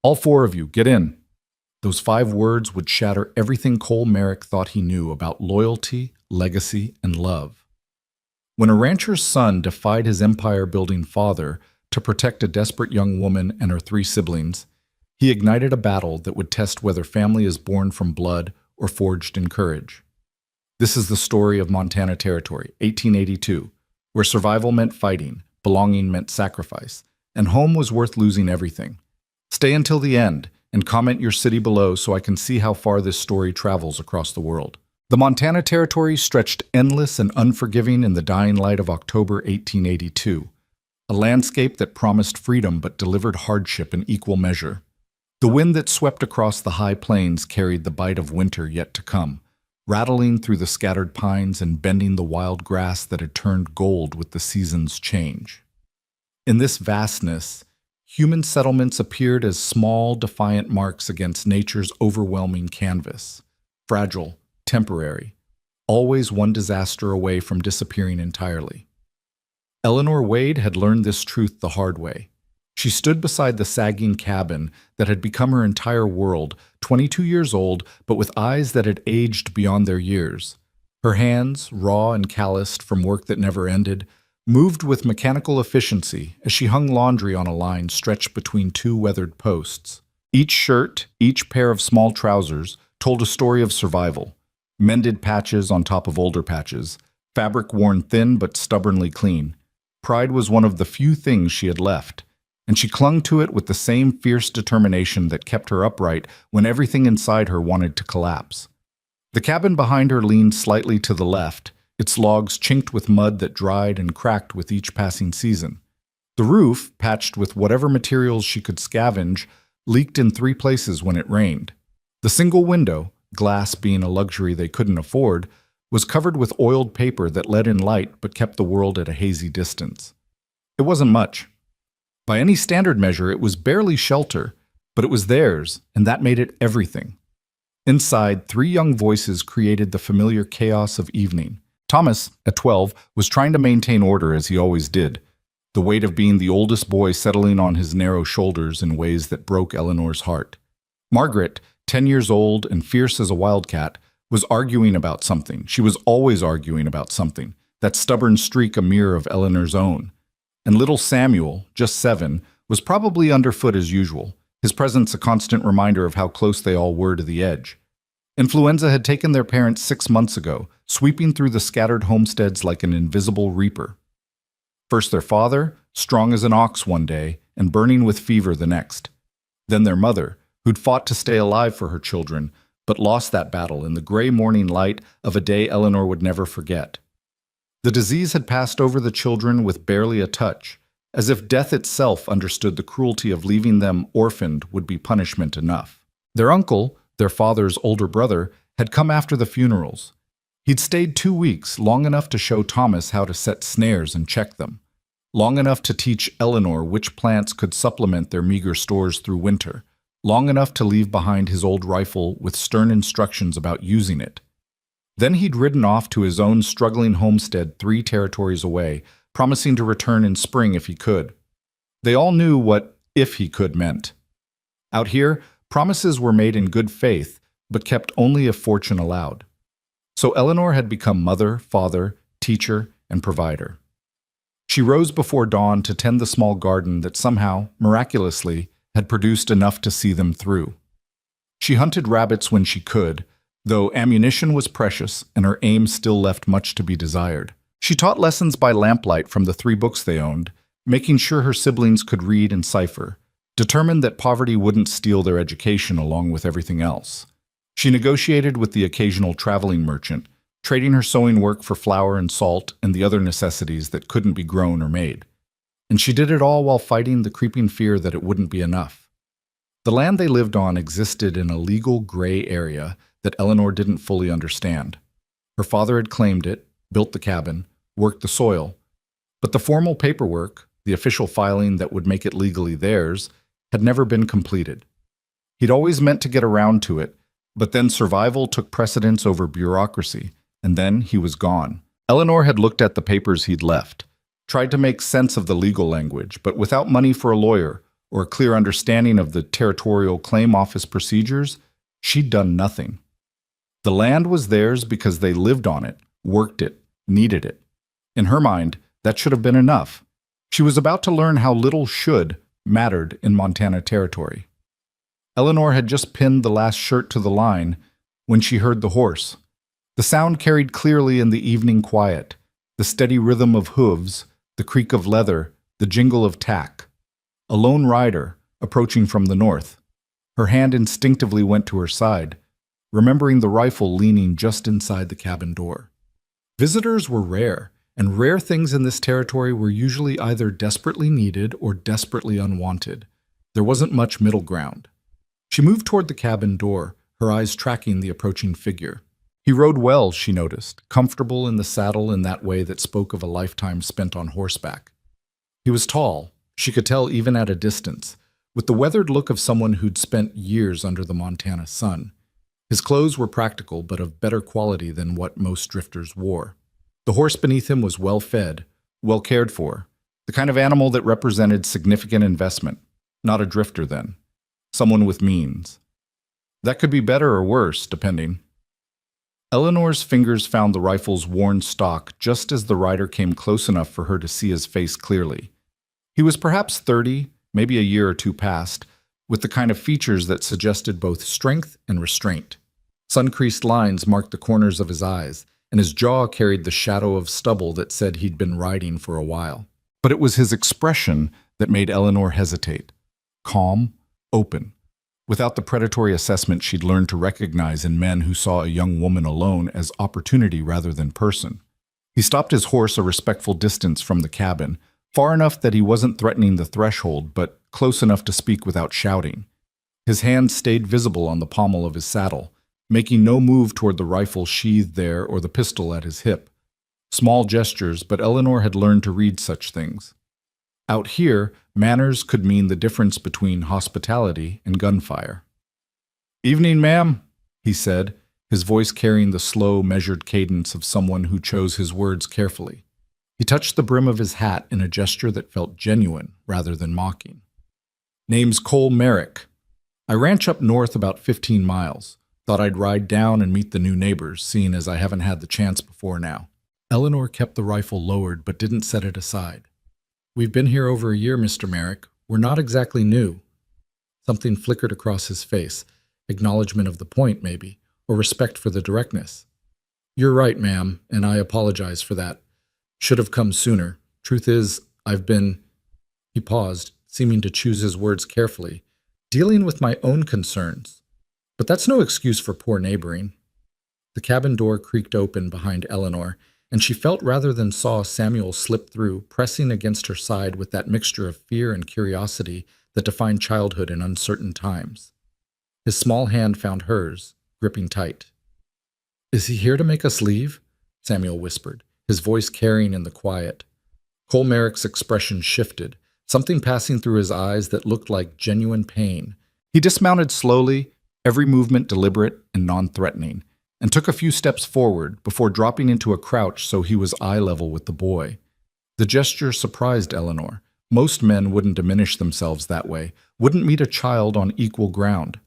All four of you, get in. Those 5 words would shatter everything Cole Merrick thought he knew about loyalty, legacy, and love. When a rancher's son defied his empire-building father to protect a desperate young woman and her 3 siblings, he ignited a battle that would test whether family is born from blood or forged in courage. This is the story of Montana Territory, 1882, where survival meant fighting, belonging meant sacrifice, and home was worth losing everything. Stay until the end and comment your city below so I can see how far this story travels across the world. The Montana Territory stretched endless and unforgiving in the dying light of October 1882, a landscape that promised freedom but delivered hardship in equal measure. The wind that swept across the high plains carried the bite of winter yet to come, rattling through the scattered pines and bending the wild grass that had turned gold with the season's change. In this vastness, human settlements appeared as small, defiant marks against nature's overwhelming canvas, fragile, temporary, always one disaster away from disappearing entirely. Eleanor Wade had learned this truth the hard way. She stood beside the sagging cabin that had become her entire world, 22 years old, but with eyes that had aged beyond their years. Her hands, raw and calloused from work that never ended, moved with mechanical efficiency as she hung laundry on a line stretched between 2 weathered posts. Each shirt, each pair of small trousers, told a story of survival. Mended patches on top of older patches, fabric worn thin but stubbornly clean. Pride was one of the few things she had left, and she clung to it with the same fierce determination that kept her upright when everything inside her wanted to collapse. The cabin behind her leaned slightly to the left, its logs chinked with mud that dried and cracked with each passing season. The roof, patched with whatever materials she could scavenge, leaked in 3 places when it rained. The single window, glass being a luxury they couldn't afford, was covered with oiled paper that let in light but kept the world at a hazy distance. It wasn't much. By any standard measure, it was barely shelter, but it was theirs, and that made it everything. Inside, 3 young voices created the familiar chaos of evening. Thomas, at 12, was trying to maintain order as he always did, the weight of being the oldest boy settling on his narrow shoulders in ways that broke Eleanor's heart. Margaret, 10 years old and fierce as a wildcat, was arguing about something. She was always arguing about something, that stubborn streak a mirror of Eleanor's own. And little Samuel, just 7, was probably underfoot as usual, his presence a constant reminder of how close they all were to the edge. Influenza had taken their parents 6 months ago, sweeping through the scattered homesteads like an invisible reaper. First their father, strong as an ox one day and burning with fever the next. Then their mother, who'd fought to stay alive for her children, but lost that battle in the gray morning light of a day Eleanor would never forget. The disease had passed over the children with barely a touch, as if death itself understood the cruelty of leaving them orphaned would be punishment enough. Their uncle, their father's older brother, had come after the funerals. He'd stayed 2 weeks, long enough to show Thomas how to set snares and check them, long enough to teach Eleanor which plants could supplement their meager stores through winter, long enough to leave behind his old rifle with stern instructions about using it. Then he'd ridden off to his own struggling homestead 3 territories away, promising to return in spring if he could. They all knew what "if he could" meant. Out here, promises were made in good faith, but kept only if fortune allowed. So Eleanor had become mother, father, teacher, and provider. She rose before dawn to tend the small garden that somehow, miraculously, had produced enough to see them through. She hunted rabbits when she could, though ammunition was precious and her aim still left much to be desired. She taught lessons by lamplight from the 3 books they owned, making sure her siblings could read and cipher, determined that poverty wouldn't steal their education along with everything else. She negotiated with the occasional traveling merchant, trading her sewing work for flour and salt and the other necessities that couldn't be grown or made. And she did it all while fighting the creeping fear that it wouldn't be enough. The land they lived on existed in a legal gray area that Eleanor didn't fully understand. Her father had claimed it, built the cabin, worked the soil, but the formal paperwork, the official filing that would make it legally theirs, had never been completed. He'd always meant to get around to it, but then survival took precedence over bureaucracy, and then he was gone. Eleanor had looked at the papers he'd left, tried to make sense of the legal language, but without money for a lawyer or a clear understanding of the territorial claim office procedures, she'd done nothing. The land was theirs because they lived on it, worked it, needed it. In her mind, that should have been enough. She was about to learn how little should mattered in Montana territory. Eleanor had just pinned the last shirt to the line when she heard the horse. The sound carried clearly in the evening quiet, the steady rhythm of hooves, the creak of leather, the jingle of tack. A lone rider, approaching from the north. Her hand instinctively went to her side, remembering the rifle leaning just inside the cabin door. Visitors were rare, and rare things in this territory were usually either desperately needed or desperately unwanted. There wasn't much middle ground. She moved toward the cabin door, her eyes tracking the approaching figure. He rode well, she noticed, comfortable in the saddle in that way that spoke of a lifetime spent on horseback. He was tall, she could tell even at a distance, with the weathered look of someone who'd spent years under the Montana sun. His clothes were practical, but of better quality than what most drifters wore. The horse beneath him was well fed, well cared for, the kind of animal that represented significant investment. Not a drifter then. Someone with means. That could be better or worse, depending. Eleanor's fingers found the rifle's worn stock just as the rider came close enough for her to see his face clearly. He was perhaps 30, maybe a year or two past, with the kind of features that suggested both strength and restraint. Sun-creased lines marked the corners of his eyes, and his jaw carried the shadow of stubble that said he'd been riding for a while. But it was his expression that made Eleanor hesitate. Calm, open, without the predatory assessment she'd learned to recognize in men who saw a young woman alone as opportunity rather than person. He stopped his horse a respectful distance from the cabin, far enough that he wasn't threatening the threshold, but close enough to speak without shouting. His hand stayed visible on the pommel of his saddle, making no move toward the rifle sheathed there or the pistol at his hip. Small gestures, but Eleanor had learned to read such things. Out here, manners could mean the difference between hospitality and gunfire. "Evening, ma'am," he said, his voice carrying the slow, measured cadence of someone who chose his words carefully. He touched the brim of his hat in a gesture that felt genuine rather than mocking. "Name's Cole Merrick. I ranch up north about 15 miles. Thought I'd ride down and meet the new neighbors, seeing as I haven't had the chance before now." Eleanor kept the rifle lowered but didn't set it aside. "We've been here over a year, Mr. Merrick. We're not exactly new." Something flickered across his face, acknowledgement of the point, maybe, or respect for the directness. "You're right, ma'am, and I apologize for that. Should have come sooner. Truth is, I've been—" He paused, seeming to choose his words carefully, "dealing with my own concerns. But that's no excuse for poor neighboring." The cabin door creaked open behind Eleanor, and she felt rather than saw Samuel slip through, pressing against her side with that mixture of fear and curiosity that defined childhood in uncertain times. His small hand found hers, gripping tight. "Is he here to make us leave?" Samuel whispered, his voice carrying in the quiet. Cole Merrick's expression shifted, something passing through his eyes that looked like genuine pain. He dismounted slowly, every movement deliberate and non-threatening, and took a few steps forward before dropping into a crouch so he was eye level with the boy. The gesture surprised Eleanor. Most men wouldn't diminish themselves that way, wouldn't meet a child on equal ground.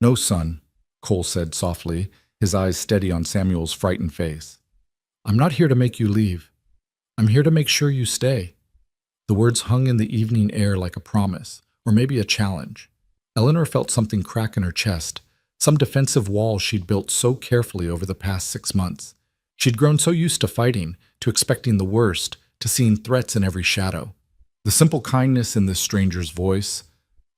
"No, son," Cole said softly, his eyes steady on Samuel's frightened face. "I'm not here to make you leave. I'm here to make sure you stay." The words hung in the evening air like a promise, or maybe a challenge. Eleanor felt something crack in her chest, some defensive wall she'd built so carefully over the past 6 months. She'd grown so used to fighting, to expecting the worst, to seeing threats in every shadow. The simple kindness in this stranger's voice,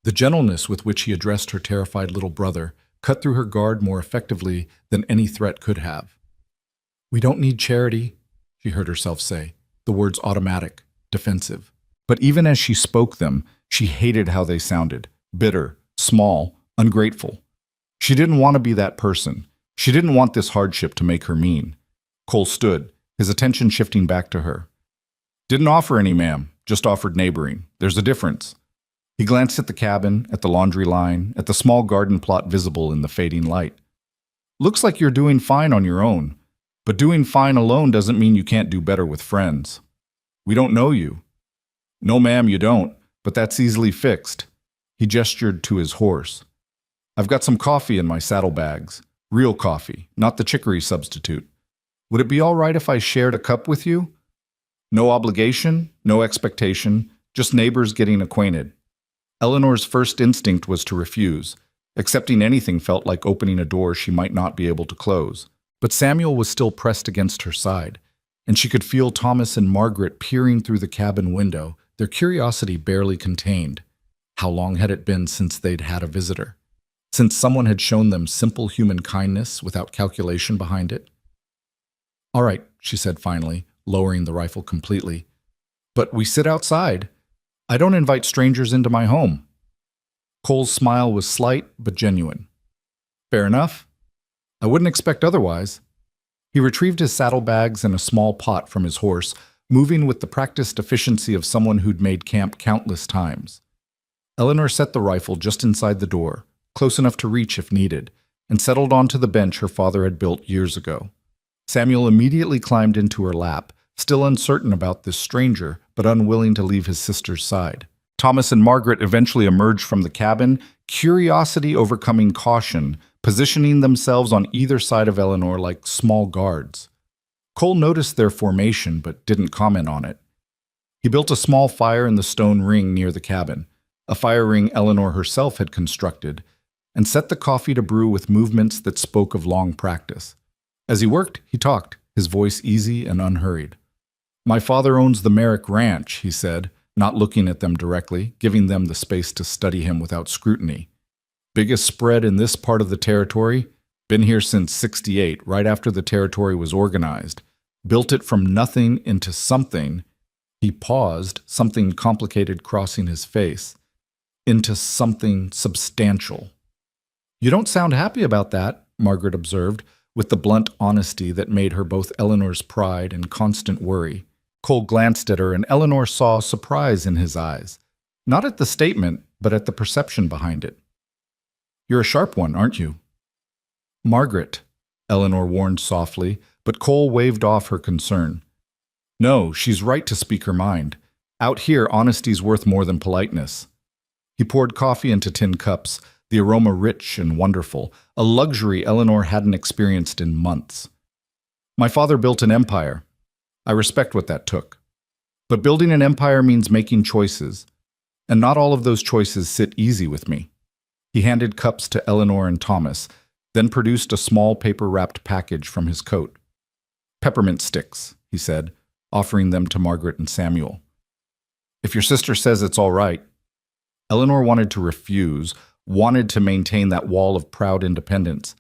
the gentleness with which he addressed her terrified little brother, cut through her guard more effectively than any threat could have. "We don't need charity," she heard herself say, the words automatic, defensive. But even as she spoke them, she hated how they sounded, bitter, small, ungrateful. She didn't want to be that person. She didn't want this hardship to make her mean. Cole stood, his attention shifting back to her. "Didn't offer any, ma'am, just offered neighboring. There's a difference." He glanced at the cabin, at the laundry line, at the small garden plot visible in the fading light. "Looks like you're doing fine on your own, but doing fine alone doesn't mean you can't do better with friends. We don't know you." "No, ma'am, you don't. but that's easily fixed. He gestured to his horse. I've got some coffee in my saddlebags. Real coffee, not the chicory substitute. Would it be all right if I shared a cup with you? No obligation, no expectation, just neighbors getting acquainted. Eleanor's first instinct was to refuse. Accepting anything felt like opening a door she might not be able to close. But Samuel was still pressed against her side, and she could feel Thomas and Margaret peering through the cabin window, their curiosity barely contained. How long had it been since they'd had a visitor? Since someone had shown them simple human kindness without calculation behind it? All right, she said finally, lowering the rifle completely. But we sit outside. I don't invite strangers into my home. Cole's smile was slight but genuine. Fair enough. I wouldn't expect otherwise. He retrieved his saddlebags and a small pot from his horse, moving with the practiced efficiency of someone who'd made camp countless times. Eleanor set the rifle just inside the door, close enough to reach if needed, and settled onto the bench her father had built years ago. Samuel immediately climbed into her lap, still uncertain about this stranger, but unwilling to leave his sister's side. Thomas and Margaret eventually emerged from the cabin, curiosity overcoming caution, positioning themselves on either side of Eleanor like small guards. Cole noticed their formation, but didn't comment on it. He built a small fire in the stone ring near the cabin, a fire ring Eleanor herself had constructed, and set the coffee to brew with movements that spoke of long practice. As he worked, he talked, his voice easy and unhurried. My father owns the Merrick Ranch, he said, not looking at them directly, giving them the space to study him without scrutiny. Biggest spread in this part of the territory? Been here since '68, right after the territory was organized. Built it from nothing into something. He paused, something complicated crossing his face. Into something substantial. You don't sound happy about that, Margaret observed, with the blunt honesty that made her both Eleanor's pride and constant worry. Cole glanced at her, and Eleanor saw surprise in his eyes. Not at the statement, but at the perception behind it. You're a sharp one, aren't you? Margaret, Eleanor warned softly, but Cole waved off her concern. No, she's right to speak her mind. Out here, honesty's worth more than politeness. He poured coffee into tin cups, the aroma rich and wonderful, a luxury Eleanor hadn't experienced in months. My father built an empire. I respect what that took. But building an empire means making choices, and not all of those choices sit easy with me. He handed cups to Eleanor and Thomas, then produced a small paper-wrapped package from his coat. Peppermint sticks, he said, offering them to Margaret and Samuel. If your sister says it's all right. Eleanor wanted to refuse, wanted to maintain that wall of proud independence,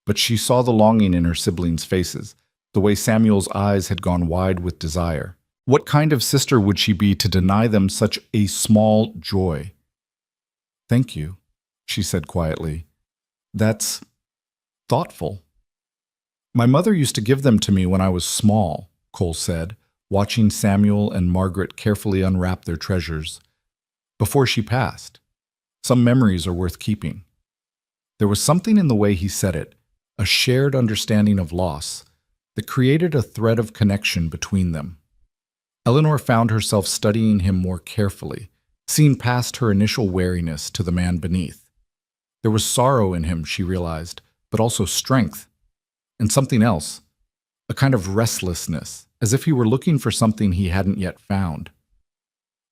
but she saw the longing in her siblings' faces, the way Samuel's eyes had gone wide with desire. What kind of sister would she be to deny them such a small joy? Thank you, she said quietly. That's thoughtful. My mother used to give them to me when I was small, Cole said, watching Samuel and Margaret carefully unwrap their treasures. Before she passed. Some memories are worth keeping. There was something in the way he said it, a shared understanding of loss, that created a thread of connection between them. Eleanor found herself studying him more carefully, seeing past her initial wariness to the man beneath. There was sorrow in him, she realized, but also strength, and something else, a kind of restlessness, as if he were looking for something he hadn't yet found.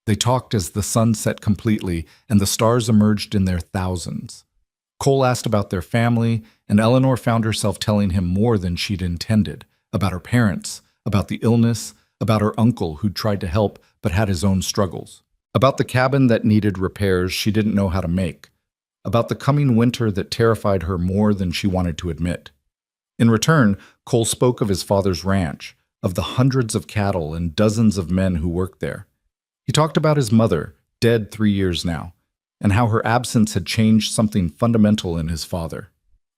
They talked as the sun set completely and the stars emerged in their thousands. Cole asked about their family, and Eleanor found herself telling him more than she'd intended, about her parents, about the illness, about her uncle who'd tried to help but had his own struggles, about the cabin that needed repairs she didn't know how to make, about the coming winter that terrified her more than she wanted to admit. In return, Cole spoke of his father's ranch, of the hundreds of cattle and dozens of men who worked there. He talked about his mother, dead 3 years now, and how her absence had changed something fundamental in his father.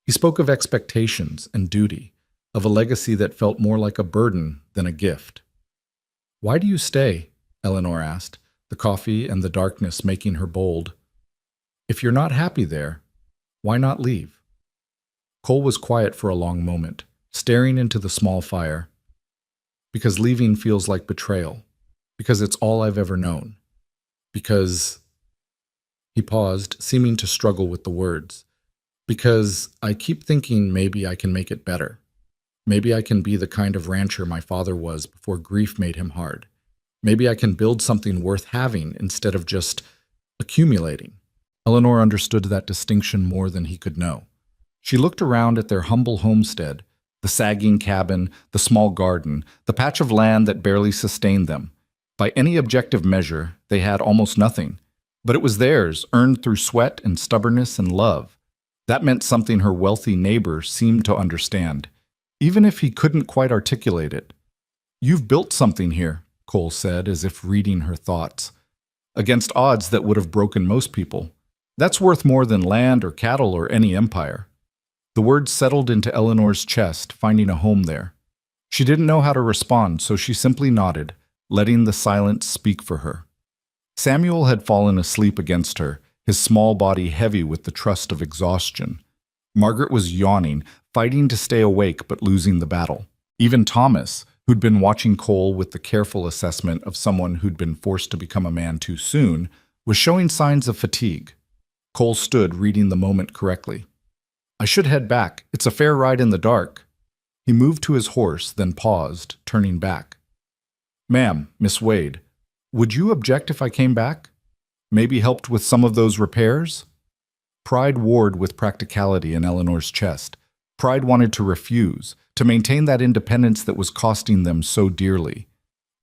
He spoke of expectations and duty, of a legacy that felt more like a burden than a gift. Why do you stay? Eleanor asked, the coffee and the darkness making her bold. If you're not happy there, why not leave? Cole was quiet for a long moment, staring into the small fire. Because leaving feels like betrayal. Because it's all I've ever known. Because he paused, seeming to struggle with the words. Because I keep thinking maybe I can make it better. Maybe I can be the kind of rancher my father was before grief made him hard. Maybe I can build something worth having instead of just accumulating. Eleanor understood that distinction more than he could know. She looked around at their humble homestead, the sagging cabin, the small garden, the patch of land that barely sustained them. By any objective measure, they had almost nothing. But it was theirs, earned through sweat and stubbornness and love. That meant something her wealthy neighbor seemed to understand, even if he couldn't quite articulate it. "You've built something here," Cole said, as if reading her thoughts. "Against odds that would have broken most people. That's worth more than land or cattle or any empire." The words settled into Eleanor's chest, finding a home there. She didn't know how to respond, so she simply nodded, letting the silence speak for her. Samuel had fallen asleep against her, his small body heavy with the trust of exhaustion. Margaret was yawning, fighting to stay awake but losing the battle. Even Thomas, who'd been watching Cole with the careful assessment of someone who'd been forced to become a man too soon, was showing signs of fatigue. Cole stood, reading the moment correctly. "I should head back. It's a fair ride in the dark." He moved to his horse, then paused, turning back. "Ma'am, Miss Wade, would you object if I came back? Maybe helped with some of those repairs?" Pride warred with practicality in Eleanor's chest. Pride wanted to refuse, to maintain that independence that was costing them so dearly.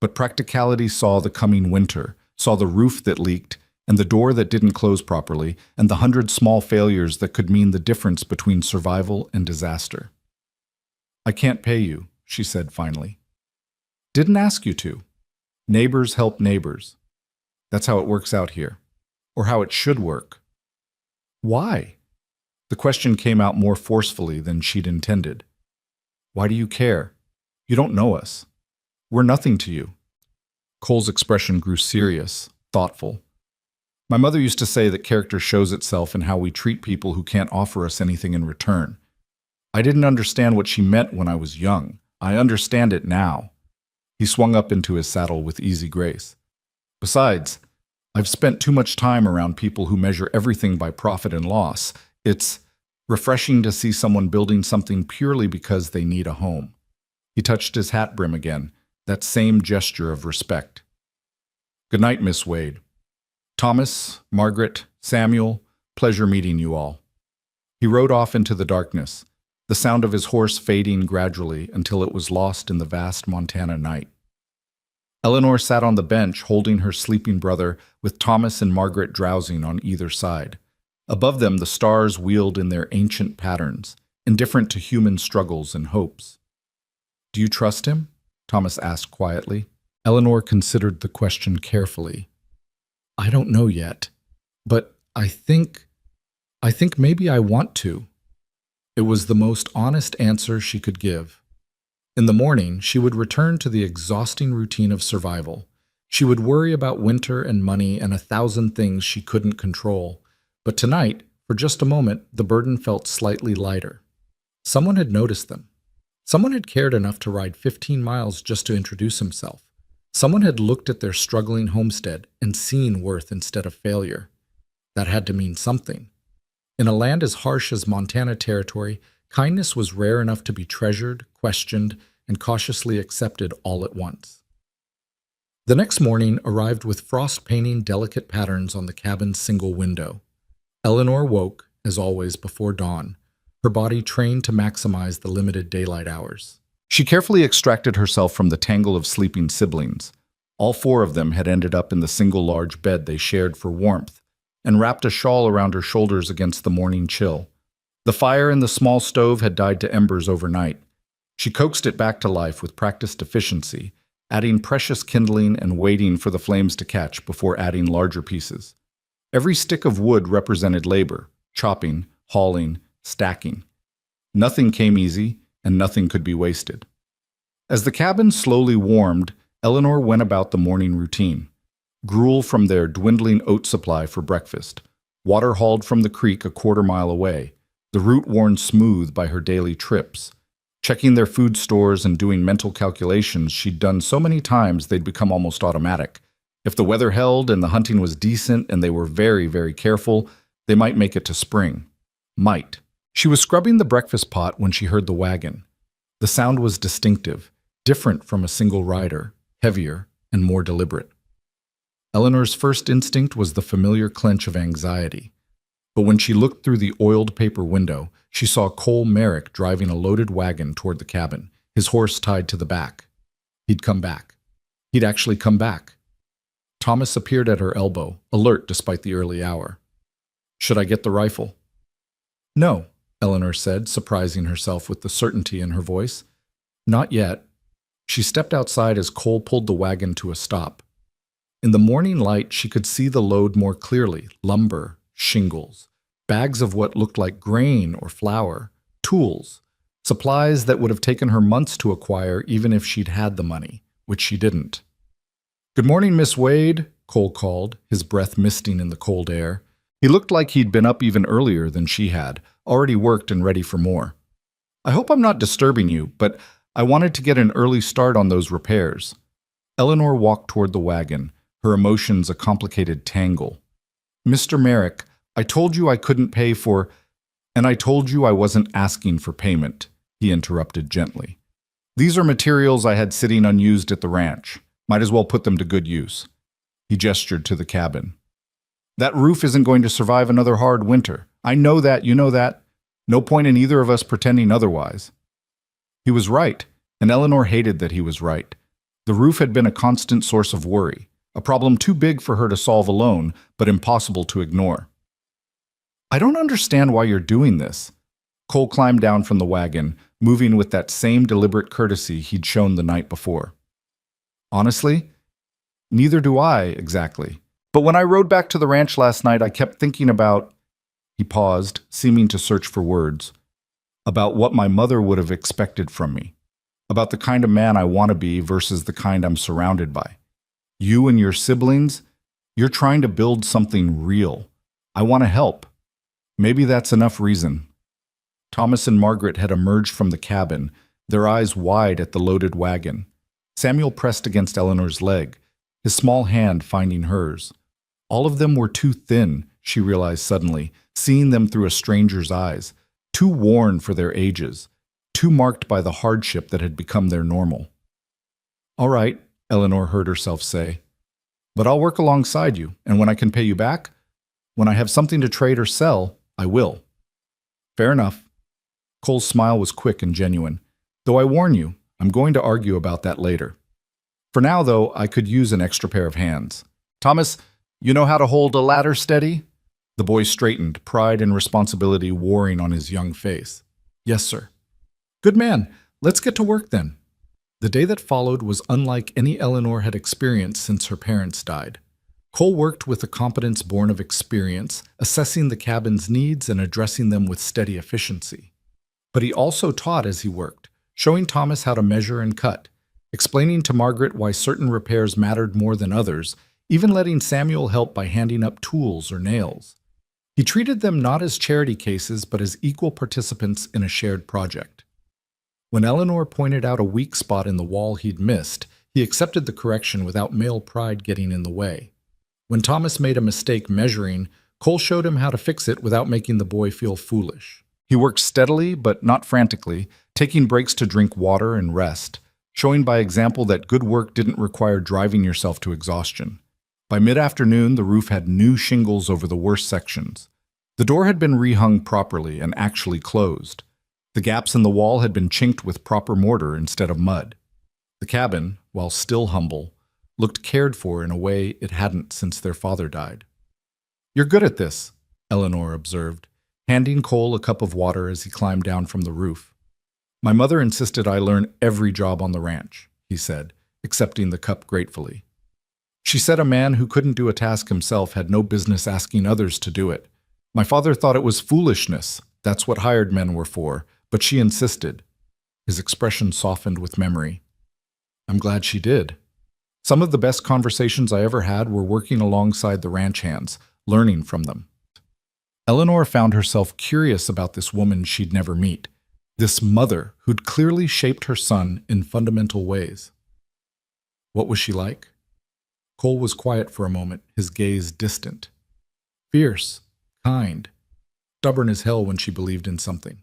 But practicality saw the coming winter, saw the roof that leaked, and the door that didn't close properly, and the 100 small failures that could mean the difference between survival and disaster. "I can't pay you," she said finally. "Didn't ask you to. Neighbors help neighbors. That's how it works out here. Or how it should work." "Why?" The question came out more forcefully than she'd intended. "Why do you care? You don't know us. We're nothing to you." Cole's expression grew serious, thoughtful. "My mother used to say that character shows itself in how we treat people who can't offer us anything in return. I didn't understand what she meant when I was young. I understand it now." He swung up into his saddle with easy grace. "Besides, I've spent too much time around people who measure everything by profit and loss. It's refreshing to see someone building something purely because they need a home." He touched his hat brim again, that same gesture of respect. "Good night, Miss Wade. Thomas, Margaret, Samuel, pleasure meeting you all." He rode off into the darkness, the sound of his horse fading gradually until it was lost in the vast Montana night. Eleanor sat on the bench holding her sleeping brother, with Thomas and Margaret drowsing on either side. Above them, the stars wheeled in their ancient patterns, indifferent to human struggles and hopes. "Do you trust him?" Thomas asked quietly. Eleanor considered the question carefully. "I don't know yet, but I think maybe I want to." It was the most honest answer she could give. In the morning, she would return to the exhausting routine of survival. She would worry about winter and money and 1,000 things she couldn't control. But tonight, for just a moment, the burden felt slightly lighter. Someone had noticed them. Someone had cared enough to ride 15 miles just to introduce himself. Someone had looked at their struggling homestead and seen worth instead of failure. That had to mean something. In a land as harsh as Montana Territory, kindness was rare enough to be treasured, questioned, and cautiously accepted all at once. The next morning arrived with frost painting delicate patterns on the cabin's single window. Eleanor woke, as always, before dawn, her body trained to maximize the limited daylight hours. She carefully extracted herself from the tangle of sleeping siblings. All 4 of them had ended up in the single large bed they shared for warmth, and wrapped a shawl around her shoulders against the morning chill. The fire in the small stove had died to embers overnight. She coaxed it back to life with practiced efficiency, adding precious kindling and waiting for the flames to catch before adding larger pieces. Every stick of wood represented labor, chopping, hauling, stacking. Nothing came easy, and nothing could be wasted. As the cabin slowly warmed, Eleanor went about the morning routine. Gruel from their dwindling oat supply for breakfast, water hauled from the creek a quarter-mile away, the route worn smooth by her daily trips, checking their food stores and doing mental calculations she'd done so many times they'd become almost automatic. If the weather held and the hunting was decent and they were very, very careful, they might make it to spring. Might. She was scrubbing the breakfast pot when she heard the wagon. The sound was distinctive, different from a single rider, heavier and more deliberate. Eleanor's first instinct was the familiar clench of anxiety. But when she looked through the oiled paper window, she saw Cole Merrick driving a loaded wagon toward the cabin, his horse tied to the back. He'd come back. He'd actually come back. Thomas appeared at her elbow, alert despite the early hour. "Should I get the rifle?" "No," Eleanor said, surprising herself with the certainty in her voice. "Not yet." She stepped outside as Cole pulled the wagon to a stop. In the morning light, she could see the load more clearly: lumber, shingles, bags of what looked like grain or flour, tools, supplies that would have taken her months to acquire even if she'd had the money, which she didn't. "Good morning, Miss Wade," Cole called, his breath misting in the cold air. He looked like he'd been up even earlier than she had, already worked and ready for more. "I hope I'm not disturbing you, but I wanted to get an early start on those repairs." Eleanor walked toward the wagon, her emotions a complicated tangle. "Mr. Merrick, I told you I couldn't pay for—" "And I told you I wasn't asking for payment," he interrupted gently. "These are materials I had sitting unused at the ranch. Might as well put them to good use." He gestured to the cabin. "That roof isn't going to survive another hard winter. I know that, you know that. No point in either of us pretending otherwise." He was right, and Eleanor hated that he was right. The roof had been a constant source of worry, a problem too big for her to solve alone, but impossible to ignore. "I don't understand why you're doing this." Cole climbed down from the wagon, moving with that same deliberate courtesy he'd shown the night before. "Honestly, neither do I, exactly. But when I rode back to the ranch last night, I kept thinking about—" He paused, seeming to search for words. "About what my mother would have expected from me. About the kind of man I want to be versus the kind I'm surrounded by. You and your siblings, you're trying to build something real. I want to help. Maybe that's enough reason." Thomas and Margaret had emerged from the cabin, their eyes wide at the loaded wagon. Samuel pressed against Eleanor's leg, his small hand finding hers. All of them were too thin, she realized suddenly, seeing them through a stranger's eyes, too worn for their ages, too marked by the hardship that had become their normal. "All right," Eleanor heard herself say, "but I'll work alongside you, and when I can pay you back, when I have something to trade or sell, I will." "Fair enough." Cole's smile was quick and genuine. "Though I warn you, I'm going to argue about that later. For now, though, I could use an extra pair of hands. Thomas, you know how to hold a ladder steady?" The boy straightened, pride and responsibility warring on his young face. "Yes, sir." "Good man. Let's get to work then." The day that followed was unlike any Eleanor had experienced since her parents died. Cole worked with a competence born of experience, assessing the cabin's needs and addressing them with steady efficiency. But he also taught as he worked, showing Thomas how to measure and cut, explaining to Margaret why certain repairs mattered more than others, even letting Samuel help by handing up tools or nails. He treated them not as charity cases, but as equal participants in a shared project. When Eleanor pointed out a weak spot in the wall he'd missed, he accepted the correction without male pride getting in the way. When Thomas made a mistake measuring, Cole showed him how to fix it without making the boy feel foolish. He worked steadily, but not frantically, taking breaks to drink water and rest, showing by example that good work didn't require driving yourself to exhaustion. By mid-afternoon, the roof had new shingles over the worst sections. The door had been rehung properly and actually closed. The gaps in the wall had been chinked with proper mortar instead of mud. The cabin, while still humble, looked cared for in a way it hadn't since their father died. "You're good at this," Eleanor observed, handing Cole a cup of water as he climbed down from the roof. "My mother insisted I learn every job on the ranch," he said, accepting the cup gratefully. "She said a man who couldn't do a task himself had no business asking others to do it. My father thought it was foolishness. That's what hired men were for, but she insisted." His expression softened with memory. "I'm glad she did. Some of the best conversations I ever had were working alongside the ranch hands, learning from them." Eleanor found herself curious about this woman she'd never meet, this mother who'd clearly shaped her son in fundamental ways. What was she like? Cole was quiet for a moment, his gaze distant. Fierce, kind, stubborn as hell when she believed in something.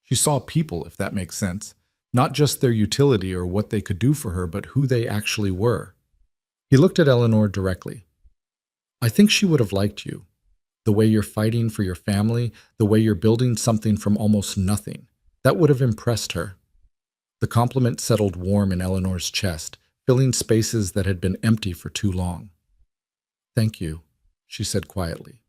She saw people, if that makes sense, not just their utility or what they could do for her, but who they actually were. He looked at Eleanor directly. I think she would have liked you. The way you're fighting for your family, the way you're building something from almost nothing. That would have impressed her. The compliment settled warm in Eleanor's chest, filling spaces that had been empty for too long. Thank you, she said quietly.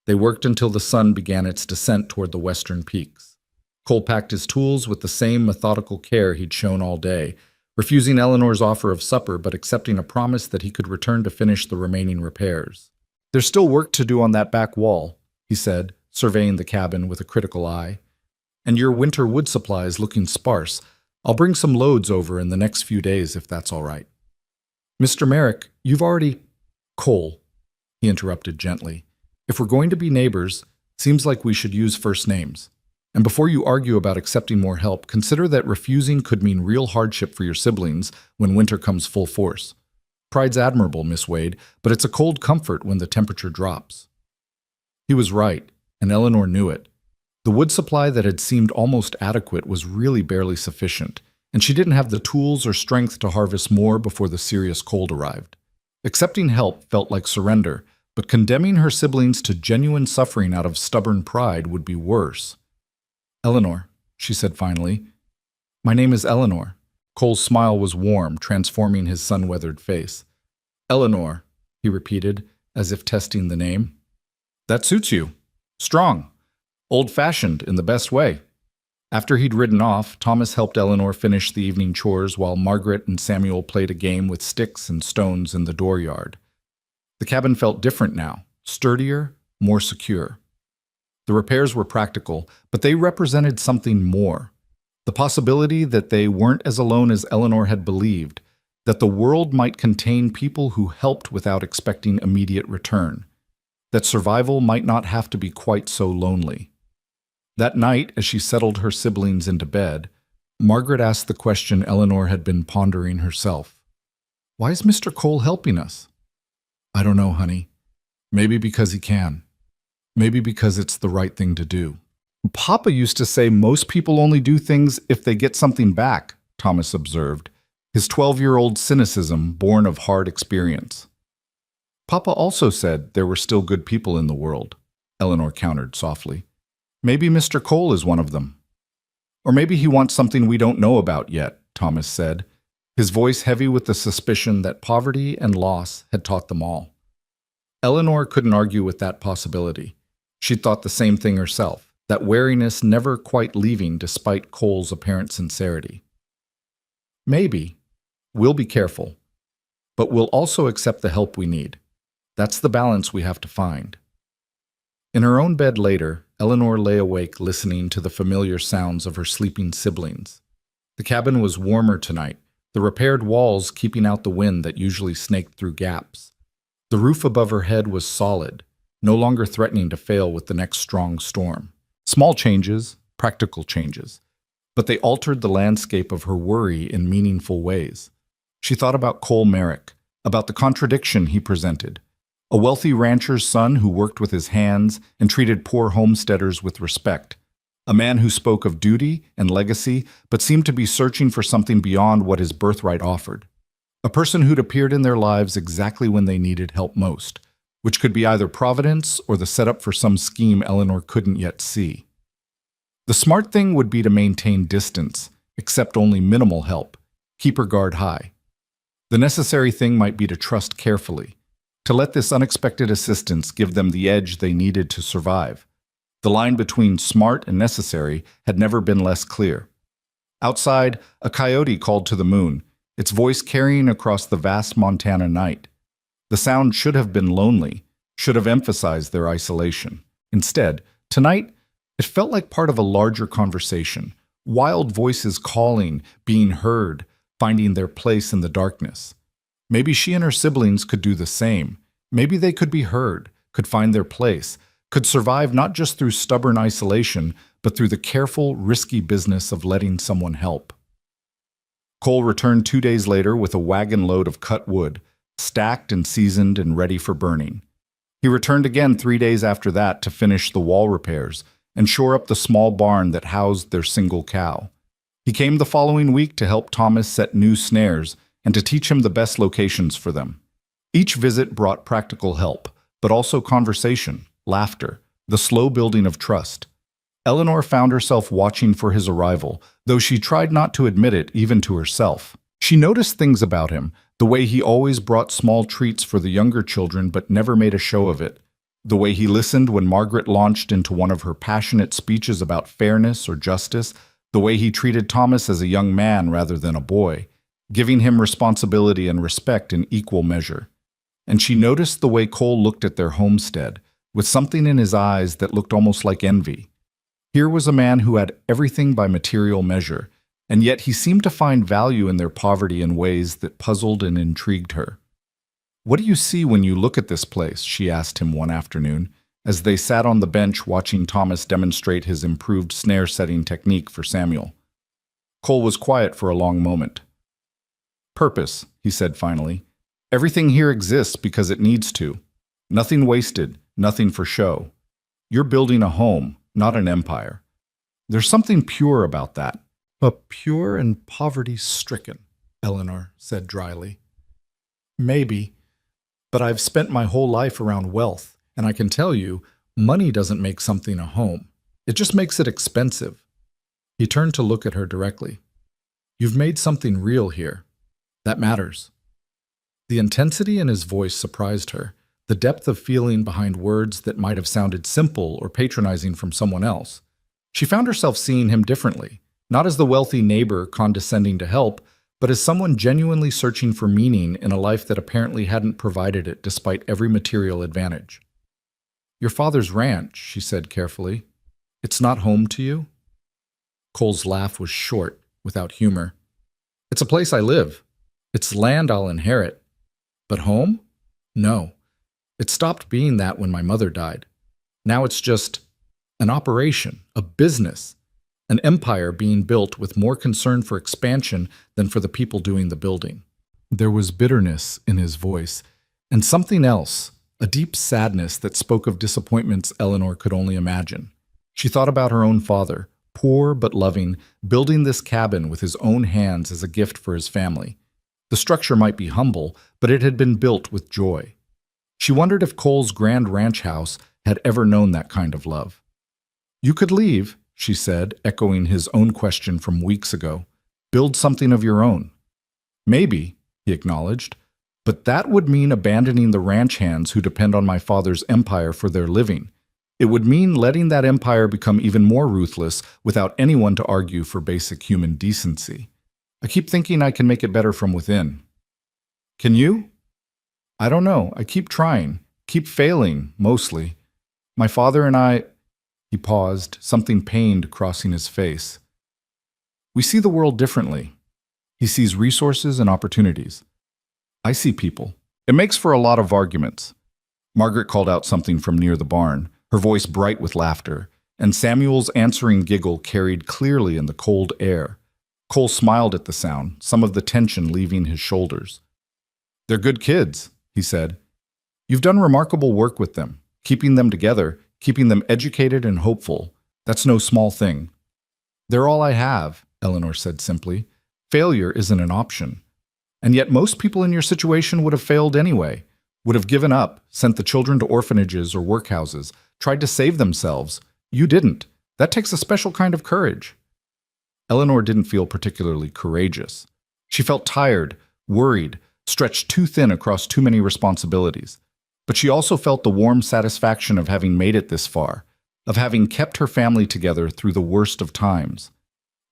They worked until the sun began its descent toward the western peaks. Cole packed his tools with the same methodical care he'd shown all day, refusing Eleanor's offer of supper but accepting a promise that he could return to finish the remaining repairs. There's still work to do on that back wall, he said, surveying the cabin with a critical eye. And your winter wood supply is looking sparse. I'll bring some loads over in the next few days if that's all right. Mr. Merrick, you've already— Cole, he interrupted gently. If we're going to be neighbors, seems like we should use first names. And before you argue about accepting more help, consider that refusing could mean real hardship for your siblings when winter comes full force. Pride's admirable, Miss Wade, but it's a cold comfort when the temperature drops. He was right, and Eleanor knew it. The wood supply that had seemed almost adequate was really barely sufficient, and she didn't have the tools or strength to harvest more before the serious cold arrived. Accepting help felt like surrender, but condemning her siblings to genuine suffering out of stubborn pride would be worse. Eleanor, she said finally. My name is Eleanor. Cole's smile was warm, transforming his sun-weathered face. Eleanor, he repeated, as if testing the name. That suits you. Strong. Old-fashioned in the best way. After he'd ridden off, Thomas helped Eleanor finish the evening chores while Margaret and Samuel played a game with sticks and stones in the dooryard. The cabin felt different now, sturdier, more secure. The repairs were practical, but they represented something more. The possibility that they weren't as alone as Eleanor had believed, that the world might contain people who helped without expecting immediate return, that survival might not have to be quite so lonely. That night, as she settled her siblings into bed, Margaret asked the question Eleanor had been pondering herself. Why is Mr. Cole helping us? I don't know, honey. Maybe because he can. Maybe because it's the right thing to do. Papa used to say most people only do things if they get something back, Thomas observed, his 12-year-old cynicism born of hard experience. Papa also said there were still good people in the world, Eleanor countered softly. Maybe Mr. Cole is one of them. Or maybe he wants something we don't know about yet, Thomas said, his voice heavy with the suspicion that poverty and loss had taught them all. Eleanor couldn't argue with that possibility. She'd thought the same thing herself, that wariness never quite leaving despite Cole's apparent sincerity. Maybe. We'll be careful. But we'll also accept the help we need. That's the balance we have to find. In her own bed later, Eleanor lay awake listening to the familiar sounds of her sleeping siblings. The cabin was warmer tonight, the repaired walls keeping out the wind that usually snaked through gaps. The roof above her head was solid, no longer threatening to fail with the next strong storm. Small changes, practical changes, but they altered the landscape of her worry in meaningful ways. She thought about Cole Merrick, about the contradiction he presented. A wealthy rancher's son who worked with his hands and treated poor homesteaders with respect. A man who spoke of duty and legacy, but seemed to be searching for something beyond what his birthright offered. A person who'd appeared in their lives exactly when they needed help most, which could be either providence or the setup for some scheme Eleanor couldn't yet see. The smart thing would be to maintain distance, accept only minimal help, keep her guard high. The necessary thing might be to trust carefully, to let this unexpected assistance give them the edge they needed to survive. The line between smart and necessary had never been less clear. Outside, a coyote called to the moon, its voice carrying across the vast Montana night. The sound should have been lonely, should have emphasized their isolation. Instead, tonight, it felt like part of a larger conversation, wild voices calling, being heard, finding their place in the darkness. Maybe she and her siblings could do the same. Maybe they could be heard, could find their place, could survive not just through stubborn isolation, but through the careful, risky business of letting someone help. Cole returned 2 days later with a wagon load of cut wood, stacked and seasoned and ready for burning. He returned again 3 days after that to finish the wall repairs and shore up the small barn that housed their single cow. He came the following week to help Thomas set new snares and to teach him the best locations for them. Each visit brought practical help, but also conversation, laughter, the slow building of trust. Eleanor found herself watching for his arrival, though she tried not to admit it even to herself. She noticed things about him, the way he always brought small treats for the younger children but never made a show of it, the way he listened when Margaret launched into one of her passionate speeches about fairness or justice, the way he treated Thomas as a young man rather than a boy, giving him responsibility and respect in equal measure. And she noticed the way Cole looked at their homestead, with something in his eyes that looked almost like envy. Here was a man who had everything by material measure, and yet he seemed to find value in their poverty in ways that puzzled and intrigued her. "What do you see when you look at this place?" she asked him one afternoon, as they sat on the bench watching Thomas demonstrate his improved snare-setting technique for Samuel. Cole was quiet for a long moment. "Purpose," he said finally. "Everything here exists because it needs to. Nothing wasted, nothing for show. You're building a home, not an empire. There's something pure about that." "But pure and poverty-stricken," Eleanor said dryly. "Maybe, but I've spent my whole life around wealth, and I can tell you, money doesn't make something a home. It just makes it expensive." He turned to look at her directly. "You've made something real here. That matters." The intensity in his voice surprised her, the depth of feeling behind words that might have sounded simple or patronizing from someone else. She found herself seeing him differently, not as the wealthy neighbor condescending to help, but as someone genuinely searching for meaning in a life that apparently hadn't provided it despite every material advantage. "Your father's ranch," she said carefully. "It's not home to you?" Cole's laugh was short, without humor. "It's a place I live. It's land I'll inherit. But home? No. It stopped being that when my mother died. Now it's just an operation, a business, an empire being built with more concern for expansion than for the people doing the building." There was bitterness in his voice, and something else, a deep sadness that spoke of disappointments Eleanor could only imagine. She thought about her own father, poor but loving, building this cabin with his own hands as a gift for his family. The structure might be humble, but it had been built with joy. She wondered if Cole's grand ranch house had ever known that kind of love. "You could leave," she said, echoing his own question from weeks ago. "Build something of your own." "Maybe," he acknowledged, "but that would mean abandoning the ranch hands who depend on my father's empire for their living. It would mean letting that empire become even more ruthless without anyone to argue for basic human decency. I keep thinking I can make it better from within." "Can you?" "I don't know. I keep trying. Keep failing, mostly. My father and I—" He paused, something pained crossing his face. "We see the world differently. He sees resources and opportunities. I see people. It makes for a lot of arguments." Margaret called out something from near the barn, her voice bright with laughter, and Samuel's answering giggle carried clearly in the cold air. Cole smiled at the sound, some of the tension leaving his shoulders. "They're good kids," he said. "You've done remarkable work with them, keeping them together, keeping them educated and hopeful. That's no small thing." "They're all I have," Eleanor said simply. "Failure isn't an option. And yet most people in your situation would have failed anyway, would have given up, sent the children to orphanages or workhouses, tried to save themselves. You didn't. That takes a special kind of courage." Eleanor didn't feel particularly courageous. She felt tired, worried, stretched too thin across too many responsibilities. But she also felt the warm satisfaction of having made it this far, of having kept her family together through the worst of times.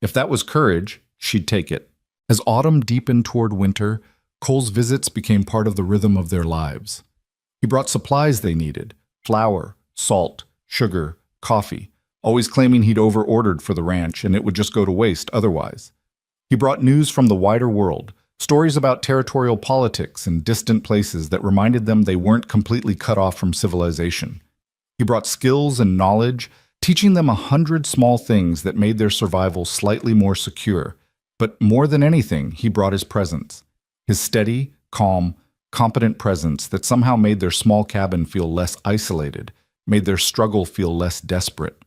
If that was courage, she'd take it. As autumn deepened toward winter, Cole's visits became part of the rhythm of their lives. He brought supplies they needed: flour, salt, sugar, coffee, always claiming he'd over-ordered for the ranch and it would just go to waste otherwise. He brought news from the wider world, stories about territorial politics in distant places that reminded them they weren't completely cut off from civilization. He brought skills and knowledge, teaching them 100 small things that made their survival slightly more secure. But more than anything, he brought his presence. His steady, calm, competent presence that somehow made their small cabin feel less isolated, made their struggle feel less desperate.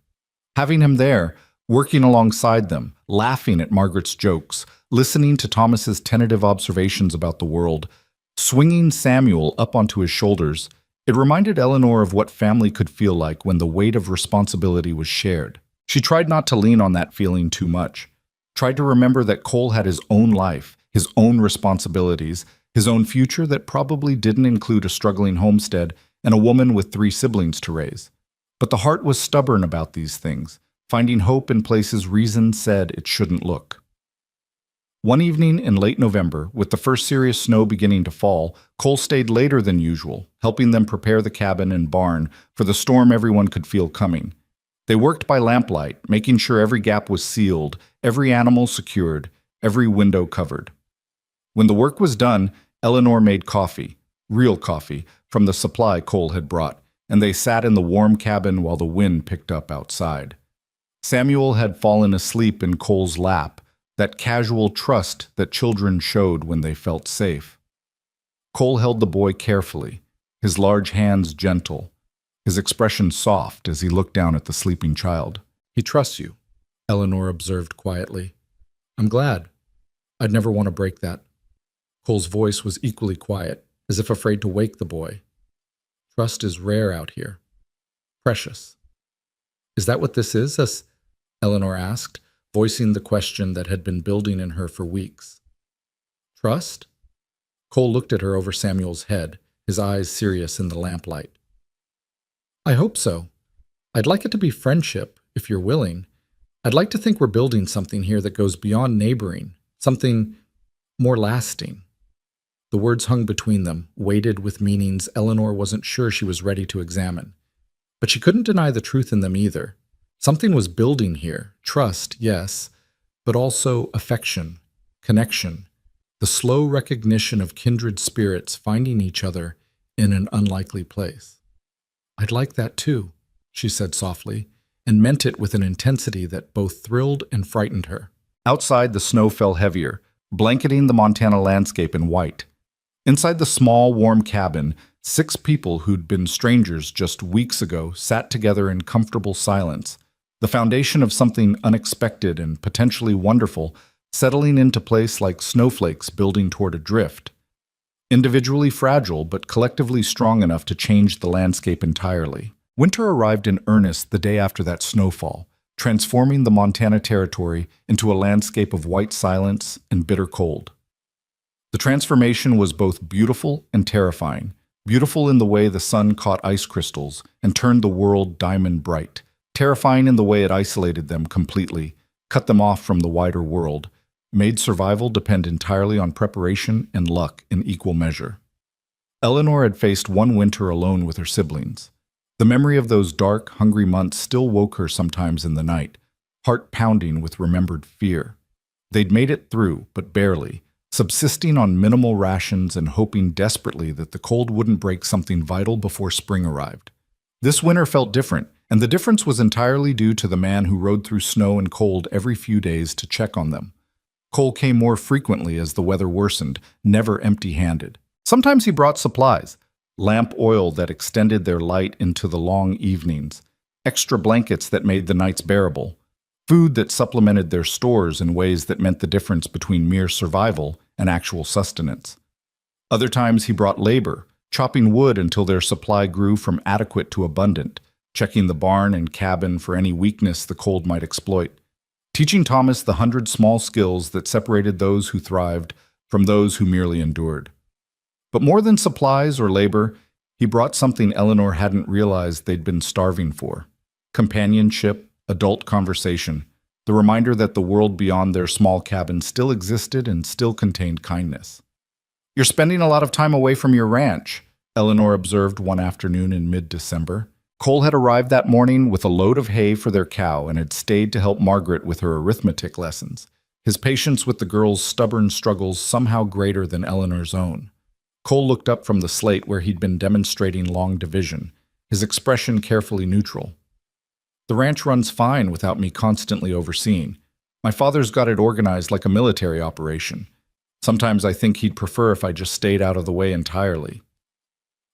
Having him there, working alongside them, laughing at Margaret's jokes, listening to Thomas's tentative observations about the world, swinging Samuel up onto his shoulders, it reminded Eleanor of what family could feel like when the weight of responsibility was shared. She tried not to lean on that feeling too much, tried to remember that Cole had his own life, his own responsibilities, his own future that probably didn't include a struggling homestead and a woman with 3 siblings to raise. But the heart was stubborn about these things, finding hope in places reason said it shouldn't look. One evening in late November, with the first serious snow beginning to fall, Cole stayed later than usual, helping them prepare the cabin and barn for the storm everyone could feel coming. They worked by lamplight, making sure every gap was sealed, every animal secured, every window covered. When the work was done, Eleanor made coffee, real coffee, from the supply Cole had brought, and they sat in the warm cabin while the wind picked up outside. Samuel had fallen asleep in Cole's lap, that casual trust that children showed when they felt safe. Cole held the boy carefully, his large hands gentle, his expression soft as he looked down at the sleeping child. "He trusts you," Eleanor observed quietly. "I'm glad. I'd never want to break that." Cole's voice was equally quiet, as if afraid to wake the boy. "Trust is rare out here. Precious." "Is that what this is?" Eleanor asked, voicing the question that had been building in her for weeks. "Trust?" Cole looked at her over Samuel's head, his eyes serious in the lamplight. "I hope so. I'd like it to be friendship, if you're willing. I'd like to think we're building something here that goes beyond neighboring, something more lasting." The words hung between them, weighted with meanings Eleanor wasn't sure she was ready to examine. But she couldn't deny the truth in them either. Something was building here, trust, yes, but also affection, connection, the slow recognition of kindred spirits finding each other in an unlikely place. "I'd like that too," she said softly, and meant it with an intensity that both thrilled and frightened her. Outside, the snow fell heavier, blanketing the Montana landscape in white. Inside the small, warm cabin, 6 people who'd been strangers just weeks ago sat together in comfortable silence, the foundation of something unexpected and potentially wonderful settling into place like snowflakes building toward a drift. Individually fragile, but collectively strong enough to change the landscape entirely. Winter arrived in earnest the day after that snowfall, transforming the Montana Territory into a landscape of white silence and bitter cold. The transformation was both beautiful and terrifying, beautiful in the way the sun caught ice crystals and turned the world diamond bright, terrifying in the way it isolated them completely, cut them off from the wider world, made survival depend entirely on preparation and luck in equal measure. Eleanor had faced one winter alone with her siblings. The memory of those dark, hungry months still woke her sometimes in the night, heart pounding with remembered fear. They'd made it through, but barely, subsisting on minimal rations and hoping desperately that the cold wouldn't break something vital before spring arrived. This winter felt different, and the difference was entirely due to the man who rode through snow and cold every few days to check on them. Cole came more frequently as the weather worsened, never empty-handed. Sometimes he brought supplies, lamp oil that extended their light into the long evenings, extra blankets that made the nights bearable, food that supplemented their stores in ways that meant the difference between mere survival and actual sustenance. Other times he brought labor, chopping wood until their supply grew from adequate to abundant, checking the barn and cabin for any weakness the cold might exploit, teaching Thomas the 100 small skills that separated those who thrived from those who merely endured. But more than supplies or labor, he brought something Eleanor hadn't realized they'd been starving for: companionship, adult conversation, the reminder that the world beyond their small cabin still existed and still contained kindness. "You're spending a lot of time away from your ranch," Eleanor observed one afternoon in mid-December. Cole had arrived that morning with a load of hay for their cow and had stayed to help Margaret with her arithmetic lessons, his patience with the girl's stubborn struggles somehow greater than Eleanor's own. Cole looked up from the slate where he'd been demonstrating long division, his expression carefully neutral. "The ranch runs fine without me constantly overseeing. My father's got it organized like a military operation. Sometimes I think he'd prefer if I just stayed out of the way entirely.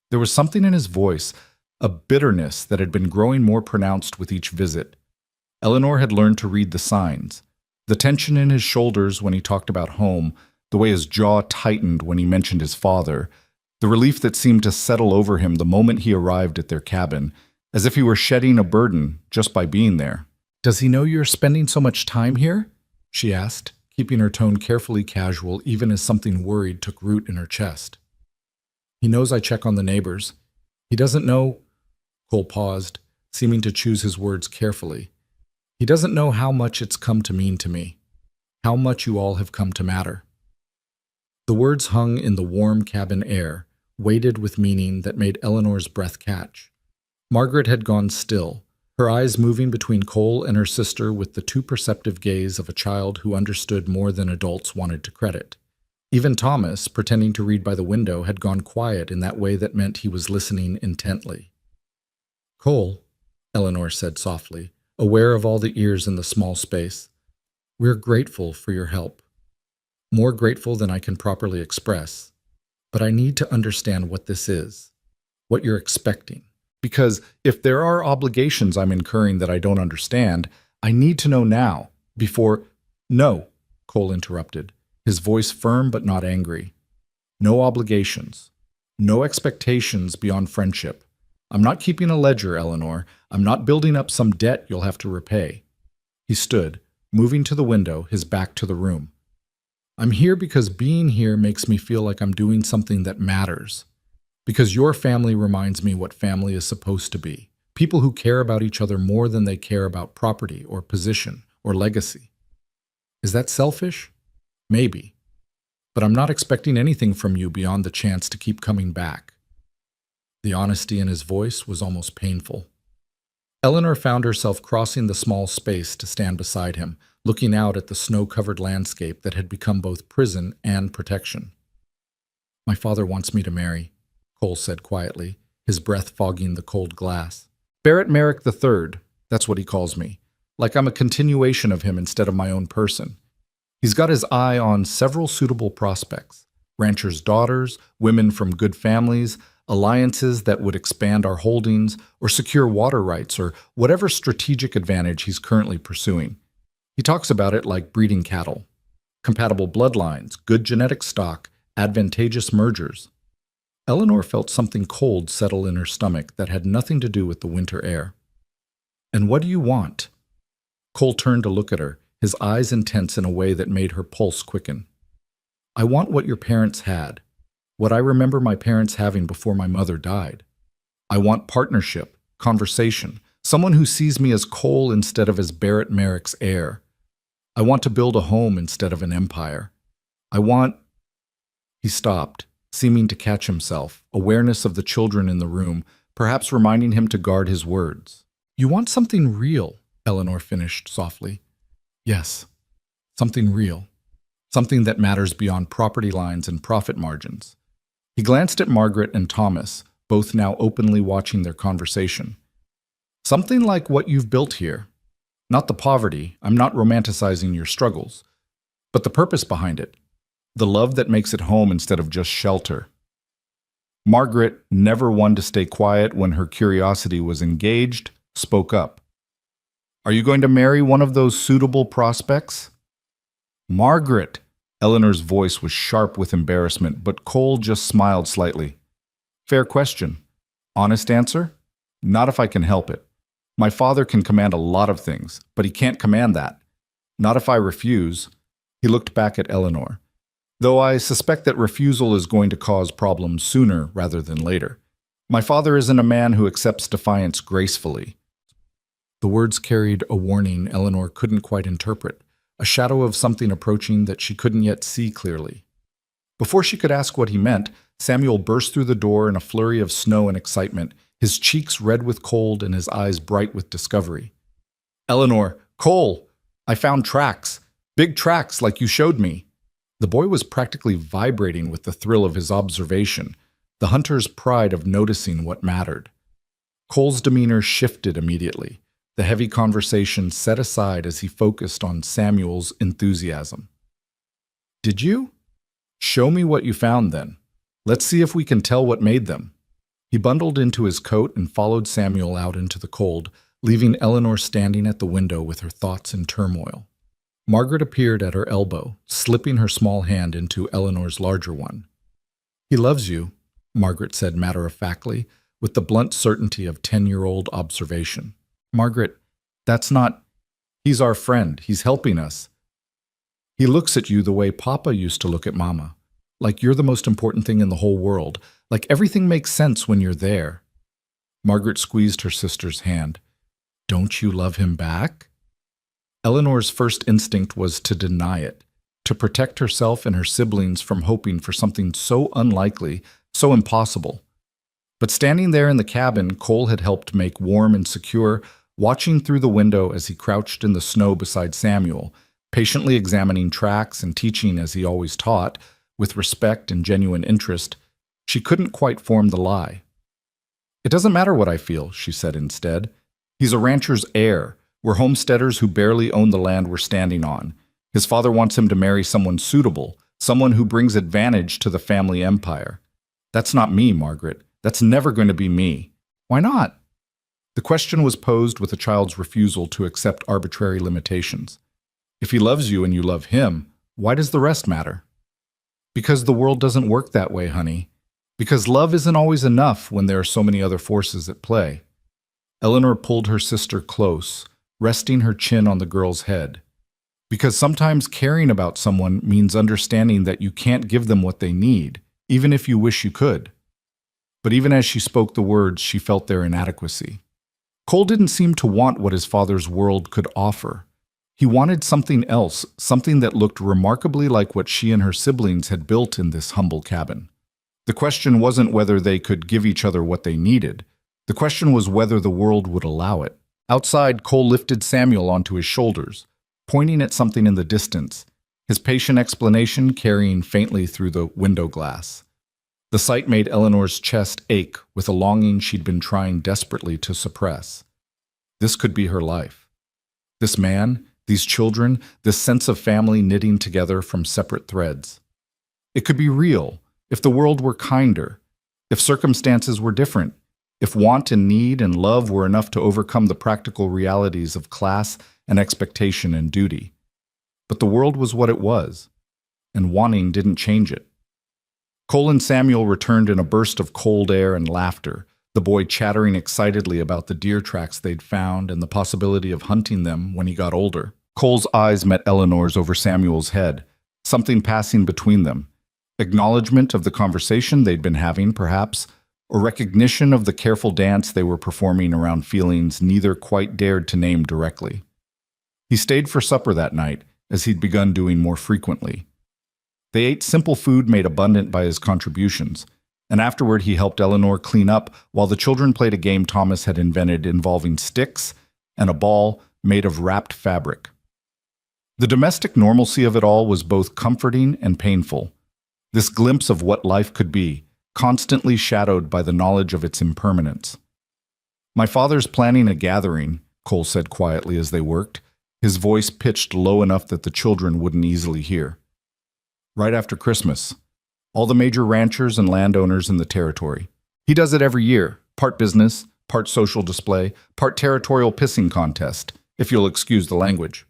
There was something in his voice, a bitterness that had been growing more pronounced with each visit. Eleanor had learned to read the signs. The tension in his shoulders when he talked about home, the way his jaw tightened when he mentioned his father, the relief that seemed to settle over him the moment he arrived at their cabin, as if he were shedding a burden just by being there. "Does he know you're spending so much time here?" she asked, keeping her tone carefully casual even as something worried took root in her chest. "He knows I check on the neighbors. He doesn't know—" Cole paused, seeming to choose his words carefully. "He doesn't know how much it's come to mean to me, how much you all have come to matter." The words hung in the warm cabin air, weighted with meaning that made Eleanor's breath catch. Margaret had gone still, her eyes moving between Cole and her sister with the too perceptive gaze of a child who understood more than adults wanted to credit. Even Thomas, pretending to read by the window, had gone quiet in that way that meant he was listening intently. "Cole," Eleanor said softly, aware of all the ears in the small space, "we're grateful for your help. More grateful than I can properly express. But I need to understand what this is, what you're expecting. Because if there are obligations I'm incurring that I don't understand, I need to know now, before—" "No," Cole interrupted, his voice firm but not angry. "No obligations. No expectations beyond friendship. I'm not keeping a ledger, Eleanor. I'm not building up some debt you'll have to repay." He stood, moving to the window, his back to the room. "I'm here because being here makes me feel like I'm doing something that matters. Because your family reminds me what family is supposed to be. People who care about each other more than they care about property or position or legacy. Is that selfish? Maybe. But I'm not expecting anything from you beyond the chance to keep coming back." The honesty in his voice was almost painful. Eleanor found herself crossing the small space to stand beside him, looking out at the snow-covered landscape that had become both prison and protection. "My father wants me to marry," Cole said quietly, his breath fogging the cold glass. "Barrett Merrick III, that's what he calls me, like I'm a continuation of him instead of my own person. He's got his eye on several suitable prospects, ranchers' daughters, women from good families, alliances that would expand our holdings or secure water rights or whatever strategic advantage he's currently pursuing. He talks about it like breeding cattle. Compatible bloodlines, good genetic stock, advantageous mergers." Eleanor felt something cold settle in her stomach that had nothing to do with the winter air. "And what do you want?" Cole turned to look at her, his eyes intense in a way that made her pulse quicken. "I want what your parents had, what I remember my parents having before my mother died. I want partnership, conversation, someone who sees me as Cole instead of as Barrett Merrick's heir. I want to build a home instead of an empire. I want—" He stopped, seeming to catch himself, awareness of the children in the room, perhaps reminding him to guard his words. "You want something real," Eleanor finished softly. "Yes, something real. Something that matters beyond property lines and profit margins." He glanced at Margaret and Thomas, both now openly watching their conversation. "Something like what you've built here. Not the poverty, I'm not romanticizing your struggles, but the purpose behind it. The love that makes it home instead of just shelter." Margaret, never one to stay quiet when her curiosity was engaged, spoke up. "Are you going to marry one of those suitable prospects?" "Margaret!" Eleanor's voice was sharp with embarrassment, but Cole just smiled slightly. "Fair question. Honest answer? Not if I can help it. My father can command a lot of things, but he can't command that. Not if I refuse." He looked back at Eleanor. "Though I suspect that refusal is going to cause problems sooner rather than later. My father isn't a man who accepts defiance gracefully." The words carried a warning Eleanor couldn't quite interpret, a shadow of something approaching that she couldn't yet see clearly. Before she could ask what he meant, Samuel burst through the door in a flurry of snow and excitement, his cheeks red with cold and his eyes bright with discovery. "Eleanor, Cole, I found tracks. Big tracks like you showed me." The boy was practically vibrating with the thrill of his observation, the hunter's pride of noticing what mattered. Cole's demeanor shifted immediately, the heavy conversation set aside as he focused on Samuel's enthusiasm. "Did you?" Show me what you found then. Let's see if we can tell what made them. He bundled into his coat and followed Samuel out into the cold, leaving Eleanor standing at the window with her thoughts in turmoil. Margaret appeared at her elbow, slipping her small hand into Eleanor's larger one. He loves you, Margaret said matter-of-factly, with the blunt certainty of 10-year-old observation. Margaret, that's not... He's our friend. He's helping us. He looks at you the way Papa used to look at Mama. Like you're the most important thing in the whole world. Like everything makes sense when you're there. Margaret squeezed her sister's hand. Don't you love him back? Eleanor's first instinct was to deny it, to protect herself and her siblings from hoping for something so unlikely, so impossible. But standing there in the cabin Cole had helped make warm and secure, watching through the window as he crouched in the snow beside Samuel, patiently examining tracks and teaching as he always taught, with respect and genuine interest, she couldn't quite form the lie. It doesn't matter what I feel, she said instead. He's a rancher's heir. We're homesteaders who barely own the land we're standing on. His father wants him to marry someone suitable, someone who brings advantage to the family empire. That's not me, Margaret. That's never going to be me. Why not? The question was posed with a child's refusal to accept arbitrary limitations. If he loves you and you love him, why does the rest matter? Because the world doesn't work that way, honey. Because love isn't always enough when there are so many other forces at play. Eleanor pulled her sister close, resting her chin on the girl's head. Because sometimes caring about someone means understanding that you can't give them what they need, even if you wish you could. But even as she spoke the words, she felt their inadequacy. Cole didn't seem to want what his father's world could offer. He wanted something else, something that looked remarkably like what she and her siblings had built in this humble cabin. The question wasn't whether they could give each other what they needed. The question was whether the world would allow it. Outside, Cole lifted Samuel onto his shoulders, pointing at something in the distance, his patient explanation carrying faintly through the window glass. The sight made Eleanor's chest ache with a longing she'd been trying desperately to suppress. This could be her life. This man, these children, this sense of family knitting together from separate threads. It could be real if the world were kinder, if circumstances were different, if want and need and love were enough to overcome the practical realities of class and expectation and duty. But the world was what it was, and wanting didn't change it. Cole and Samuel returned in a burst of cold air and laughter, the boy chattering excitedly about the deer tracks they'd found and the possibility of hunting them when he got older. Cole's eyes met Eleanor's over Samuel's head, something passing between them. Acknowledgement of the conversation they'd been having, perhaps, or recognition of the careful dance they were performing around feelings neither quite dared to name directly. He stayed for supper that night, as he'd begun doing more frequently. They ate simple food made abundant by his contributions, and afterward he helped Eleanor clean up while the children played a game Thomas had invented involving sticks and a ball made of wrapped fabric. The domestic normalcy of it all was both comforting and painful, this glimpse of what life could be, constantly shadowed by the knowledge of its impermanence. "My father's planning a gathering," Cole said quietly as they worked, his voice pitched low enough that the children wouldn't easily hear. "Right after Christmas. All the major ranchers and landowners in the territory. He does it every year, part business, part social display, part territorial pissing contest, if you'll excuse the language."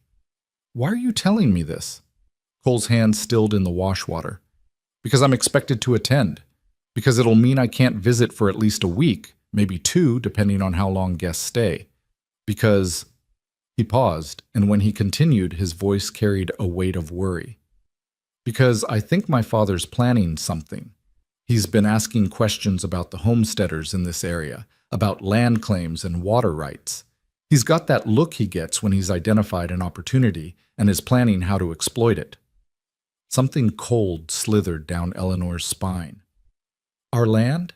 "Why are you telling me this?" Cole's hand stilled in the wash water. "Because I'm expected to attend. Because it'll mean I can't visit for at least a week, maybe 2, depending on how long guests stay. Because..." He paused, and when he continued, his voice carried a weight of worry. "Because I think my father's planning something. He's been asking questions about the homesteaders in this area, about land claims and water rights. He's got that look he gets when he's identified an opportunity and is planning how to exploit it." Something cold slithered down Eleanor's spine. "Our land?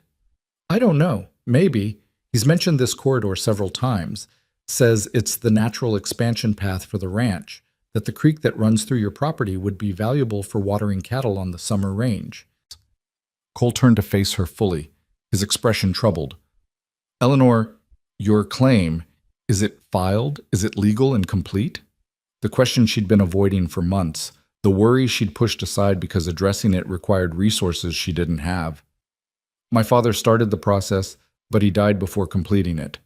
I don't know. Maybe. He's mentioned this corridor several times. Says it's the natural expansion path for the ranch, that the creek that runs through your property would be valuable for watering cattle on the summer range." Cole turned to face her fully, his expression troubled. "Eleanor, your claim, is it filed? Is it legal and complete?" The question she'd been avoiding for months, the worry she'd pushed aside because addressing it required resources she didn't have. My father started the process, but he died before completing it.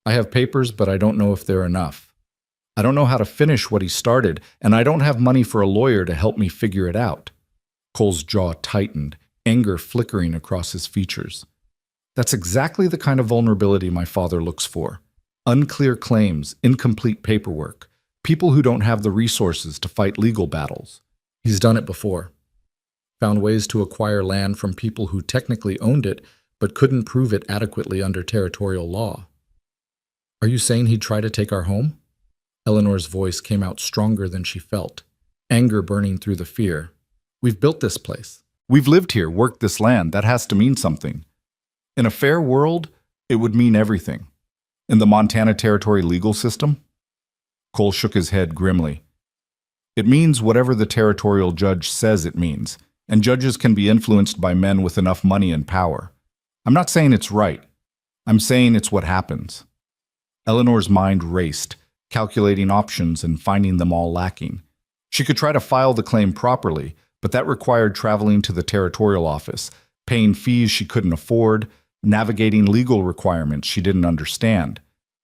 I have papers, but I don't know if they're enough. I don't know how to finish what he started, and I don't have money for a lawyer to help me figure it out. Cole's jaw tightened, anger flickering across his features. That's exactly the kind of vulnerability my father looks for. Unclear claims, incomplete paperwork, people who don't have the resources to fight legal battles. He's done it before. Found ways to acquire land from people who technically owned it, but couldn't prove it adequately under territorial law. Are you saying he'd try to take our home? Eleanor's voice came out stronger than she felt, anger burning through the fear. We've built this place. We've lived here, worked this land. That has to mean something. In a fair world, it would mean everything. In the Montana Territory legal system? Cole shook his head grimly. It means whatever the territorial judge says it means, and judges can be influenced by men with enough money and power. I'm not saying it's right. I'm saying it's what happens. Eleanor's mind raced, calculating options and finding them all lacking. She could try to file the claim properly, but that required traveling to the territorial office, paying fees she couldn't afford, navigating legal requirements she didn't understand.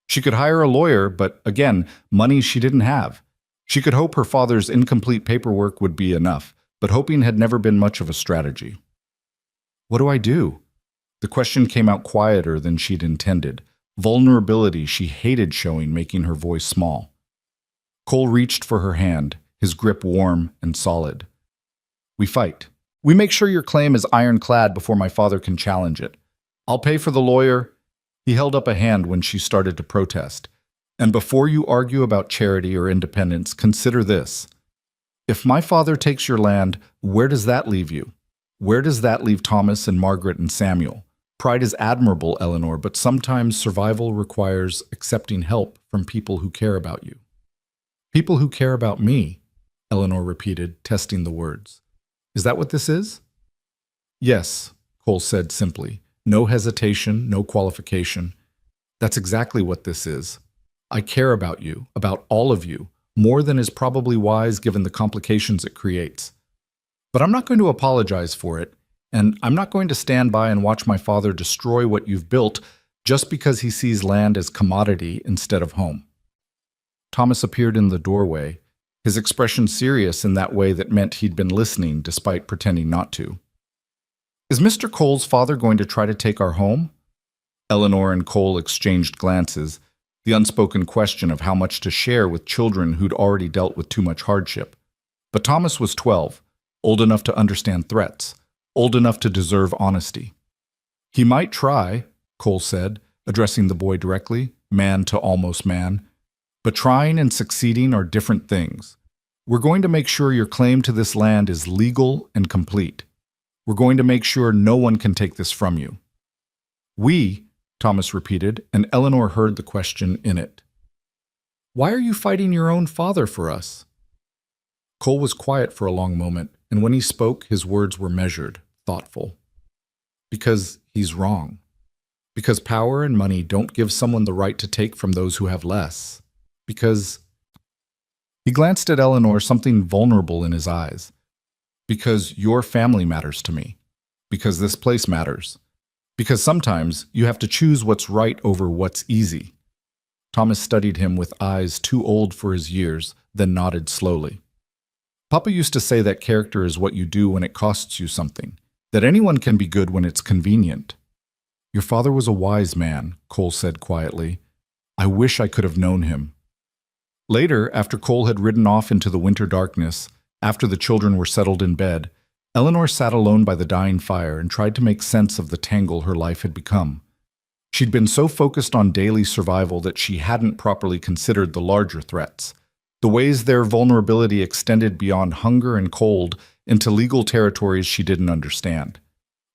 She could hire a lawyer, but again, money she didn't have. She could hope her father's incomplete paperwork would be enough, but hoping had never been much of a strategy. What do I do? The question came out quieter than she'd intended. Vulnerability she hated showing, making her voice small. Cole reached for her hand, his grip warm and solid. We fight. We make sure your claim is ironclad before my father can challenge it. I'll pay for the lawyer. He held up a hand when she started to protest. And before you argue about charity or independence, consider this. If my father takes your land, where does that leave you? Where does that leave Thomas and Margaret and Samuel? Pride is admirable, Eleanor, but sometimes survival requires accepting help from people who care about you. People who care about me, Eleanor repeated, testing the words. Is that what this is? Yes, Cole said simply. No hesitation, no qualification. That's exactly what this is. I care about you, about all of you, more than is probably wise given the complications it creates. But I'm not going to apologize for it, and I'm not going to stand by and watch my father destroy what you've built just because he sees land as commodity instead of home. Thomas appeared in the doorway, his expression serious in that way that meant he'd been listening despite pretending not to. Is Mr. Cole's father going to try to take our home? Eleanor and Cole exchanged glances, the unspoken question of how much to share with children who'd already dealt with too much hardship. But Thomas was 12, old enough to understand threats, old enough to deserve honesty. He might try, Cole said, addressing the boy directly, man to almost man. But trying and succeeding are different things. We're going to make sure your claim to this land is legal and complete. We're going to make sure no one can take this from you. We, Thomas repeated, and Eleanor heard the question in it. Why are you fighting your own father for us? Cole was quiet for a long moment, and when he spoke, his words were measured, thoughtful. Because he's wrong. Because power and money don't give someone the right to take from those who have less. Because... He glanced at Eleanor, something vulnerable in his eyes. Because your family matters to me. Because this place matters. Because sometimes you have to choose what's right over what's easy. Thomas studied him with eyes too old for his years, then nodded slowly. Papa used to say that character is what you do when it costs you something, that anyone can be good when it's convenient. Your father was a wise man, Cole said quietly. I wish I could have known him. Later, after Cole had ridden off into the winter darkness, after the children were settled in bed, Eleanor sat alone by the dying fire and tried to make sense of the tangle her life had become. She'd been so focused on daily survival that she hadn't properly considered the larger threats, the ways their vulnerability extended beyond hunger and cold into legal territories she didn't understand.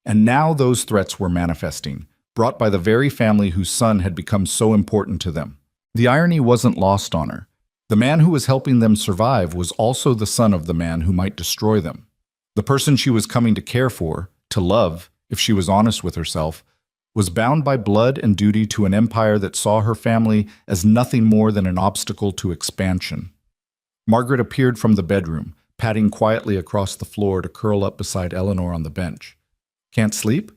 And now those threats were manifesting, brought by the very family whose son had become so important to them. The irony wasn't lost on her. The man who was helping them survive was also the son of the man who might destroy them. The person she was coming to care for, to love, if she was honest with herself, was bound by blood and duty to an empire that saw her family as nothing more than an obstacle to expansion. Margaret appeared from the bedroom, padding quietly across the floor to curl up beside Eleanor on the bench. Can't sleep?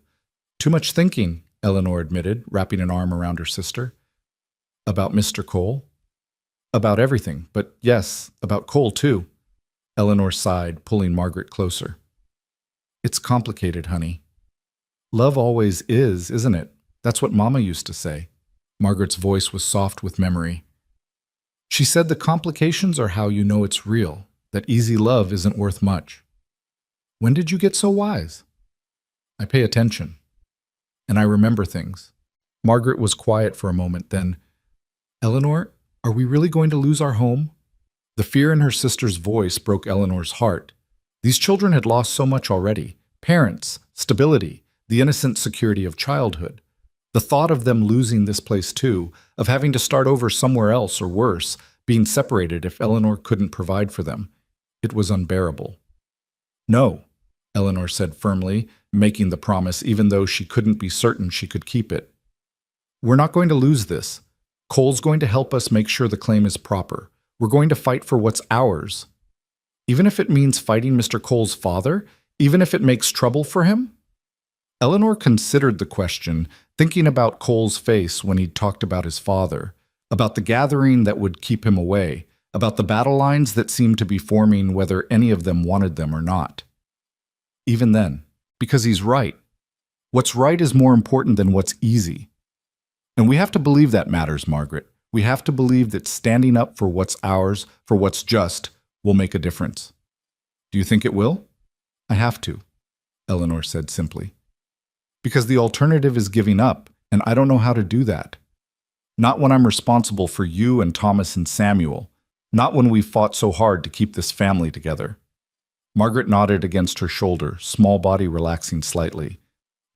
Too much thinking, Eleanor admitted, wrapping an arm around her sister. About Mr. Cole? About everything, but yes, about Cole too. Eleanor sighed, pulling Margaret closer. It's complicated, honey. Love always is, isn't it? That's what Mama used to say. Margaret's voice was soft with memory. She said the complications are how you know it's real, that easy love isn't worth much. When did you get so wise? I pay attention. And I remember things. Margaret was quiet for a moment, then, Eleanor, are we really going to lose our home? The fear in her sister's voice broke Eleanor's heart. These children had lost so much already. Parents, stability, the innocent security of childhood. The thought of them losing this place too, of having to start over somewhere else or worse, being separated if Eleanor couldn't provide for them. It was unbearable. No, Eleanor said firmly, making the promise even though she couldn't be certain she could keep it. We're not going to lose this. Cole's going to help us make sure the claim is proper. We're going to fight for what's ours. Even if it means fighting Mr. Cole's father? Even if it makes trouble for him? Eleanor considered the question, thinking about Cole's face when he'd talked about his father, about the gathering that would keep him away, about the battle lines that seemed to be forming whether any of them wanted them or not. Even then, because he's right. What's right is more important than what's easy. And we have to believe that matters, Margaret. We have to believe that standing up for what's ours, for what's just, will make a difference. Do you think it will? I have to, Eleanor said simply. Because the alternative is giving up, and I don't know how to do that. Not when I'm responsible for you and Thomas and Samuel. Not when we've fought so hard to keep this family together. Margaret nodded against her shoulder, small body relaxing slightly.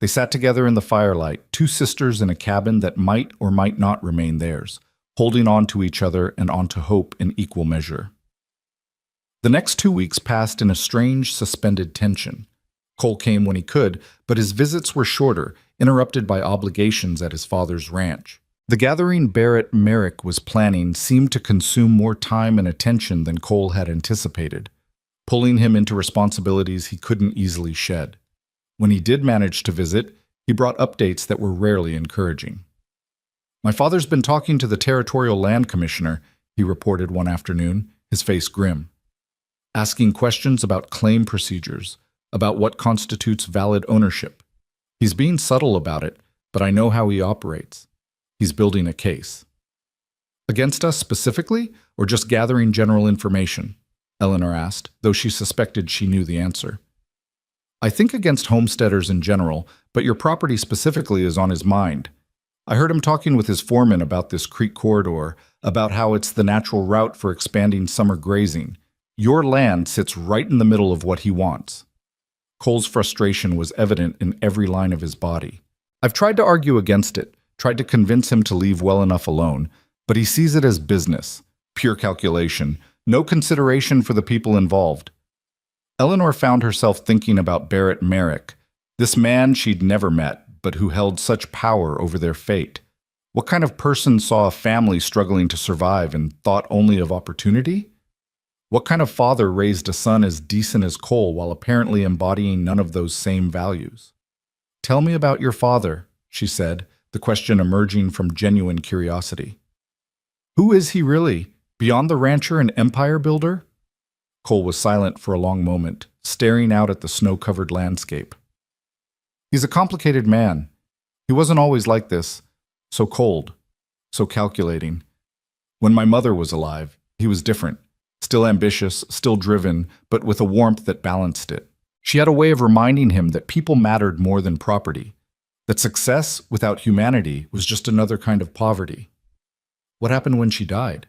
They sat together in the firelight, two sisters in a cabin that might or might not remain theirs, holding on to each other and onto hope in equal measure. The next 2 weeks passed in a strange, suspended tension. Cole came when he could, but his visits were shorter, interrupted by obligations at his father's ranch. The gathering Barrett Merrick was planning seemed to consume more time and attention than Cole had anticipated, pulling him into responsibilities he couldn't easily shed. When he did manage to visit, he brought updates that were rarely encouraging. My father's been talking to the Territorial Land Commissioner, he reported one afternoon, his face grim. Asking questions about claim procedures, about what constitutes valid ownership. He's being subtle about it, but I know how he operates. He's building a case. Against us specifically, or just gathering general information? Eleanor asked, though she suspected she knew the answer. I think against homesteaders in general, but your property specifically is on his mind. I heard him talking with his foreman about this creek corridor, about how it's the natural route for expanding summer grazing. Your land sits right in the middle of what he wants. Cole's frustration was evident in every line of his body. I've tried to argue against it, tried to convince him to leave well enough alone, but he sees it as business, pure calculation, no consideration for the people involved. Eleanor found herself thinking about Barrett Merrick, this man she'd never met, but who held such power over their fate. What kind of person saw a family struggling to survive and thought only of opportunity? What kind of father raised a son as decent as Cole while apparently embodying none of those same values? Tell me about your father, she said, the question emerging from genuine curiosity. Who is he really, beyond the rancher and empire builder? Cole was silent for a long moment, staring out at the snow-covered landscape. He's a complicated man. He wasn't always like this, so cold, so calculating. When my mother was alive, he was different, still ambitious, still driven, but with a warmth that balanced it. She had a way of reminding him that people mattered more than property, that success without humanity was just another kind of poverty. What happened when she died?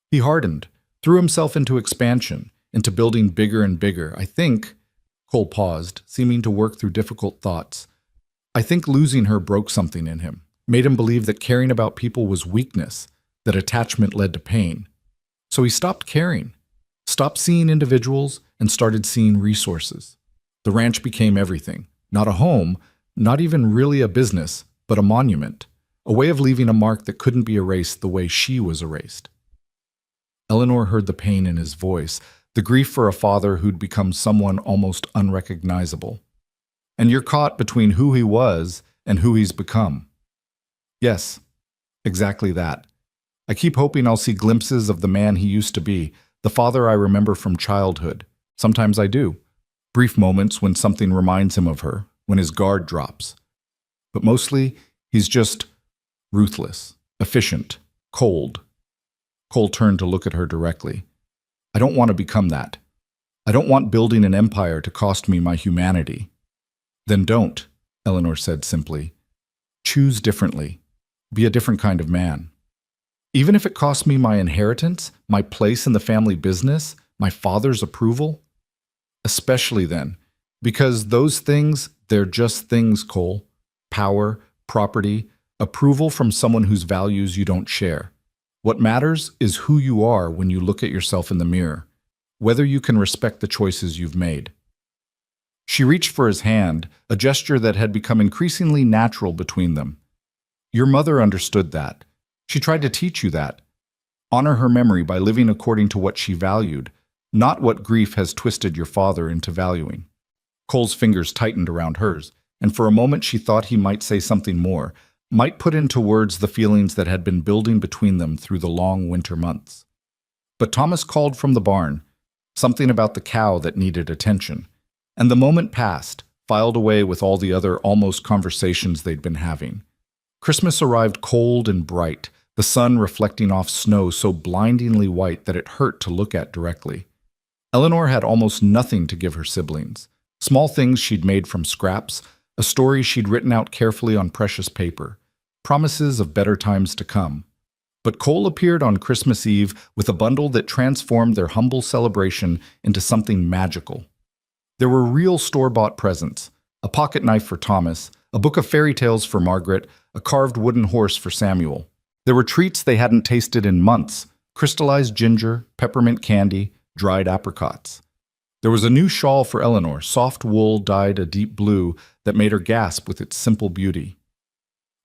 He hardened, threw himself into expansion, into building bigger and bigger. I think, Cole paused, seeming to work through difficult thoughts. I think losing her broke something in him, made him believe that caring about people was weakness, that attachment led to pain. So he stopped caring, stopped seeing individuals, and started seeing resources. The ranch became everything, not a home, not even really a business, but a monument, a way of leaving a mark that couldn't be erased the way she was erased. Eleanor heard the pain in his voice, the grief for a father who'd become someone almost unrecognizable. And you're caught between who he was and who he's become. Yes, exactly that. I keep hoping I'll see glimpses of the man he used to be, the father I remember from childhood. Sometimes I do. Brief moments when something reminds him of her, when his guard drops. But mostly, he's just ruthless, efficient, cold. Cole turned to look at her directly. I don't want to become that. I don't want building an empire to cost me my humanity. Then don't, Eleanor said simply. Choose differently. Be a different kind of man. Even if it costs me my inheritance, my place in the family business, my father's approval? Especially then, because those things, they're just things, Cole. Power, property, approval from someone whose values you don't share. What matters is who you are when you look at yourself in the mirror, whether you can respect the choices you've made. She reached for his hand, a gesture that had become increasingly natural between them. Your mother understood that. She tried to teach you that. Honor her memory by living according to what she valued, not what grief has twisted your father into valuing. Cole's fingers tightened around hers, and for a moment she thought he might say something more, might put into words the feelings that had been building between them through the long winter months. But Thomas called from the barn, something about the cow that needed attention, and the moment passed, filed away with all the other almost conversations they'd been having. Christmas arrived cold and bright, the sun reflecting off snow so blindingly white that it hurt to look at directly. Eleanor had almost nothing to give her siblings. Small things she'd made from scraps, a story she'd written out carefully on precious paper, promises of better times to come. But Cole appeared on Christmas Eve with a bundle that transformed their humble celebration into something magical. There were real store-bought presents, a pocket knife for Thomas, a book of fairy tales for Margaret, a carved wooden horse for Samuel. There were treats they hadn't tasted in months, crystallized ginger, peppermint candy, dried apricots. There was a new shawl for Eleanor, soft wool dyed a deep blue that made her gasp with its simple beauty.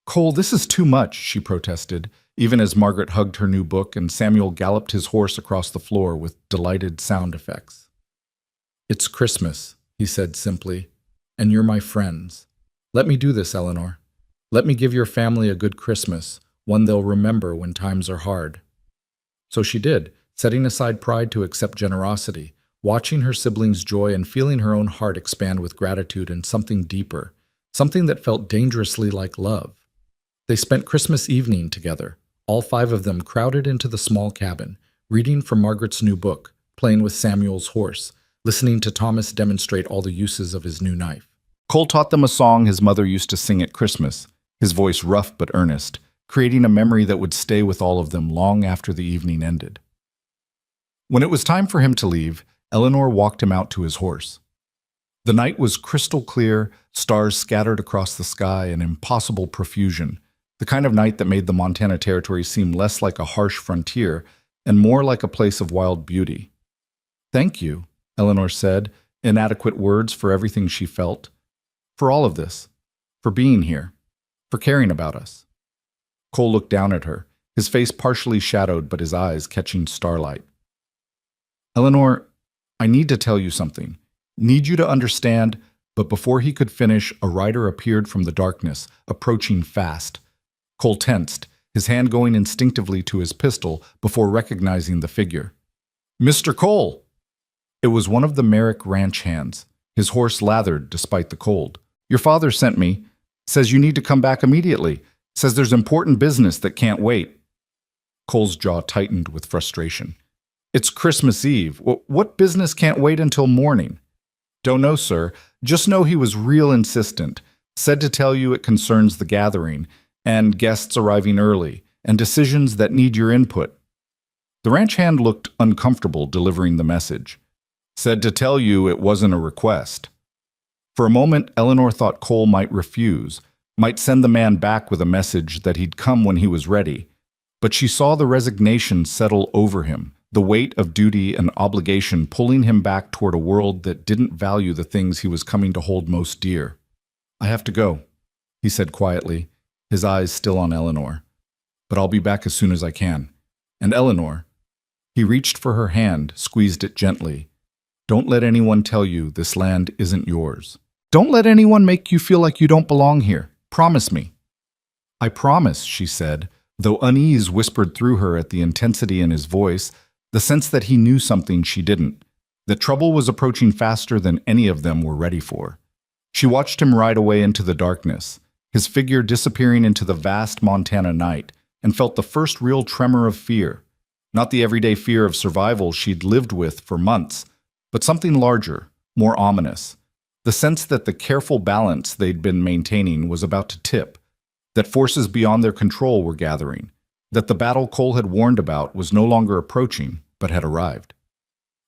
Cole, this is too much, she protested, even as Margaret hugged her new book and Samuel galloped his horse across the floor with delighted sound effects. It's Christmas, he said simply, and you're my friends. Let me do this, Eleanor. Let me give your family a good Christmas, one they'll remember when times are hard. So she did, setting aside pride to accept generosity, watching her siblings' joy and feeling her own heart expand with gratitude and something deeper, something that felt dangerously like love. They spent Christmas evening together, all 5 of them crowded into the small cabin, reading from Margaret's new book, playing with Samuel's horse, listening to Thomas demonstrate all the uses of his new knife. Cole taught them a song his mother used to sing at Christmas, his voice rough but earnest, creating a memory that would stay with all of them long after the evening ended. When it was time for him to leave, Eleanor walked him out to his horse. The night was crystal clear, stars scattered across the sky in impossible profusion, the kind of night that made the Montana Territory seem less like a harsh frontier and more like a place of wild beauty. Thank you, Eleanor said, inadequate words for everything she felt. For all of this. For being here. For caring about us. Cole looked down at her, his face partially shadowed but his eyes catching starlight. Eleanor, I need to tell you something. Need you to understand, but before he could finish, a rider appeared from the darkness, approaching fast. Cole tensed, his hand going instinctively to his pistol before recognizing the figure. Mr. Cole! It was one of the Merrick ranch hands, his horse lathered despite the cold. Your father sent me. Says you need to come back immediately. Says there's important business that can't wait. Cole's jaw tightened with frustration. It's Christmas Eve. What business can't wait until morning? Don't know, sir. Just know he was real insistent. Said to tell you it concerns the gathering, and guests arriving early, and decisions that need your input. The ranch hand looked uncomfortable delivering the message. Said to tell you it wasn't a request. For a moment, Eleanor thought Cole might refuse, might send the man back with a message that he'd come when he was ready. But she saw the resignation settle over him, the weight of duty and obligation pulling him back toward a world that didn't value the things he was coming to hold most dear. I have to go, he said quietly, his eyes still on Eleanor. But I'll be back as soon as I can. And Eleanor, He reached for her hand, squeezed it gently. Don't let anyone tell you this land isn't yours. Don't let anyone make you feel like you don't belong here. Promise me. I promise, she said, though unease whispered through her at the intensity in his voice, the sense that he knew something she didn't, that trouble was approaching faster than any of them were ready for. She watched him ride away into the darkness, his figure disappearing into the vast Montana night, and felt the first real tremor of fear. Not the everyday fear of survival she'd lived with for months, but something larger, more ominous. The sense that the careful balance they'd been maintaining was about to tip, that forces beyond their control were gathering, that the battle Cole had warned about was no longer approaching, but had arrived.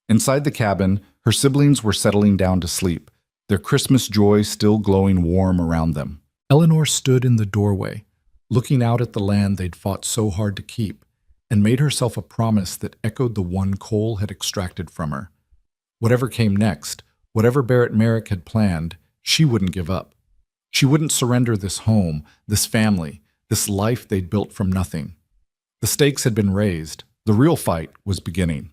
Inside the cabin, her siblings were settling down to sleep, their Christmas joy still glowing warm around them. Eleanor stood in the doorway, looking out at the land they'd fought so hard to keep, and made herself a promise that echoed the one Cole had extracted from her. Whatever came next, whatever Barrett Merrick had planned, she wouldn't give up. She wouldn't surrender this home, this family, this life they'd built from nothing. The stakes had been raised. The real fight was beginning.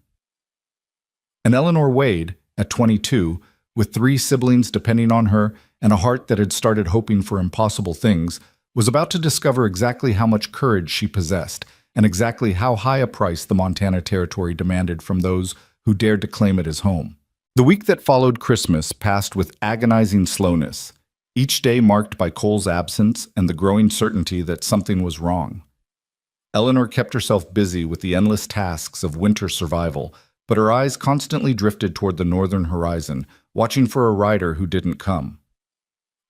And Eleanor Wade, at 22, with 3 siblings depending on her and a heart that had started hoping for impossible things, was about to discover exactly how much courage she possessed and exactly how high a price the Montana Territory demanded from those who dared to claim it as home. The week that followed Christmas passed with agonizing slowness, each day marked by Cole's absence and the growing certainty that something was wrong. Eleanor kept herself busy with the endless tasks of winter survival, but her eyes constantly drifted toward the northern horizon, watching for a rider who didn't come.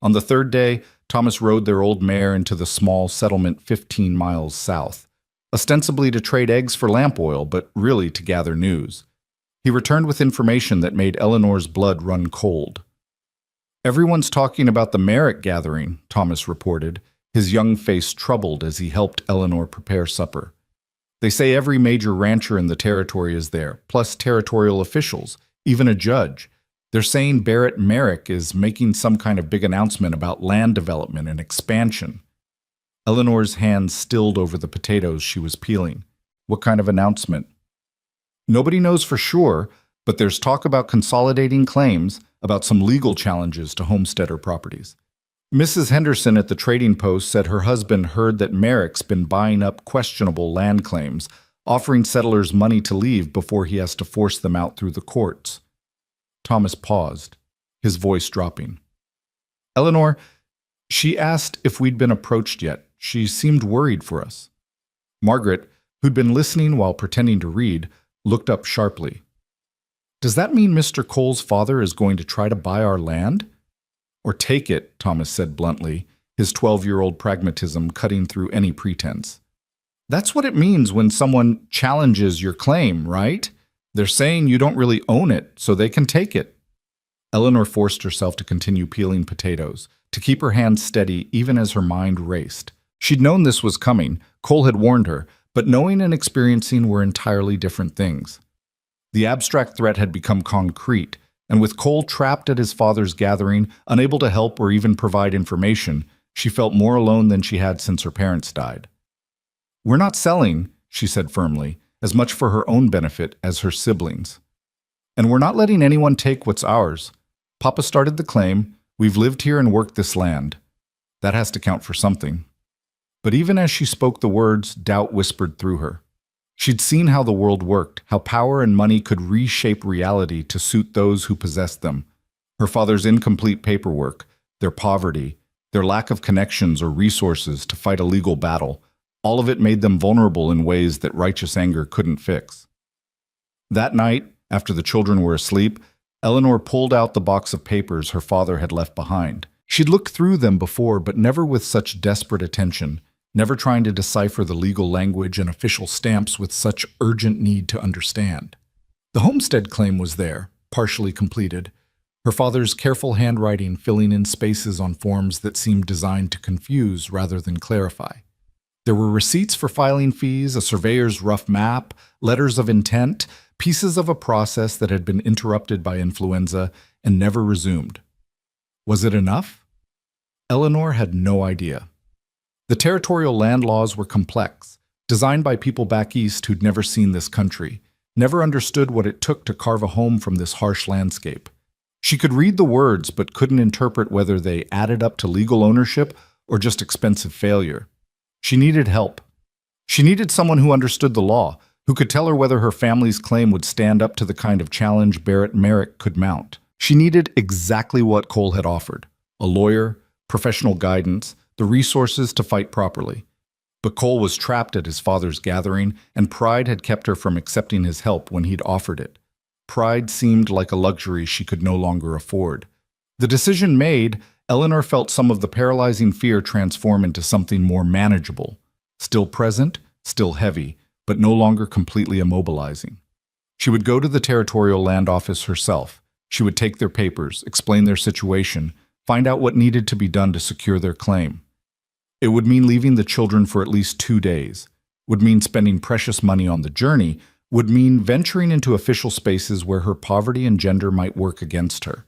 On the 3rd day, Thomas rode their old mare into the small settlement 15 miles south, ostensibly to trade eggs for lamp oil, but really to gather news. He returned with information that made Eleanor's blood run cold. Everyone's talking about the Merrick gathering, Thomas reported, his young face troubled as he helped Eleanor prepare supper. They say every major rancher in the territory is there, plus territorial officials, even a judge. They're saying Barrett Merrick is making some kind of big announcement about land development and expansion. Eleanor's hands stilled over the potatoes she was peeling. What kind of announcement? Nobody knows for sure, but there's talk about consolidating claims, about some legal challenges to homesteader properties. Mrs. Henderson at the trading post said her husband heard that Merrick's been buying up questionable land claims, offering settlers money to leave before he has to force them out through the courts. Thomas paused, his voice dropping. Eleanor, she asked if we'd been approached yet. She seemed worried for us. Margaret, who'd been listening while pretending to read, looked up sharply. Does that mean Mr. Cole's father is going to try to buy our land? Or take it, Thomas said bluntly, his 12-year-old pragmatism cutting through any pretense. That's what it means when someone challenges your claim, right? They're saying you don't really own it, so they can take it. Eleanor forced herself to continue peeling potatoes, to keep her hands steady even as her mind raced. She'd known this was coming, Cole had warned her, but knowing and experiencing were entirely different things. The abstract threat had become concrete, and with Cole trapped at his father's gathering, unable to help or even provide information, she felt more alone than she had since her parents died. We're not selling, she said firmly, as much for her own benefit as her siblings. And we're not letting anyone take what's ours. Papa started the claim, we've lived here and worked this land. That has to count for something. But even as she spoke the words, doubt whispered through her. She'd seen how the world worked, how power and money could reshape reality to suit those who possessed them. Her father's incomplete paperwork, their poverty, their lack of connections or resources to fight a legal battle, all of it made them vulnerable in ways that righteous anger couldn't fix. That night, after the children were asleep, Eleanor pulled out the box of papers her father had left behind. She'd looked through them before, but never with such desperate attention, never trying to decipher the legal language and official stamps with such urgent need to understand. The homestead claim was there, partially completed, her father's careful handwriting filling in spaces on forms that seemed designed to confuse rather than clarify. There were receipts for filing fees, a surveyor's rough map, letters of intent, pieces of a process that had been interrupted by influenza and never resumed. Was it enough? Eleanor had no idea. The territorial land laws were complex, designed by people back east who'd never seen this country, never understood what it took to carve a home from this harsh landscape. She could read the words but couldn't interpret whether they added up to legal ownership or just expensive failure. She needed help. She needed someone who understood the law, who could tell her whether her family's claim would stand up to the kind of challenge Barrett Merrick could mount. She needed exactly what Cole had offered: a lawyer, professional guidance, the resources to fight properly. But Cole was trapped at his father's gathering, and pride had kept her from accepting his help when he'd offered it. Pride seemed like a luxury she could no longer afford. The decision made, Eleanor felt some of the paralyzing fear transform into something more manageable. Still present, still heavy, but no longer completely immobilizing. She would go to the territorial land office herself. She would take their papers, explain their situation, find out what needed to be done to secure their claim. It would mean leaving the children for at least 2 days, would mean spending precious money on the journey, would mean venturing into official spaces where her poverty and gender might work against her.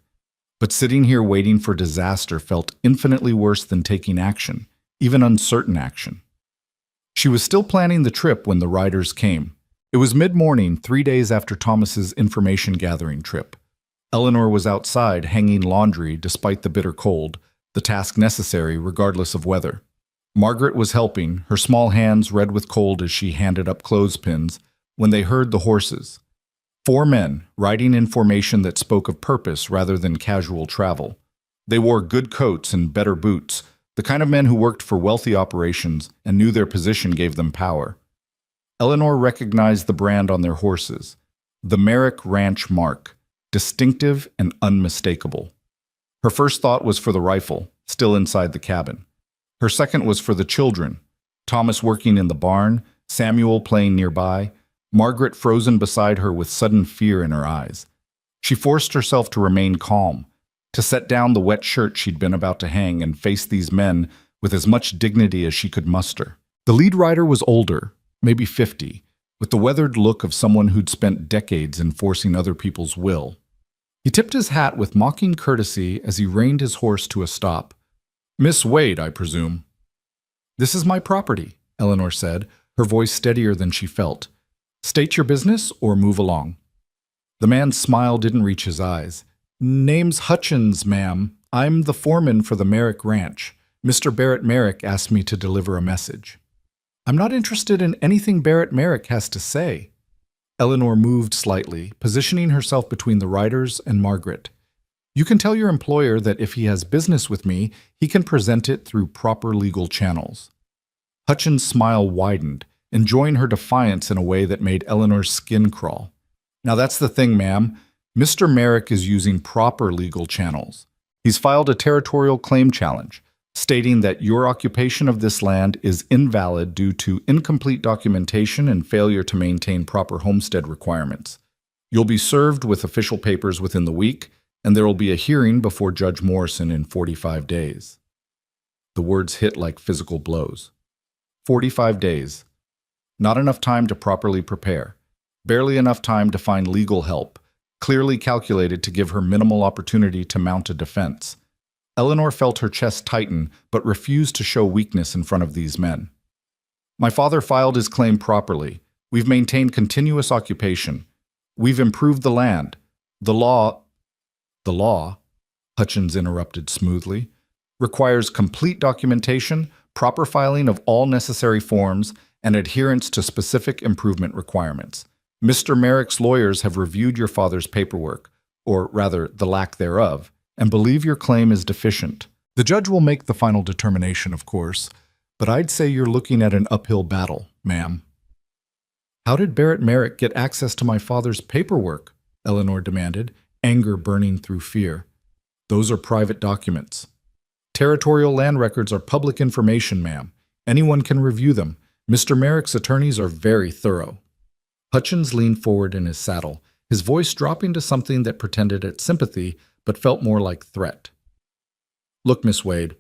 But sitting here waiting for disaster felt infinitely worse than taking action, even uncertain action. She was still planning the trip when the riders came. It was mid-morning, 3 days after Thomas's information-gathering trip. Eleanor was outside, hanging laundry despite the bitter cold, the task necessary regardless of weather. Margaret was helping, her small hands red with cold as she handed up clothespins, when they heard the horses. 4 men, riding in formation that spoke of purpose rather than casual travel. They wore good coats and better boots, the kind of men who worked for wealthy operations and knew their position gave them power. Eleanor recognized the brand on their horses, the Merrick Ranch mark, distinctive and unmistakable. Her first thought was for the rifle, still inside the cabin. Her second was for the children, Thomas working in the barn, Samuel playing nearby, Margaret frozen beside her with sudden fear in her eyes. She forced herself to remain calm, to set down the wet shirt she'd been about to hang and face these men with as much dignity as she could muster. The lead rider was older, maybe 50, with the weathered look of someone who'd spent decades enforcing other people's will. He tipped his hat with mocking courtesy as he reined his horse to a stop. "Miss Wade, I presume." "This is my property," Eleanor said, her voice steadier than she felt. "State your business or move along." The man's smile didn't reach his eyes. "Name's Hutchins, ma'am. I'm the foreman for the Merrick Ranch. Mr. Barrett Merrick asked me to deliver a message." "I'm not interested in anything Barrett Merrick has to say." Eleanor moved slightly, positioning herself between the riders and Margaret. "You can tell your employer that if he has business with me, he can present it through proper legal channels." Hutchins' smile widened, enjoying her defiance in a way that made Eleanor's skin crawl. "Now that's the thing, ma'am. Mr. Merrick is using proper legal channels. He's filed a territorial claim challenge, stating that your occupation of this land is invalid due to incomplete documentation and failure to maintain proper homestead requirements. You'll be served with official papers within the week, and there will be a hearing before Judge Morrison in 45 days. The words hit like physical blows. 45 days. Not enough time to properly prepare. Barely enough time to find legal help, clearly calculated to give her minimal opportunity to mount a defense. Eleanor felt her chest tighten, but refused to show weakness in front of these men. "My father filed his claim properly. We've maintained continuous occupation. We've improved the land. The law, Hutchins interrupted smoothly, requires complete documentation, proper filing of all necessary forms, and adherence to specific improvement requirements. Mr. Merrick's lawyers have reviewed your father's paperwork, or rather the lack thereof, and believe your claim is deficient. The judge will make the final determination, of course, but I'd say you're looking at an uphill battle, ma'am." "How did Barrett Merrick get access to my father's paperwork?" Eleanor demanded, anger burning through fear. "Those are private documents. Territorial land records are public information, ma'am. Anyone can review them. Mr. Merrick's attorneys are very thorough." Hutchins leaned forward in his saddle, his voice dropping to something that pretended at sympathy but felt more like threat. "Look, Miss Wade,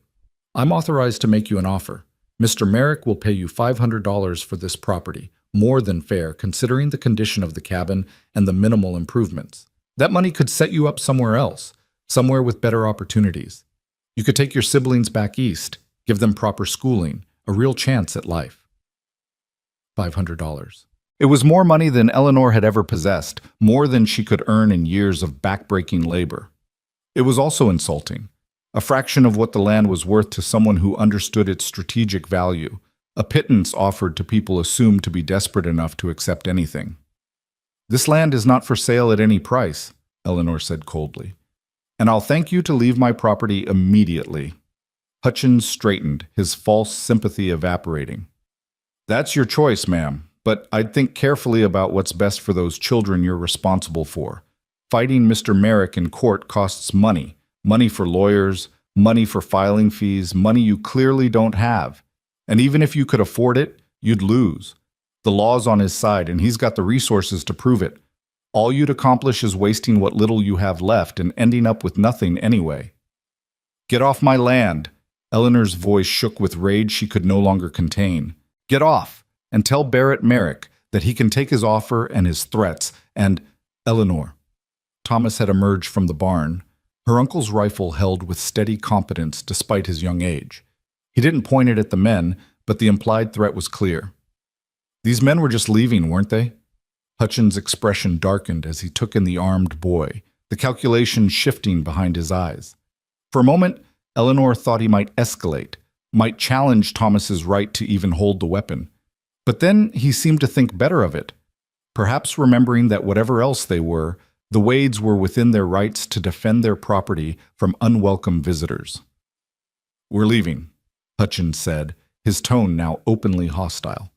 I'm authorized to make you an offer. Mr. Merrick will pay you $500 for this property, more than fair considering the condition of the cabin and the minimal improvements. That money could set you up somewhere else, somewhere with better opportunities. You could take your siblings back east, give them proper schooling, a real chance at life." $500. It was more money than Eleanor had ever possessed, more than she could earn in years of backbreaking labor. It was also insulting, a fraction of what the land was worth to someone who understood its strategic value, a pittance offered to people assumed to be desperate enough to accept anything. "This land is not for sale at any price," Eleanor said coldly, "and I'll thank you to leave my property immediately." Hutchins straightened, his false sympathy evaporating. "That's your choice, ma'am, but I'd think carefully about what's best for those children you're responsible for. Fighting Mr. Merrick in court costs money, money for lawyers, money for filing fees, money you clearly don't have. And even if you could afford it, you'd lose. The law's on his side, and he's got the resources to prove it. All you'd accomplish is wasting what little you have left and ending up with nothing anyway." "Get off my land!" Eleanor's voice shook with rage she could no longer contain. "Get off, and tell Barrett Merrick that he can take his offer and his threats, and—" "Eleanor." Thomas had emerged from the barn, her uncle's rifle held with steady competence despite his young age. He didn't point it at the men, but the implied threat was clear. "These men were just leaving, weren't they?" Hutchins' expression darkened as he took in the armed boy, the calculation shifting behind his eyes. For a moment, Eleanor thought he might escalate, might challenge Thomas's right to even hold the weapon. But then he seemed to think better of it, perhaps remembering that whatever else they were, the Wades were within their rights to defend their property from unwelcome visitors. "We're leaving," Hutchins said, his tone now openly hostile.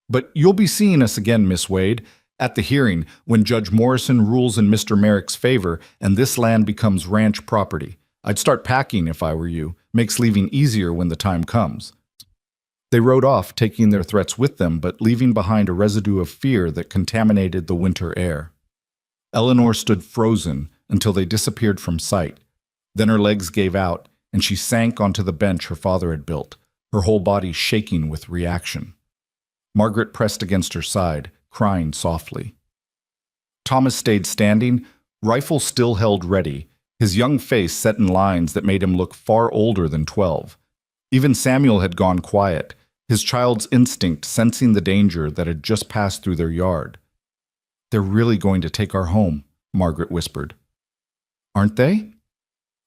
"But you'll be seeing us again, Miss Wade, at the hearing when Judge Morrison rules in Mr. Merrick's favor and this land becomes ranch property. I'd start packing if I were you. Makes leaving easier when the time comes." They rode off, taking their threats with them, but leaving behind a residue of fear that contaminated the winter air. Eleanor stood frozen until they disappeared from sight. Then her legs gave out, and she sank onto the bench her father had built, her whole body shaking with reaction. Margaret pressed against her side, crying softly. Thomas stayed standing, rifle still held ready, his young face set in lines that made him look far older than 12. Even Samuel had gone quiet, his child's instinct sensing the danger that had just passed through their yard. "They're really going to take our home," Margaret whispered. "Aren't they?"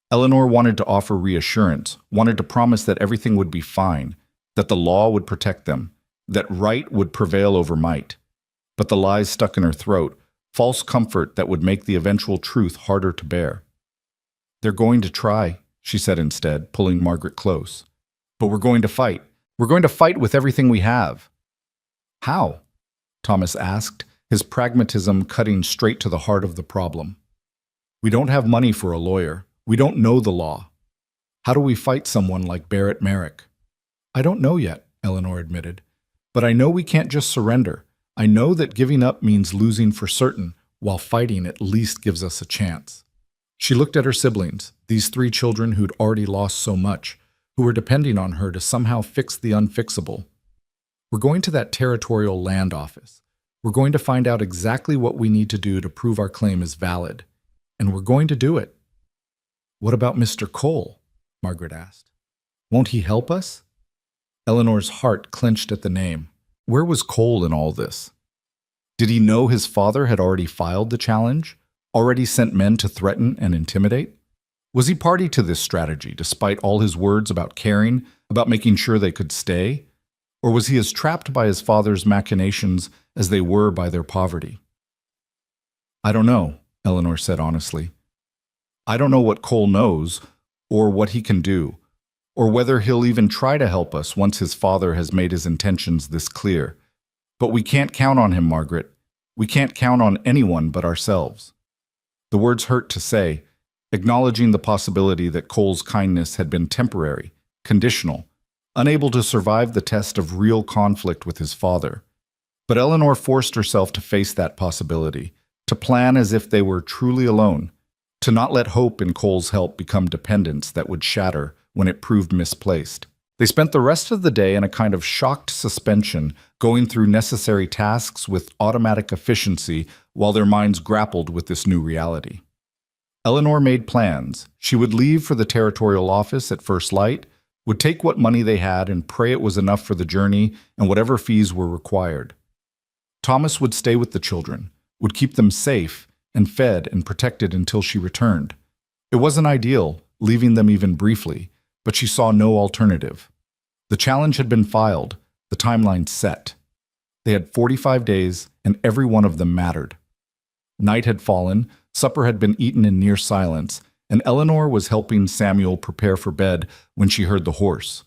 Eleanor wanted to offer reassurance, wanted to promise that everything would be fine, that the law would protect them, that right would prevail over might. But the lies stuck in her throat, false comfort that would make the eventual truth harder to bear. "They're going to try," she said instead, pulling Margaret close. "But we're going to fight. We're going to fight with everything we have." "How?" Thomas asked, his pragmatism cutting straight to the heart of the problem. "We don't have money for a lawyer. We don't know the law. How do we fight someone like Barrett Merrick?" "I don't know yet," Eleanor admitted. "But I know we can't just surrender. I know that giving up means losing for certain, while fighting at least gives us a chance." She looked at her siblings, these 3 children who'd already lost so much, who were depending on her to somehow fix the unfixable. "We're going to that territorial land office. We're going to find out exactly what we need to do to prove our claim is valid. And we're going to do it." "What about Mr. Cole?" Margaret asked. "Won't he help us?" Eleanor's heart clenched at the name. Where was Cole in all this? Did he know his father had already filed the challenge, already sent men to threaten and intimidate? Was he party to this strategy, despite all his words about caring, about making sure they could stay? Or was he as trapped by his father's machinations as they were by their poverty? "I don't know," Eleanor said honestly. "I don't know what Cole knows, or what he can do, or whether he'll even try to help us once his father has made his intentions this clear. But we can't count on him, Margaret. We can't count on anyone but ourselves." The words hurt to say, acknowledging the possibility that Cole's kindness had been temporary, conditional, unable to survive the test of real conflict with his father. But Eleanor forced herself to face that possibility, to plan as if they were truly alone, to not let hope in Cole's help become dependence that would shatter when it proved misplaced. They spent the rest of the day in a kind of shocked suspension, going through necessary tasks with automatic efficiency while their minds grappled with this new reality. Eleanor made plans. She would leave for the territorial office at first light, would take what money they had and pray it was enough for the journey and whatever fees were required. Thomas would stay with the children, would keep them safe and fed and protected until she returned. It wasn't ideal, leaving them even briefly, but she saw no alternative. The challenge had been filed, the timeline set. They had 45 days, and every one of them mattered. Night had fallen, supper had been eaten in near silence, and Eleanor was helping Samuel prepare for bed when she heard the horse.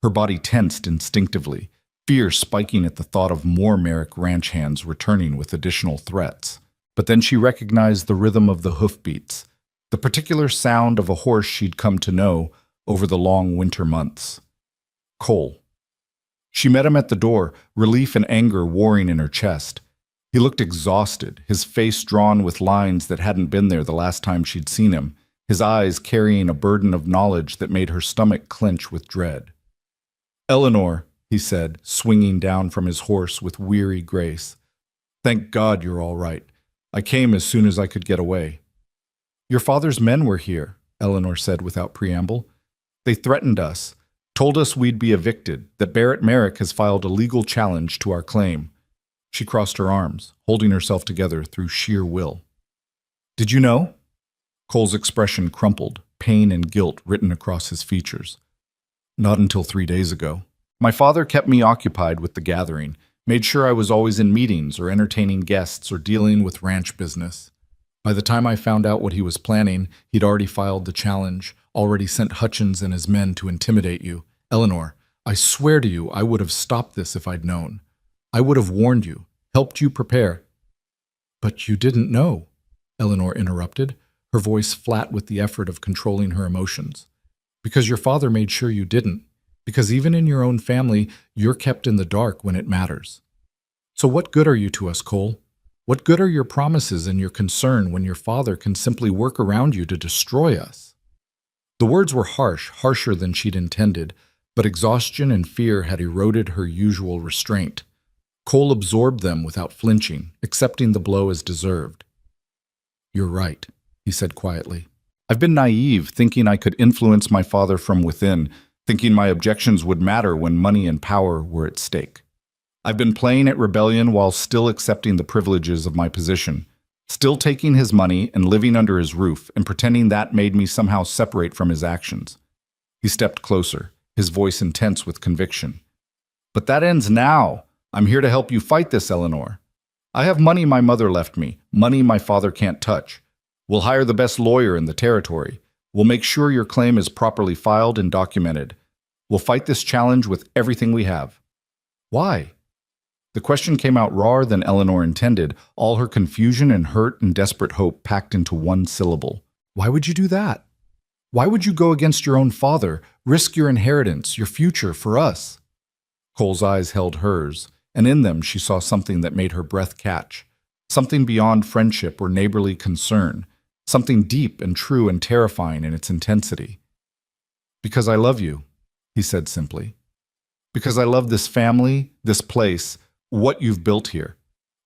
Her body tensed instinctively, fear spiking at the thought of more Merrick ranch hands returning with additional threats. But then she recognized the rhythm of the hoofbeats, the particular sound of a horse she'd come to know over the long winter months. Cole. She met him at the door, relief and anger warring in her chest. He looked exhausted, his face drawn with lines that hadn't been there the last time she'd seen him, his eyes carrying a burden of knowledge that made her stomach clench with dread. "Eleanor," he said, swinging down from his horse with weary grace. "Thank God you're all right. I came as soon as I could get away." "Your father's men were here," Eleanor said without preamble. "They threatened us, told us we'd be evicted, that Barrett Merrick has filed a legal challenge to our claim." She crossed her arms, holding herself together through sheer will. "Did you know?" Cole's expression crumpled, pain and guilt written across his features. "Not until 3 days ago. My father kept me occupied with the gathering, made sure I was always in meetings or entertaining guests or dealing with ranch business. By the time I found out what he was planning, he'd already filed the challenge, already sent Hutchins and his men to intimidate you. Eleanor, I swear to you I would have stopped this if I'd known. I would have warned you, helped you prepare." "But you didn't know," Eleanor interrupted, her voice flat with the effort of controlling her emotions. "Because your father made sure you didn't. Because even in your own family, you're kept in the dark when it matters. So what good are you to us, Cole? What good are your promises and your concern when your father can simply work around you to destroy us?" The words were harsh, harsher than she'd intended, but exhaustion and fear had eroded her usual restraint. Cole absorbed them without flinching, accepting the blow as deserved. "You're right," he said quietly. "I've been naive, thinking I could influence my father from within, thinking my objections would matter when money and power were at stake. I've been playing at rebellion while still accepting the privileges of my position, still taking his money and living under his roof and pretending that made me somehow separate from his actions." He stepped closer, his voice intense with conviction. "But that ends now. I'm here to help you fight this, Eleanor. I have money my mother left me, money my father can't touch. We'll hire the best lawyer in the territory. We'll make sure your claim is properly filed and documented. We'll fight this challenge with everything we have." "Why?" The question came out rawer than Eleanor intended, all her confusion and hurt and desperate hope packed into one syllable. "Why would you do that? Why would you go against your own father, risk your inheritance, your future for us?" Cole's eyes held hers, and in them she saw something that made her breath catch, something beyond friendship or neighborly concern, something deep and true and terrifying in its intensity. "Because I love you," he said simply. "Because I love this family, this place, what you've built here.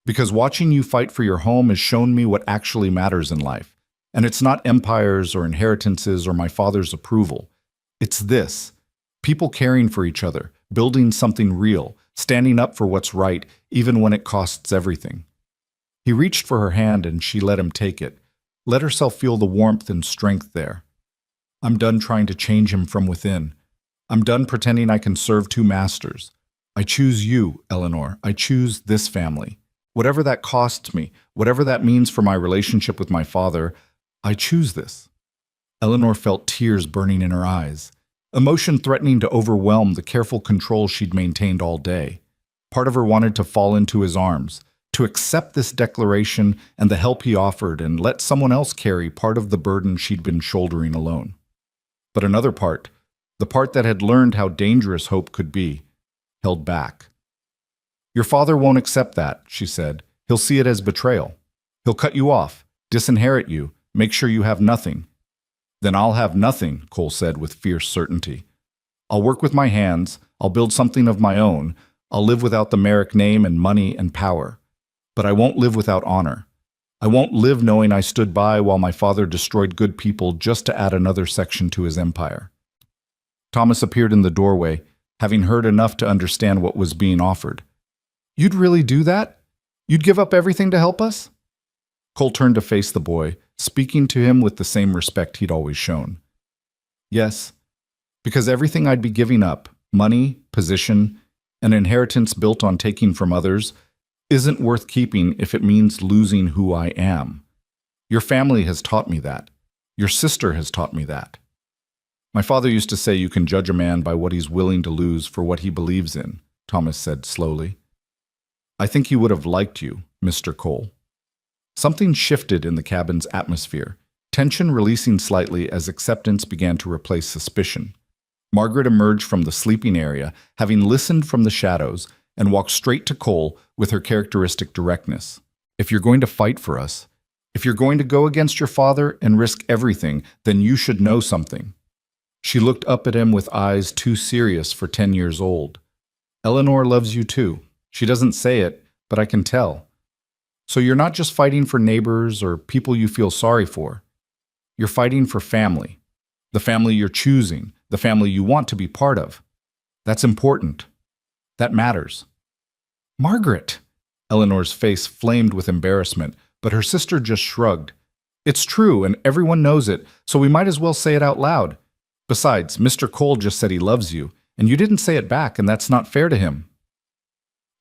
Because watching you fight for your home has shown me what actually matters in life. And it's not empires or inheritances or my father's approval. It's this, people caring for each other, building something real, standing up for what's right, even when it costs everything." He reached for her hand and she let him take it, let herself feel the warmth and strength there. "I'm done trying to change him from within. I'm done pretending I can serve two masters. I choose you, Eleanor. I choose this family. Whatever that costs me, whatever that means for my relationship with my father, I choose this." Eleanor felt tears burning in her eyes, emotion threatening to overwhelm the careful control she'd maintained all day. Part of her wanted to fall into his arms, to accept this declaration and the help he offered and let someone else carry part of the burden she'd been shouldering alone. But another part, the part that had learned how dangerous hope could be, held back. "Your father won't accept that," she said. "He'll see it as betrayal. He'll cut you off, disinherit you, make sure you have nothing." "Then I'll have nothing," Cole said with fierce certainty. "I'll work with my hands, I'll build something of my own, I'll live without the Merrick name and money and power. But I won't live without honor. I won't live knowing I stood by while my father destroyed good people just to add another section to his empire." Thomas appeared in the doorway, having heard enough to understand what was being offered. "You'd really do that?" You'd give up everything to help us? Cole turned to face the boy, speaking to him with the same respect he'd always shown. Yes, because everything I'd be giving up, money, position, an inheritance built on taking from others, isn't worth keeping if it means losing who I am. Your family has taught me that. Your sister has taught me that. My father used to say you can judge a man by what he's willing to lose for what he believes in, Thomas said slowly. I think he would have liked you, Mr. Cole. Something shifted in the cabin's atmosphere, tension releasing slightly as acceptance began to replace suspicion. Margaret emerged from the sleeping area, having listened from the shadows, and walked straight to Cole with her characteristic directness. If you're going to fight for us, if you're going to go against your father and risk everything, then you should know something. She looked up at him with eyes too serious for 10 years old. Eleanor loves you too. She doesn't say it, but I can tell. So you're not just fighting for neighbors or people you feel sorry for. You're fighting for family. The family you're choosing, the family you want to be part of. That's important. That matters. Margaret! Eleanor's face flamed with embarrassment, but her sister just shrugged. It's true, and everyone knows it, so we might as well say it out loud. Besides, Mr. Cole just said he loves you, and you didn't say it back, and that's not fair to him.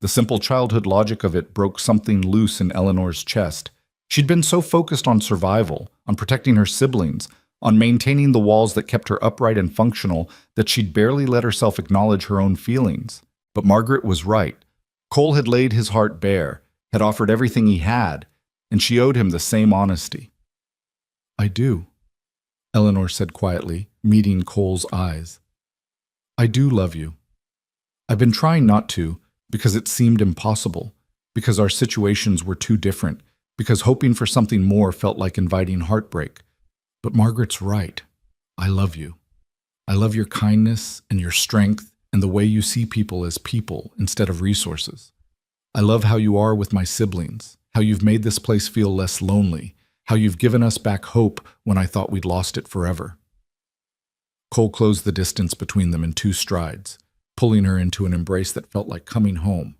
The simple childhood logic of it broke something loose in Eleanor's chest. She'd been so focused on survival, on protecting her siblings, on maintaining the walls that kept her upright and functional, that she'd barely let herself acknowledge her own feelings. But Margaret was right. Cole had laid his heart bare, had offered everything he had, and she owed him the same honesty. I do, Eleanor said quietly, meeting Cole's eyes. I do love you. I've been trying not to, because it seemed impossible, because our situations were too different, because hoping for something more felt like inviting heartbreak. But Margaret's right. I love you. I love your kindness and your strength and the way you see people as people instead of resources. I love how you are with my siblings, how you've made this place feel less lonely, how you've given us back hope when I thought we'd lost it forever. Cole closed the distance between them in 2 strides, pulling her into an embrace that felt like coming home.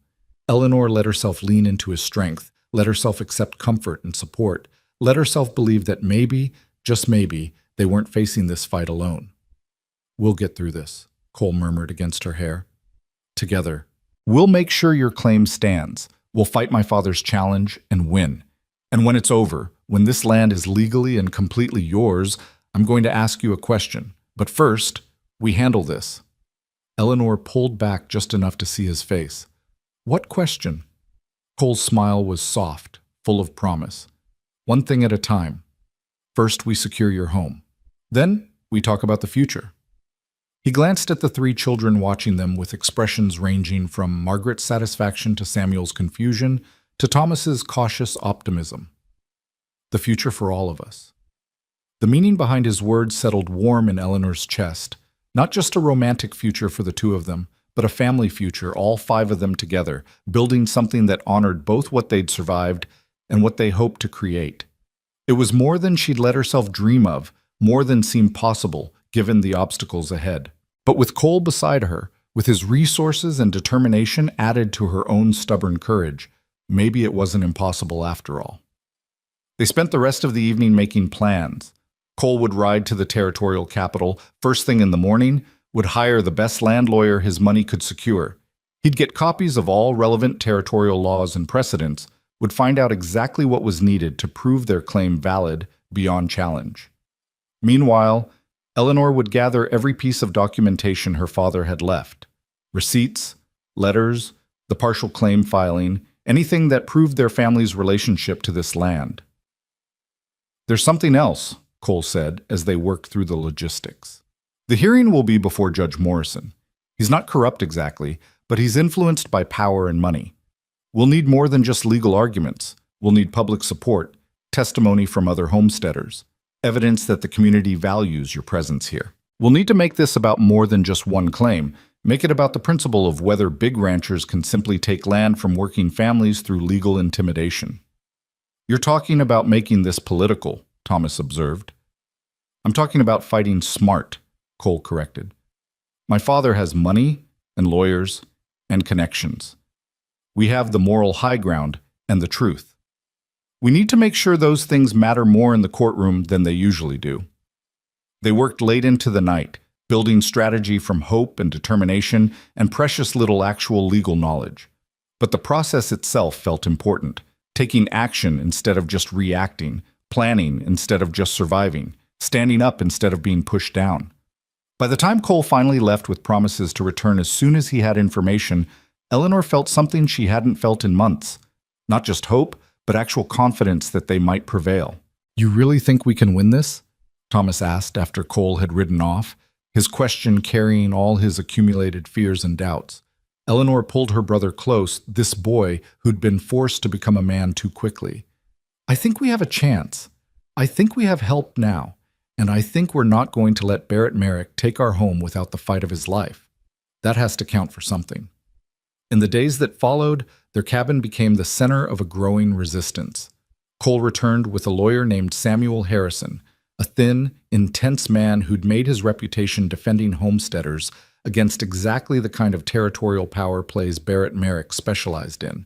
Eleanor let herself lean into his strength, let herself accept comfort and support, let herself believe that maybe, just maybe, they weren't facing this fight alone. We'll get through this, Cole murmured against her hair. Together. We'll make sure your claim stands. We'll fight my father's challenge and win. And when it's over, when this land is legally and completely yours, I'm going to ask you a question. But first, we handle this. Eleanor pulled back just enough to see his face. What question? Cole's smile was soft, full of promise. One thing at a time. First, we secure your home. Then, we talk about the future. He glanced at the 3 children watching them with expressions ranging from Margaret's satisfaction to Samuel's confusion to Thomas's cautious optimism. The future for all of us. The meaning behind his words settled warm in Eleanor's chest. Not just a romantic future for the 2 of them, but a family future, all 5 of them together, building something that honored both what they'd survived and what they hoped to create. It was more than she'd let herself dream of, more than seemed possible, given the obstacles ahead. But with Cole beside her, with his resources and determination added to her own stubborn courage, maybe it wasn't impossible after all. They spent the rest of the evening making plans. Cole would ride to the territorial capital first thing in the morning, would hire the best land lawyer his money could secure. He'd get copies of all relevant territorial laws and precedents, would find out exactly what was needed to prove their claim valid beyond challenge. Meanwhile, Eleanor would gather every piece of documentation her father had left. Receipts, letters, the partial claim filing, anything that proved their family's relationship to this land. There's something else, Cole said as they worked through the logistics. The hearing will be before Judge Morrison. He's not corrupt exactly, but he's influenced by power and money. We'll need more than just legal arguments. We'll need public support, testimony from other homesteaders, evidence that the community values your presence here. We'll need to make this about more than just one claim. Make it about the principle of whether big ranchers can simply take land from working families through legal intimidation. You're talking about making this political, Thomas observed. I'm talking about fighting smart, Cole corrected. My father has money and lawyers and connections. We have the moral high ground, and the truth. We need to make sure those things matter more in the courtroom than they usually do. They worked late into the night, building strategy from hope and determination and precious little actual legal knowledge. But the process itself felt important, taking action instead of just reacting, planning instead of just surviving, standing up instead of being pushed down. By the time Cole finally left with promises to return as soon as he had information, Eleanor felt something she hadn't felt in months. Not just hope, but actual confidence that they might prevail. "You really think we can win this?" Thomas asked after Cole had ridden off, his question carrying all his accumulated fears and doubts. Eleanor pulled her brother close, this boy who'd been forced to become a man too quickly. "I think we have a chance. I think we have help now, and I think we're not going to let Barrett Merrick take our home without the fight of his life. That has to count for something." In the days that followed, their cabin became the center of a growing resistance. Cole returned with a lawyer named Samuel Harrison, a thin, intense man who'd made his reputation defending homesteaders against exactly the kind of territorial power plays Barrett Merrick specialized in.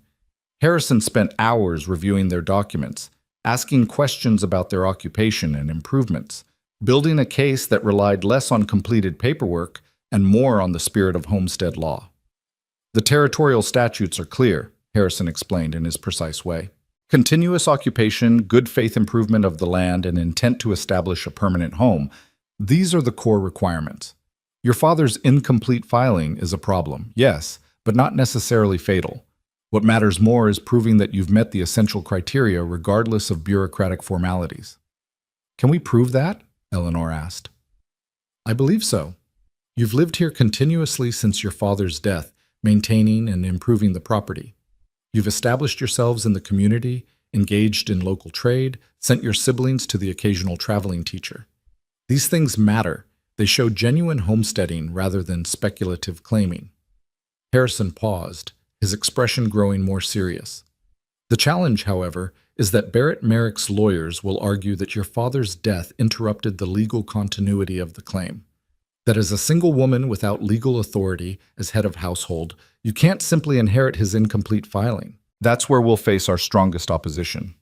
Harrison spent hours reviewing their documents, asking questions about their occupation and improvements, building a case that relied less on completed paperwork and more on the spirit of homestead law. "The territorial statutes are clear," Harrison explained in his precise way. "Continuous occupation, good faith improvement of the land, and intent to establish a permanent home, these are the core requirements. Your father's incomplete filing is a problem, yes, but not necessarily fatal. What matters more is proving that you've met the essential criteria regardless of bureaucratic formalities." "Can we prove that?" Eleanor asked. "I believe so. You've lived here continuously since your father's death, maintaining and improving the property. You've established yourselves in the community, engaged in local trade, sent your siblings to the occasional traveling teacher. These things matter. They show genuine homesteading rather than speculative claiming." Harrison paused, his expression growing more serious. "The challenge, however, is that Barrett Merrick's lawyers will argue that your father's death interrupted the legal continuity of the claim. That as a single woman without legal authority as head of household, you can't simply inherit his incomplete filing. That's where we'll face our strongest opposition."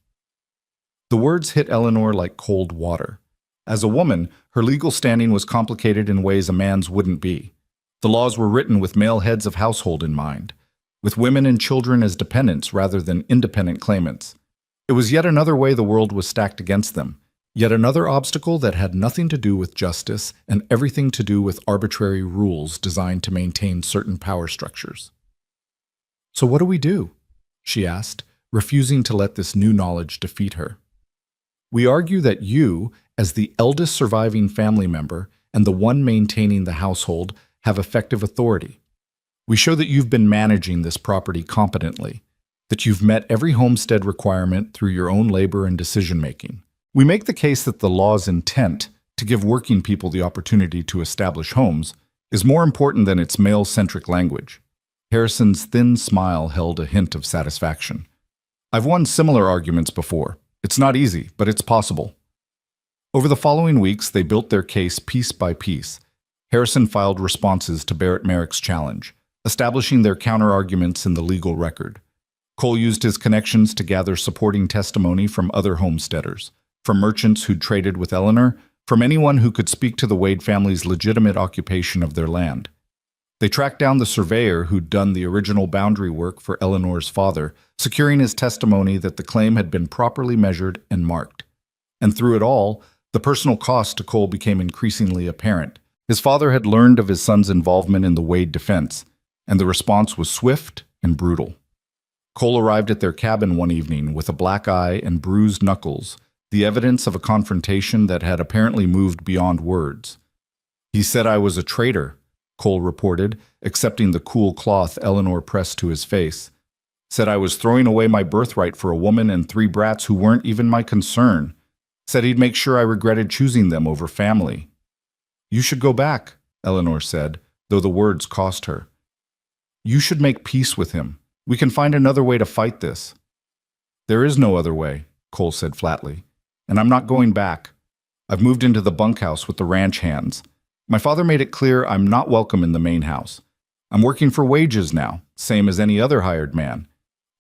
The words hit Eleanor like cold water. As a woman, her legal standing was complicated in ways a man's wouldn't be. The laws were written with male heads of household in mind, with women and children as dependents rather than independent claimants. It was yet another way the world was stacked against them, yet another obstacle that had nothing to do with justice and everything to do with arbitrary rules designed to maintain certain power structures. "So what do we do?" she asked, refusing to let this new knowledge defeat her. "We argue that you, as the eldest surviving family member and the one maintaining the household, have effective authority. We show that you've been managing this property competently, that you've met every homestead requirement through your own labor and decision-making. We make the case that the law's intent, to give working people the opportunity to establish homes, is more important than its male-centric language." Harrison's thin smile held a hint of satisfaction. "I've won similar arguments before. It's not easy, but it's possible." Over the following weeks, they built their case piece by piece. Harrison filed responses to Barrett Merrick's challenge, establishing their counter-arguments in the legal record. Cole used his connections to gather supporting testimony from other homesteaders, from merchants who'd traded with Eleanor, from anyone who could speak to the Wade family's legitimate occupation of their land. They tracked down the surveyor who'd done the original boundary work for Eleanor's father, securing his testimony that the claim had been properly measured and marked. And through it all, the personal cost to Cole became increasingly apparent. His father had learned of his son's involvement in the Wade defense, and the response was swift and brutal. Cole arrived at their cabin one evening with a black eye and bruised knuckles, the evidence of a confrontation that had apparently moved beyond words. "He said I was a traitor," Cole reported, accepting the cool cloth Eleanor pressed to his face. "Said I was throwing away my birthright for a woman and 3 brats who weren't even my concern. Said he'd make sure I regretted choosing them over family." "You should go back," Eleanor said, though the words cost her. "You should make peace with him. We can find another way to fight this." "There is no other way," Cole said flatly. "And I'm not going back. I've moved into the bunkhouse with the ranch hands. My father made it clear I'm not welcome in the main house. I'm working for wages now, same as any other hired man.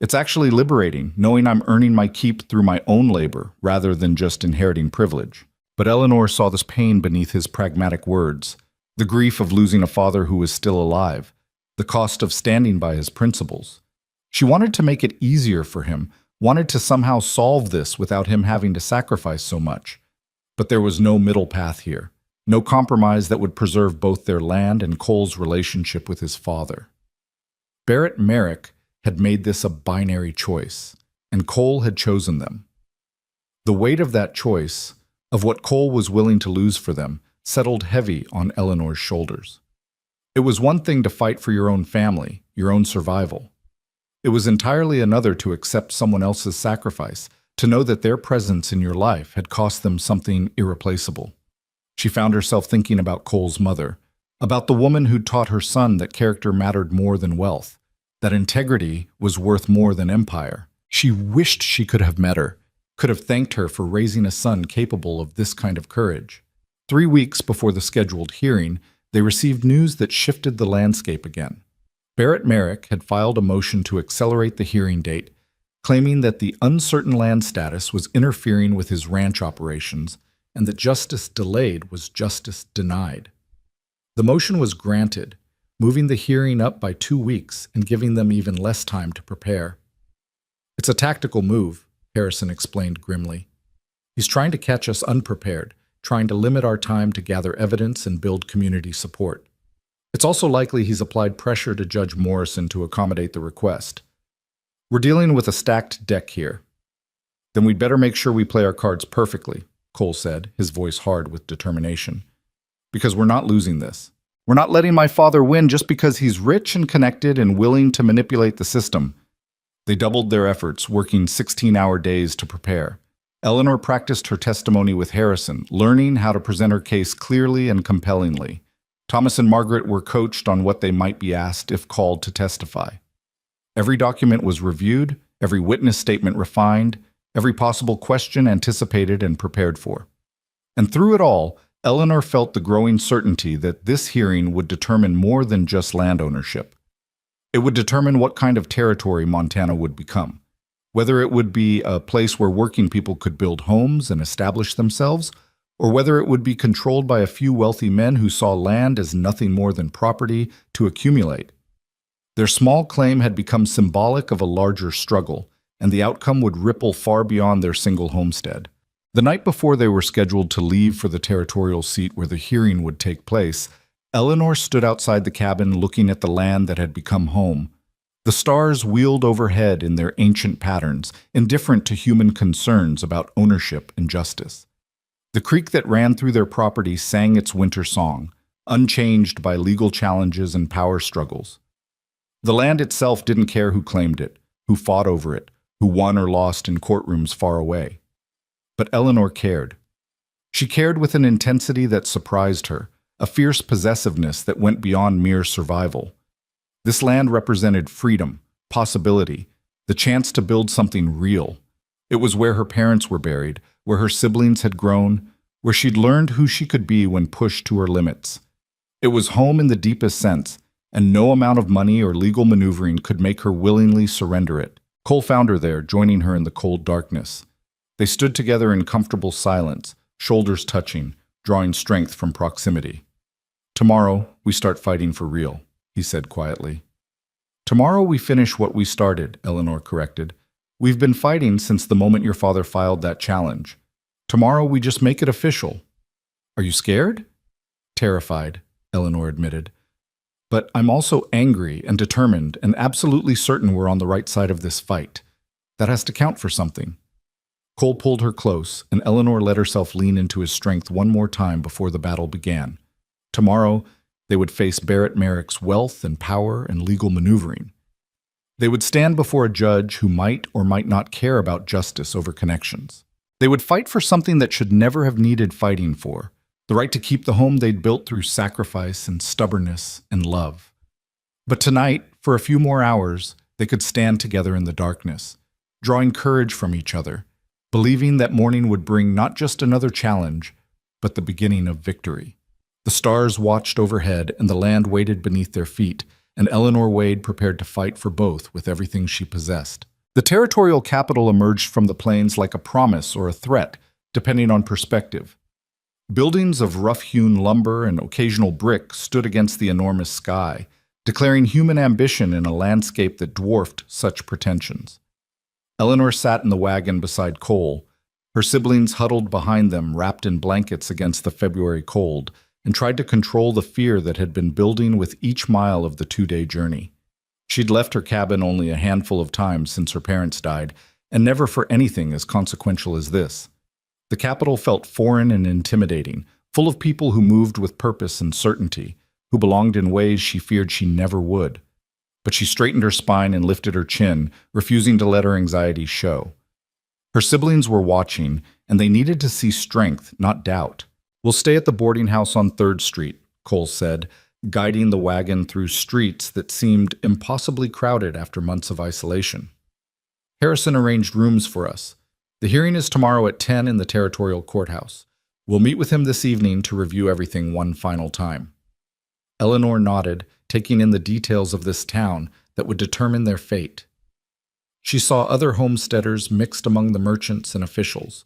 It's actually liberating, knowing I'm earning my keep through my own labor rather than just inheriting privilege. But Eleanor saw this pain beneath his pragmatic words, the grief of losing a father who was still alive, the cost of standing by his principles. She wanted to make it easier for him, wanted to somehow solve this without him having to sacrifice so much. But there was no middle path here, no compromise that would preserve both their land and Cole's relationship with his father. Barrett Merrick had made this a binary choice, and Cole had chosen them. The weight of that choice, of what Cole was willing to lose for them, settled heavy on Eleanor's shoulders. It was one thing to fight for your own family, your own survival. It was entirely another to accept someone else's sacrifice, to know that their presence in your life had cost them something irreplaceable. She found herself thinking about Cole's mother, about the woman who'd taught her son that character mattered more than wealth, that integrity was worth more than empire. She wished she could have met her, could have thanked her for raising a son capable of this kind of courage. 3 weeks before the scheduled hearing, they received news that shifted the landscape again. Barrett Merrick had filed a motion to accelerate the hearing date, claiming that the uncertain land status was interfering with his ranch operations and that justice delayed was justice denied. The motion was granted, moving the hearing up by 2 weeks and giving them even less time to prepare. "It's a tactical move," Harrison explained grimly. "He's trying to catch us unprepared, trying to limit our time to gather evidence and build community support. It's also likely he's applied pressure to Judge Morrison to accommodate the request. We're dealing with a stacked deck here." "Then we'd better make sure we play our cards perfectly," Cole said, his voice hard with determination. "Because we're not losing this. We're not letting my father win just because he's rich and connected and willing to manipulate the system." They doubled their efforts, working 16-hour days to prepare. Eleanor practiced her testimony with Harrison, learning how to present her case clearly and compellingly. Thomas and Margaret were coached on what they might be asked if called to testify. Every document was reviewed, every witness statement refined, every possible question anticipated and prepared for. And through it all, Eleanor felt the growing certainty that this hearing would determine more than just land ownership. It would determine what kind of territory Montana would become, whether it would be a place where working people could build homes and establish themselves, or whether it would be controlled by a few wealthy men who saw land as nothing more than property to accumulate. Their small claim had become symbolic of a larger struggle, and the outcome would ripple far beyond their single homestead. The night before they were scheduled to leave for the territorial seat where the hearing would take place, Eleanor stood outside the cabin looking at the land that had become home. The stars wheeled overhead in their ancient patterns, indifferent to human concerns about ownership and justice. The creek that ran through their property sang its winter song, unchanged by legal challenges and power struggles. The land itself didn't care who claimed it, who fought over it, who won or lost in courtrooms far away. But Eleanor cared. She cared with an intensity that surprised her, a fierce possessiveness that went beyond mere survival. This land represented freedom, possibility, the chance to build something real. It was where her parents were buried, where her siblings had grown, where she'd learned who she could be when pushed to her limits. It was home in the deepest sense, and no amount of money or legal maneuvering could make her willingly surrender it. Cole found her there, joining her in the cold darkness. They stood together in comfortable silence, shoulders touching, drawing strength from proximity. "Tomorrow, we start fighting for real," he said quietly. "Tomorrow we finish what we started," Eleanor corrected. "We've been fighting since the moment your father filed that challenge. Tomorrow we just make it official." "Are you scared?" "Terrified," Eleanor admitted. "But I'm also angry and determined and absolutely certain we're on the right side of this fight. That has to count for something." Cole pulled her close, and Eleanor let herself lean into his strength one more time before the battle began. Tomorrow, they would face Barrett Merrick's wealth and power and legal maneuvering. They would stand before a judge who might or might not care about justice over connections. They would fight for something that should never have needed fighting for, the right to keep the home they'd built through sacrifice and stubbornness and love. But tonight, for a few more hours, they could stand together in the darkness, drawing courage from each other, believing that morning would bring not just another challenge, but the beginning of victory. The stars watched overhead and the land waited beneath their feet, and Eleanor Wade prepared to fight for both with everything she possessed. The territorial capital emerged from the plains like a promise or a threat, depending on perspective. Buildings of rough-hewn lumber and occasional brick stood against the enormous sky, declaring human ambition in a landscape that dwarfed such pretensions. Eleanor sat in the wagon beside Cole, her siblings huddled behind them, wrapped in blankets against the February cold, and tried to control the fear that had been building with each mile of the two-day journey. She'd left her cabin only a handful of times since her parents died, and never for anything as consequential as this. The capital felt foreign and intimidating, full of people who moved with purpose and certainty, who belonged in ways she feared she never would. But she straightened her spine and lifted her chin, refusing to let her anxiety show. Her siblings were watching, and they needed to see strength, not doubt. "We'll stay at the boarding house on 3rd Street, Cole said, guiding the wagon through streets that seemed impossibly crowded after months of isolation. "Harrison arranged rooms for us. The hearing is tomorrow at 10 in the territorial courthouse. We'll meet with him this evening to review everything one final time." Eleanor nodded, taking in the details of this town that would determine their fate. She saw other homesteaders mixed among the merchants and officials,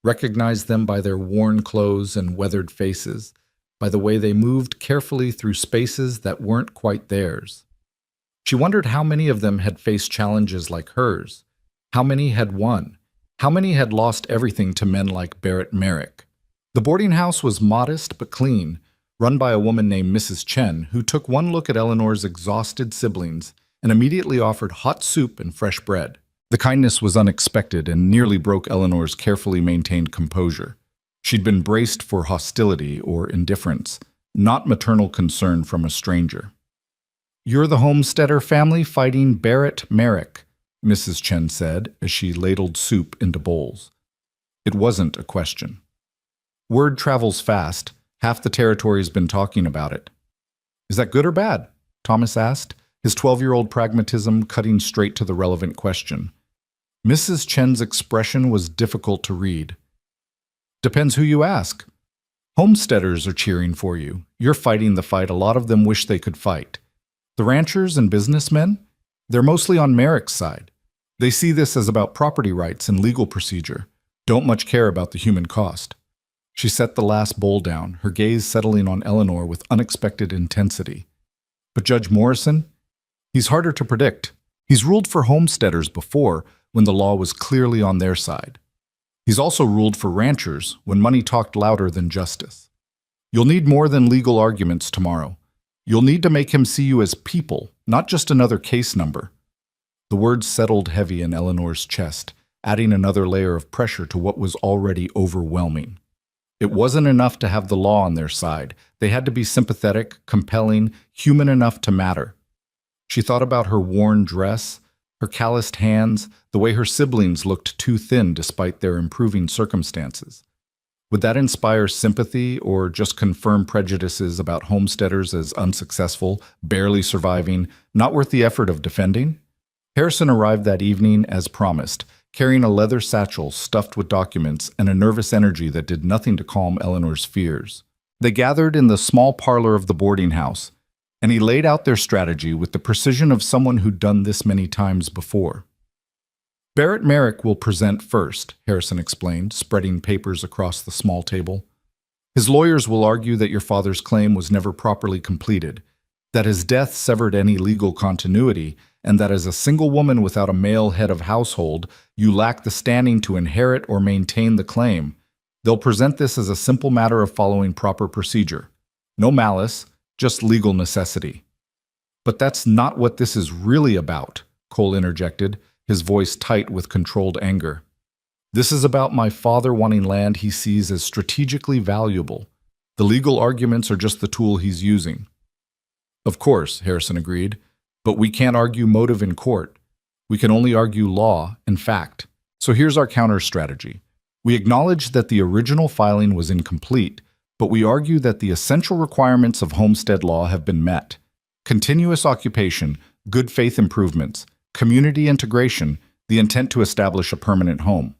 recognized them by their worn clothes and weathered faces, by the way they moved carefully through spaces that weren't quite theirs. She wondered how many of them had faced challenges like hers, how many had won, how many had lost everything to men like Barrett Merrick. The boarding house was modest but clean, run by a woman named Mrs. Chen, who took one look at Eleanor's exhausted siblings and immediately offered hot soup and fresh bread. The kindness was unexpected and nearly broke Eleanor's carefully maintained composure. She'd been braced for hostility or indifference, not maternal concern from a stranger. "You're the Homesteader family fighting Barrett Merrick," Mrs. Chen said as she ladled soup into bowls. It wasn't a question. "Word travels fast. Half the territory's been talking about it." "Is that good or bad?" Thomas asked, his 12-year-old pragmatism cutting straight to the relevant question. Mrs. Chen's expression was difficult to read. "Depends who you ask. Homesteaders are cheering for you. You're fighting the fight a lot of them wish they could fight. The ranchers and businessmen? They're mostly on Merrick's side. They see this as about property rights and legal procedure, don't much care about the human cost." She set the last bowl down, her gaze settling on Eleanor with unexpected intensity. "But Judge Morrison? He's harder to predict. He's ruled for homesteaders before, when the law was clearly on their side. He's also ruled for ranchers when money talked louder than justice. You'll need more than legal arguments tomorrow. You'll need to make him see you as people, not just another case number." The words settled heavy in Eleanor's chest, adding another layer of pressure to what was already overwhelming. It wasn't enough to have the law on their side. They had to be sympathetic, compelling, human enough to matter. She thought about her worn dress, her calloused hands, the way her siblings looked too thin despite their improving circumstances. Would that inspire sympathy or just confirm prejudices about homesteaders as unsuccessful, barely surviving, not worth the effort of defending? Harrison arrived that evening as promised, carrying a leather satchel stuffed with documents and a nervous energy that did nothing to calm Eleanor's fears. They gathered in the small parlor of the boarding house, and he laid out their strategy with the precision of someone who'd done this many times before. "Barrett Merrick will present first," Harrison explained, spreading papers across the small table. "His lawyers will argue that your father's claim was never properly completed, that his death severed any legal continuity, and that as a single woman without a male head of household, you lack the standing to inherit or maintain the claim. They'll present this as a simple matter of following proper procedure. No malice, just legal necessity." "But that's not what this is really about," Cole interjected, his voice tight with controlled anger. "This is about my father wanting land he sees as strategically valuable. The legal arguments are just the tool he's using." "Of course," Harrison agreed, "but we can't argue motive in court. We can only argue law and fact. So here's our counter strategy. We acknowledge that the original filing was incomplete, but we argue that the essential requirements of homestead law have been met. Continuous occupation, good faith improvements, community integration, the intent to establish a permanent home.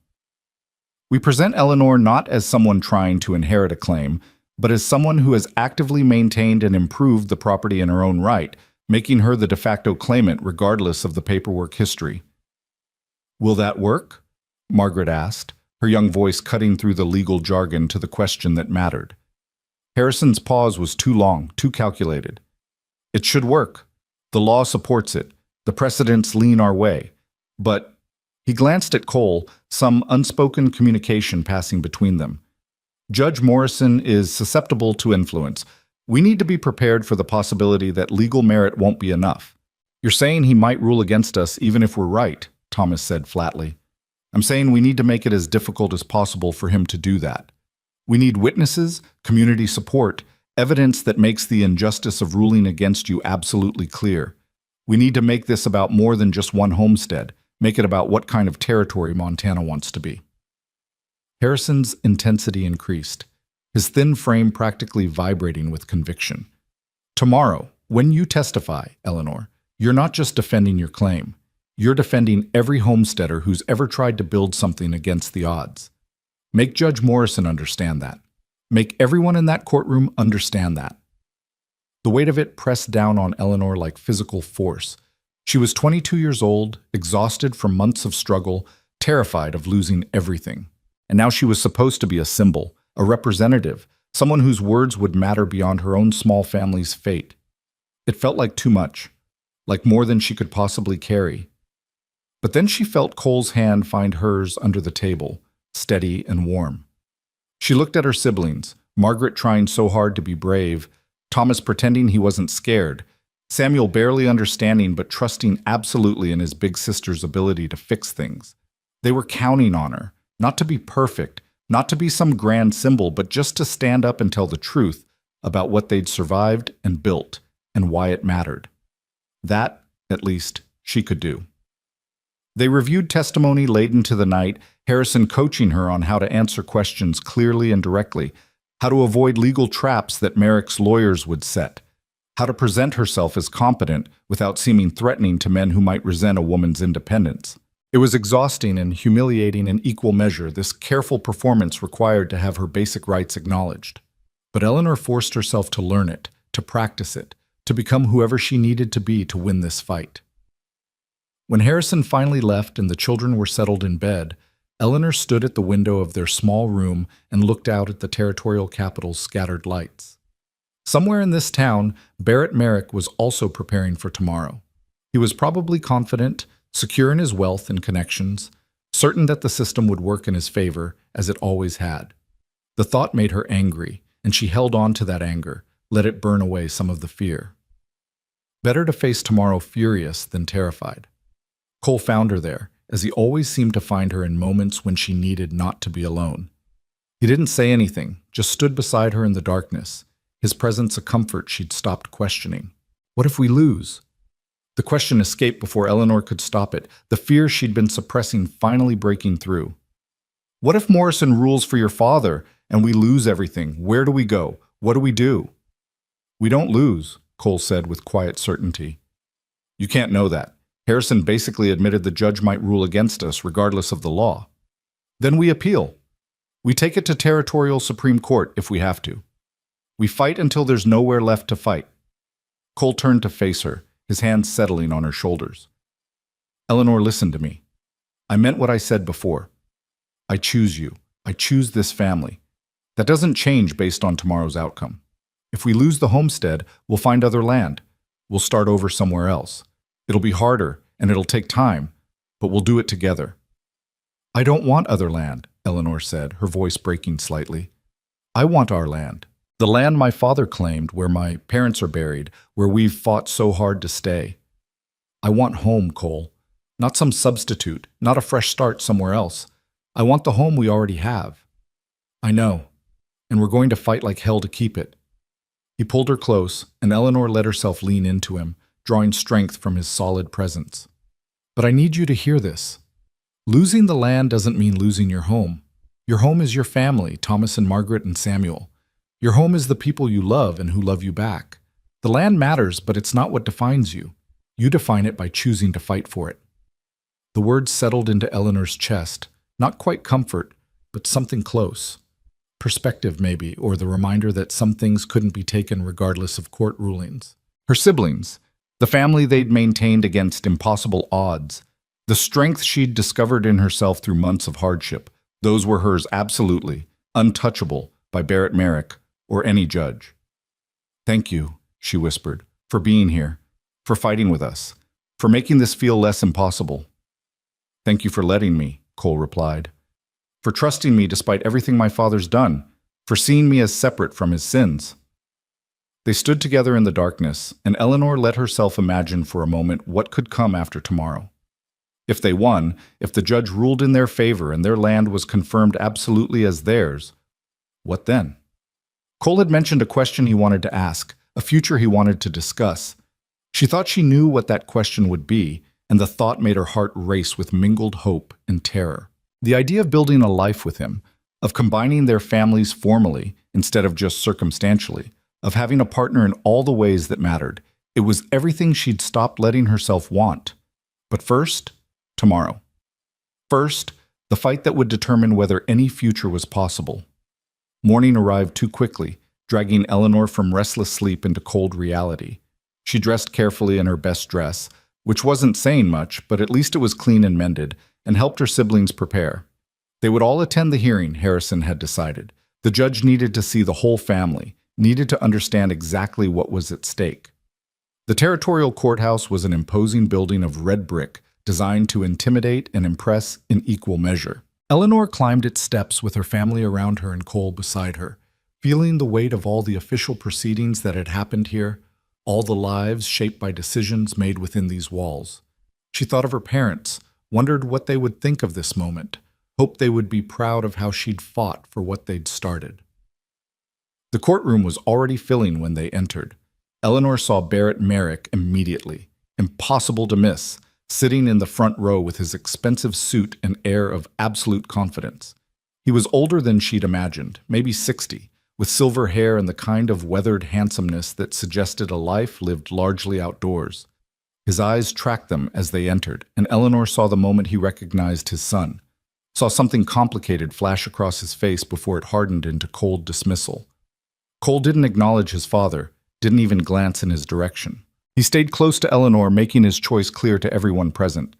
We present Eleanor not as someone trying to inherit a claim, but as someone who has actively maintained and improved the property in her own right, making her the de facto claimant regardless of the paperwork history." Will that work? Margaret asked, her young voice cutting through the legal jargon to the question that mattered. Harrison's pause was too long, too calculated. It should work. The law supports it. The precedents lean our way. But he glanced at Cole, some unspoken communication passing between them. Judge Morrison is susceptible to influence. We need to be prepared for the possibility that legal merit won't be enough. You're saying he might rule against us even if we're right, Thomas said flatly. I'm saying we need to make it as difficult as possible for him to do that. We need witnesses, community support, evidence that makes the injustice of ruling against you absolutely clear. We need to make this about more than just one homestead, make it about what kind of territory Montana wants to be. Harrison's intensity increased, his thin frame practically vibrating with conviction. Tomorrow, when you testify, Eleanor, you're not just defending your claim. You're defending every homesteader who's ever tried to build something against the odds. Make Judge Morrison understand that. Make everyone in that courtroom understand that. The weight of it pressed down on Eleanor like physical force. She was 22 years old, exhausted from months of struggle, terrified of losing everything. And now she was supposed to be a symbol, a representative, someone whose words would matter beyond her own small family's fate. It felt like too much, like more than she could possibly carry. But then she felt Cole's hand find hers under the table, steady and warm. She looked at her siblings, Margaret trying so hard to be brave, Thomas pretending he wasn't scared, Samuel barely understanding but trusting absolutely in his big sister's ability to fix things. They were counting on her, not to be perfect, not to be some grand symbol, but just to stand up and tell the truth about what they'd survived and built and why it mattered. That, at least, she could do. They reviewed testimony late into the night, Harrison coaching her on how to answer questions clearly and directly, how to avoid legal traps that Merrick's lawyers would set, how to present herself as competent without seeming threatening to men who might resent a woman's independence. It was exhausting and humiliating in equal measure, this careful performance required to have her basic rights acknowledged. But Eleanor forced herself to learn it, to practice it, to become whoever she needed to be to win this fight. When Harrison finally left and the children were settled in bed, Eleanor stood at the window of their small room and looked out at the territorial capital's scattered lights. Somewhere in this town, Barrett Merrick was also preparing for tomorrow. He was probably confident, secure in his wealth and connections, certain that the system would work in his favor, as it always had. The thought made her angry, and she held on to that anger, let it burn away some of the fear. Better to face tomorrow furious than terrified. Cole found her there, as he always seemed to find her in moments when she needed not to be alone. He didn't say anything, just stood beside her in the darkness, his presence a comfort she'd stopped questioning. What if we lose? The question escaped before Eleanor could stop it, the fear she'd been suppressing finally breaking through. What if Morrison rules for your father and we lose everything? Where do we go? What do we do? We don't lose, Cole said with quiet certainty. You can't know that. Harrison basically admitted the judge might rule against us regardless of the law. Then we appeal. We take it to territorial Supreme Court if we have to. We fight until there's nowhere left to fight. Cole turned to face her, his hands settling on her shoulders. Eleanor, listen to me. I meant what I said before. I choose you. I choose this family. That doesn't change based on tomorrow's outcome. If we lose the homestead, we'll find other land. We'll start over somewhere else. It'll be harder, and it'll take time, but we'll do it together. I don't want other land, Eleanor said, her voice breaking slightly. I want our land. The land my father claimed, where my parents are buried, where we've fought so hard to stay. I want home, Cole. Not some substitute, not a fresh start somewhere else. I want the home we already have. I know, and we're going to fight like hell to keep it. He pulled her close, and Eleanor let herself lean into him, drawing strength from his solid presence. But I need you to hear this. Losing the land doesn't mean losing your home. Your home is your family, Thomas and Margaret and Samuel. Your home is the people you love and who love you back. The land matters, but it's not what defines you. You define it by choosing to fight for it. The words settled into Eleanor's chest, not quite comfort, but something close. Perspective, maybe, or the reminder that some things couldn't be taken regardless of court rulings. Her siblings, the family they'd maintained against impossible odds, The strength she'd discovered in herself through months of hardship, those were hers absolutely, untouchable by Barrett Merrick or any judge. "Thank you," she whispered, "for being here, for fighting with us, for making this feel less impossible." "Thank you for letting me," Cole replied, "for trusting me despite everything my father's done, for seeing me as separate from his sins." They stood together in the darkness, and Eleanor let herself imagine for a moment what could come after tomorrow. If they won, if the judge ruled in their favor and their land was confirmed absolutely as theirs, what then? Cole had mentioned a question he wanted to ask, a future he wanted to discuss. She thought she knew what that question would be, and the thought made her heart race with mingled hope and terror. The idea of building a life with him, of combining their families formally instead of just circumstantially, of having a partner in all the ways that mattered, it was everything she'd stopped letting herself want. But first, tomorrow. First, the fight that would determine whether any future was possible. Morning arrived too quickly, dragging Eleanor from restless sleep into cold reality. She dressed carefully in her best dress, which wasn't saying much, but at least it was clean and mended, and helped her siblings prepare. They would all attend the hearing, Harrison had decided. The judge needed to see the whole family, needed to understand exactly what was at stake. The territorial courthouse was an imposing building of red brick, designed to intimidate and impress in equal measure. Eleanor climbed its steps with her family around her and Cole beside her, feeling the weight of all the official proceedings that had happened here, all the lives shaped by decisions made within these walls. She thought of her parents, wondered what they would think of this moment, hoped they would be proud of how she'd fought for what they'd started. The courtroom was already filling when they entered. Eleanor saw Barrett Merrick immediately, impossible to miss, sitting in the front row with his expensive suit and air of absolute confidence. He was older than she'd imagined, maybe 60, with silver hair and the kind of weathered handsomeness that suggested a life lived largely outdoors. His eyes tracked them as they entered, and Eleanor saw the moment he recognized his son, saw something complicated flash across his face before it hardened into cold dismissal. Cole didn't acknowledge his father, didn't even glance in his direction. He stayed close to Eleanor, making his choice clear to everyone present.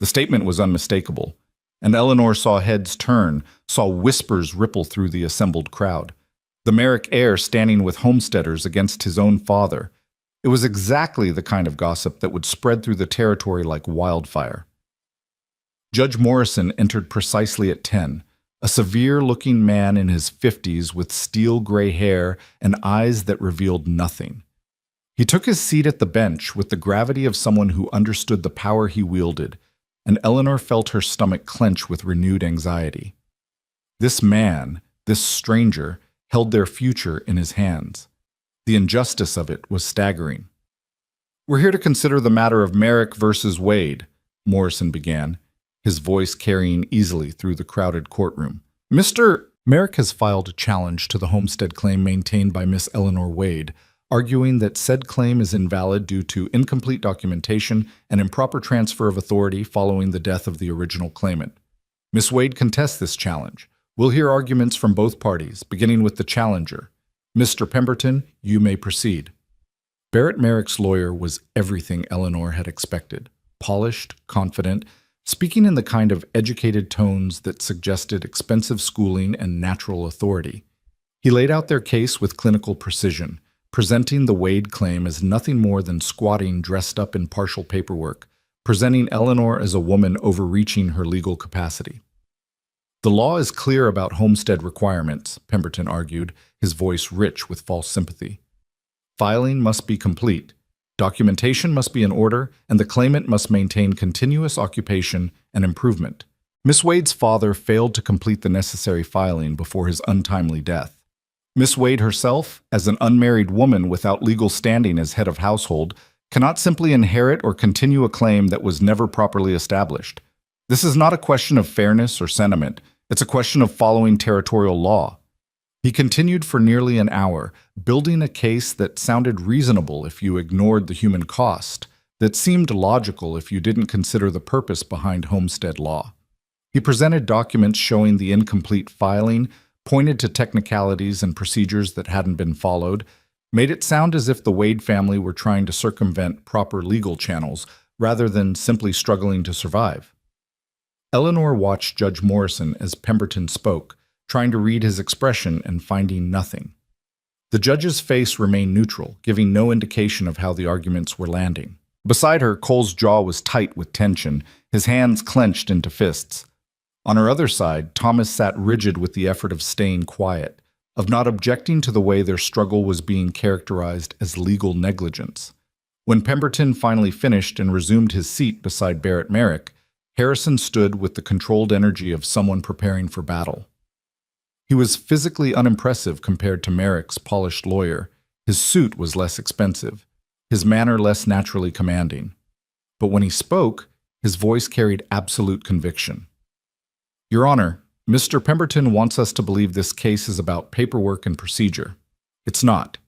The statement was unmistakable, and Eleanor saw heads turn, saw whispers ripple through the assembled crowd. The Merrick heir standing with homesteaders against his own father. It was exactly the kind of gossip that would spread through the territory like wildfire. Judge Morrison entered precisely at 10, a severe-looking man in his 50s with steel gray hair and eyes that revealed nothing. He took his seat at the bench with the gravity of someone who understood the power he wielded, and Eleanor felt her stomach clench with renewed anxiety. This man, this stranger, held their future in his hands. The injustice of it was staggering. "We're here to consider the matter of Merrick versus Wade," Morrison began, his voice carrying easily through the crowded courtroom. "Mr. Merrick has filed a challenge to the homestead claim maintained by Miss Eleanor Wade, arguing that said claim is invalid due to incomplete documentation and improper transfer of authority following the death of the original claimant. Miss Wade contests this challenge. We'll hear arguments from both parties, beginning with the challenger. Mr. Pemberton, you may proceed." Barrett Merrick's lawyer was everything Eleanor had expected. Polished, confident, speaking in the kind of educated tones that suggested expensive schooling and natural authority. He laid out their case with clinical precision, presenting the Wade claim as nothing more than squatting dressed up in partial paperwork, presenting Eleanor as a woman overreaching her legal capacity. "The law is clear about homestead requirements," Pemberton argued, his voice rich with false sympathy. "Filing must be complete, documentation must be in order, and the claimant must maintain continuous occupation and improvement. Miss Wade's father failed to complete the necessary filing before his untimely death. Miss Wade herself, as an unmarried woman without legal standing as head of household, cannot simply inherit or continue a claim that was never properly established. This is not a question of fairness or sentiment. It's a question of following territorial law." He continued for nearly an hour, building a case that sounded reasonable if you ignored the human cost, that seemed logical if you didn't consider the purpose behind homestead law. He presented documents showing the incomplete filing, pointed to technicalities and procedures that hadn't been followed, made it sound as if the Wade family were trying to circumvent proper legal channels, rather than simply struggling to survive. Eleanor watched Judge Morrison as Pemberton spoke, trying to read his expression and finding nothing. The judge's face remained neutral, giving no indication of how the arguments were landing. Beside her, Cole's jaw was tight with tension, his hands clenched into fists. On her other side, Thomas sat rigid with the effort of staying quiet, of not objecting to the way their struggle was being characterized as legal negligence. When Pemberton finally finished and resumed his seat beside Barrett Merrick, Harrison stood with the controlled energy of someone preparing for battle. He was physically unimpressive compared to Merrick's polished lawyer. His suit was less expensive, his manner less naturally commanding. But when he spoke, his voice carried absolute conviction. Your Honor, Mr. Pemberton wants us to believe this case is about paperwork and procedure. It's not.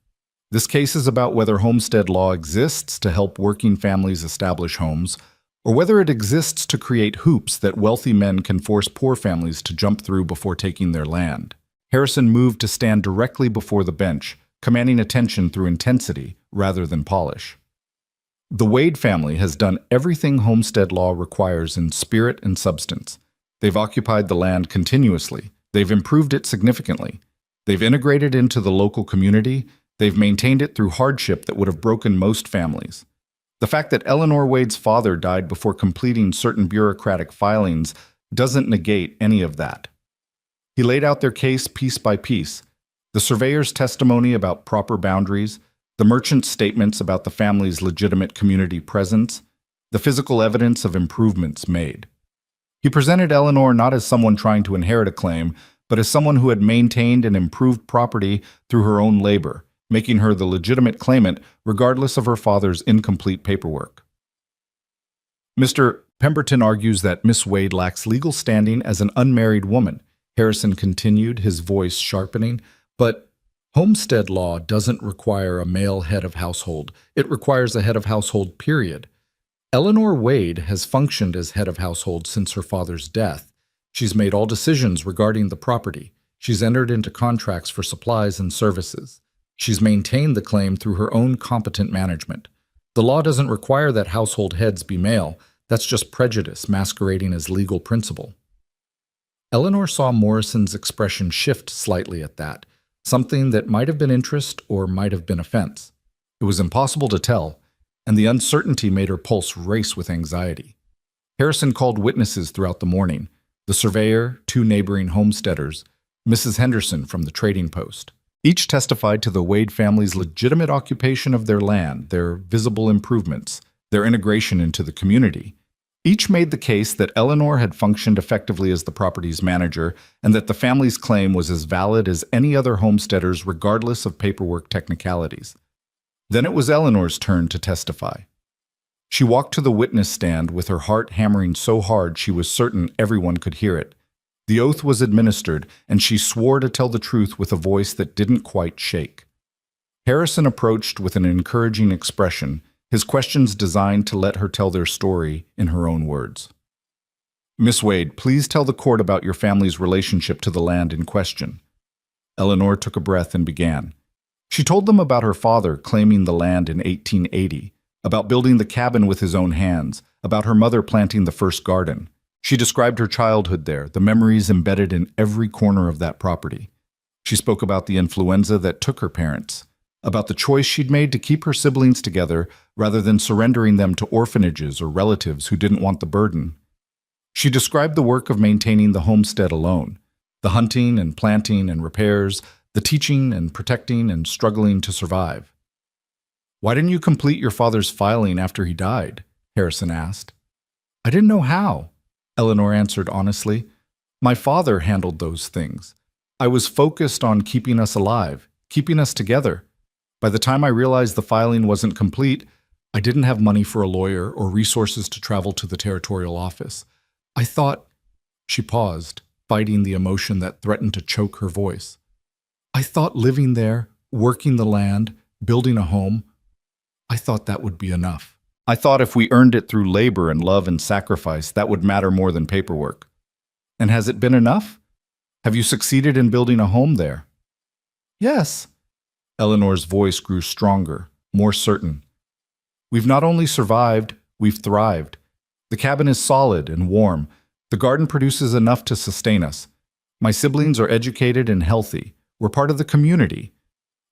This case is about whether homestead law exists to help working families establish homes, or whether it exists to create hoops that wealthy men can force poor families to jump through before taking their land. Harrison moved to stand directly before the bench, commanding attention through intensity rather than polish. The Wade family has done everything homestead law requires in spirit and substance. They've occupied the land continuously. They've improved it significantly. They've integrated into the local community. They've maintained it through hardship that would have broken most families. The fact that Eleanor Wade's father died before completing certain bureaucratic filings doesn't negate any of that. He laid out their case piece by piece, the surveyor's testimony about proper boundaries, the merchant's statements about the family's legitimate community presence, the physical evidence of improvements made. He presented Eleanor not as someone trying to inherit a claim, but as someone who had maintained and improved property through her own labor, making her the legitimate claimant regardless of her father's incomplete paperwork. Mr. Pemberton argues that Miss Wade lacks legal standing as an unmarried woman, Harrison continued, his voice sharpening, but homestead law doesn't require a male head of household. It requires a head of household, period. Eleanor Wade has functioned as head of household since her father's death. She's made all decisions regarding the property. She's entered into contracts for supplies and services. She's maintained the claim through her own competent management. The law doesn't require that household heads be male. That's just prejudice masquerading as legal principle. Eleanor saw Morrison's expression shift slightly at that, something that might have been interest or might have been offense. It was impossible to tell, and the uncertainty made her pulse race with anxiety. Harrison called witnesses throughout the morning, the surveyor, 2 neighboring homesteaders, Mrs. Henderson from the trading post. Each testified to the Wade family's legitimate occupation of their land, their visible improvements, their integration into the community. Each made the case that Eleanor had functioned effectively as the property's manager and that the family's claim was as valid as any other homesteader's regardless of paperwork technicalities. Then it was Eleanor's turn to testify. She walked to the witness stand with her heart hammering so hard she was certain everyone could hear it. The oath was administered, and she swore to tell the truth with a voice that didn't quite shake. Harrison approached with an encouraging expression, his questions designed to let her tell their story in her own words. Miss Wade, please tell the court about your family's relationship to the land in question. Eleanor took a breath and began. She told them about her father claiming the land in 1880, about building the cabin with his own hands, about her mother planting the first garden. She described her childhood there, the memories embedded in every corner of that property. She spoke about the influenza that took her parents, about the choice she'd made to keep her siblings together rather than surrendering them to orphanages or relatives who didn't want the burden. She described the work of maintaining the homestead alone, the hunting and planting and repairs, the teaching and protecting and struggling to survive. Why didn't you complete your father's filing after he died? Harrison asked. I didn't know how. Eleanor answered honestly. My father handled those things. I was focused on keeping us alive, keeping us together. By the time I realized the filing wasn't complete, I didn't have money for a lawyer or resources to travel to the territorial office. I thought, she paused, fighting the emotion that threatened to choke her voice. I thought living there, working the land, building a home, I thought that would be enough. I thought if we earned it through labor and love and sacrifice, that would matter more than paperwork. And has it been enough? Have you succeeded in building a home there? Yes. Eleanor's voice grew stronger, more certain. We've not only survived, We've thrived. The cabin is solid and warm. The garden produces enough to sustain us. My siblings are educated and healthy. We're part of the community.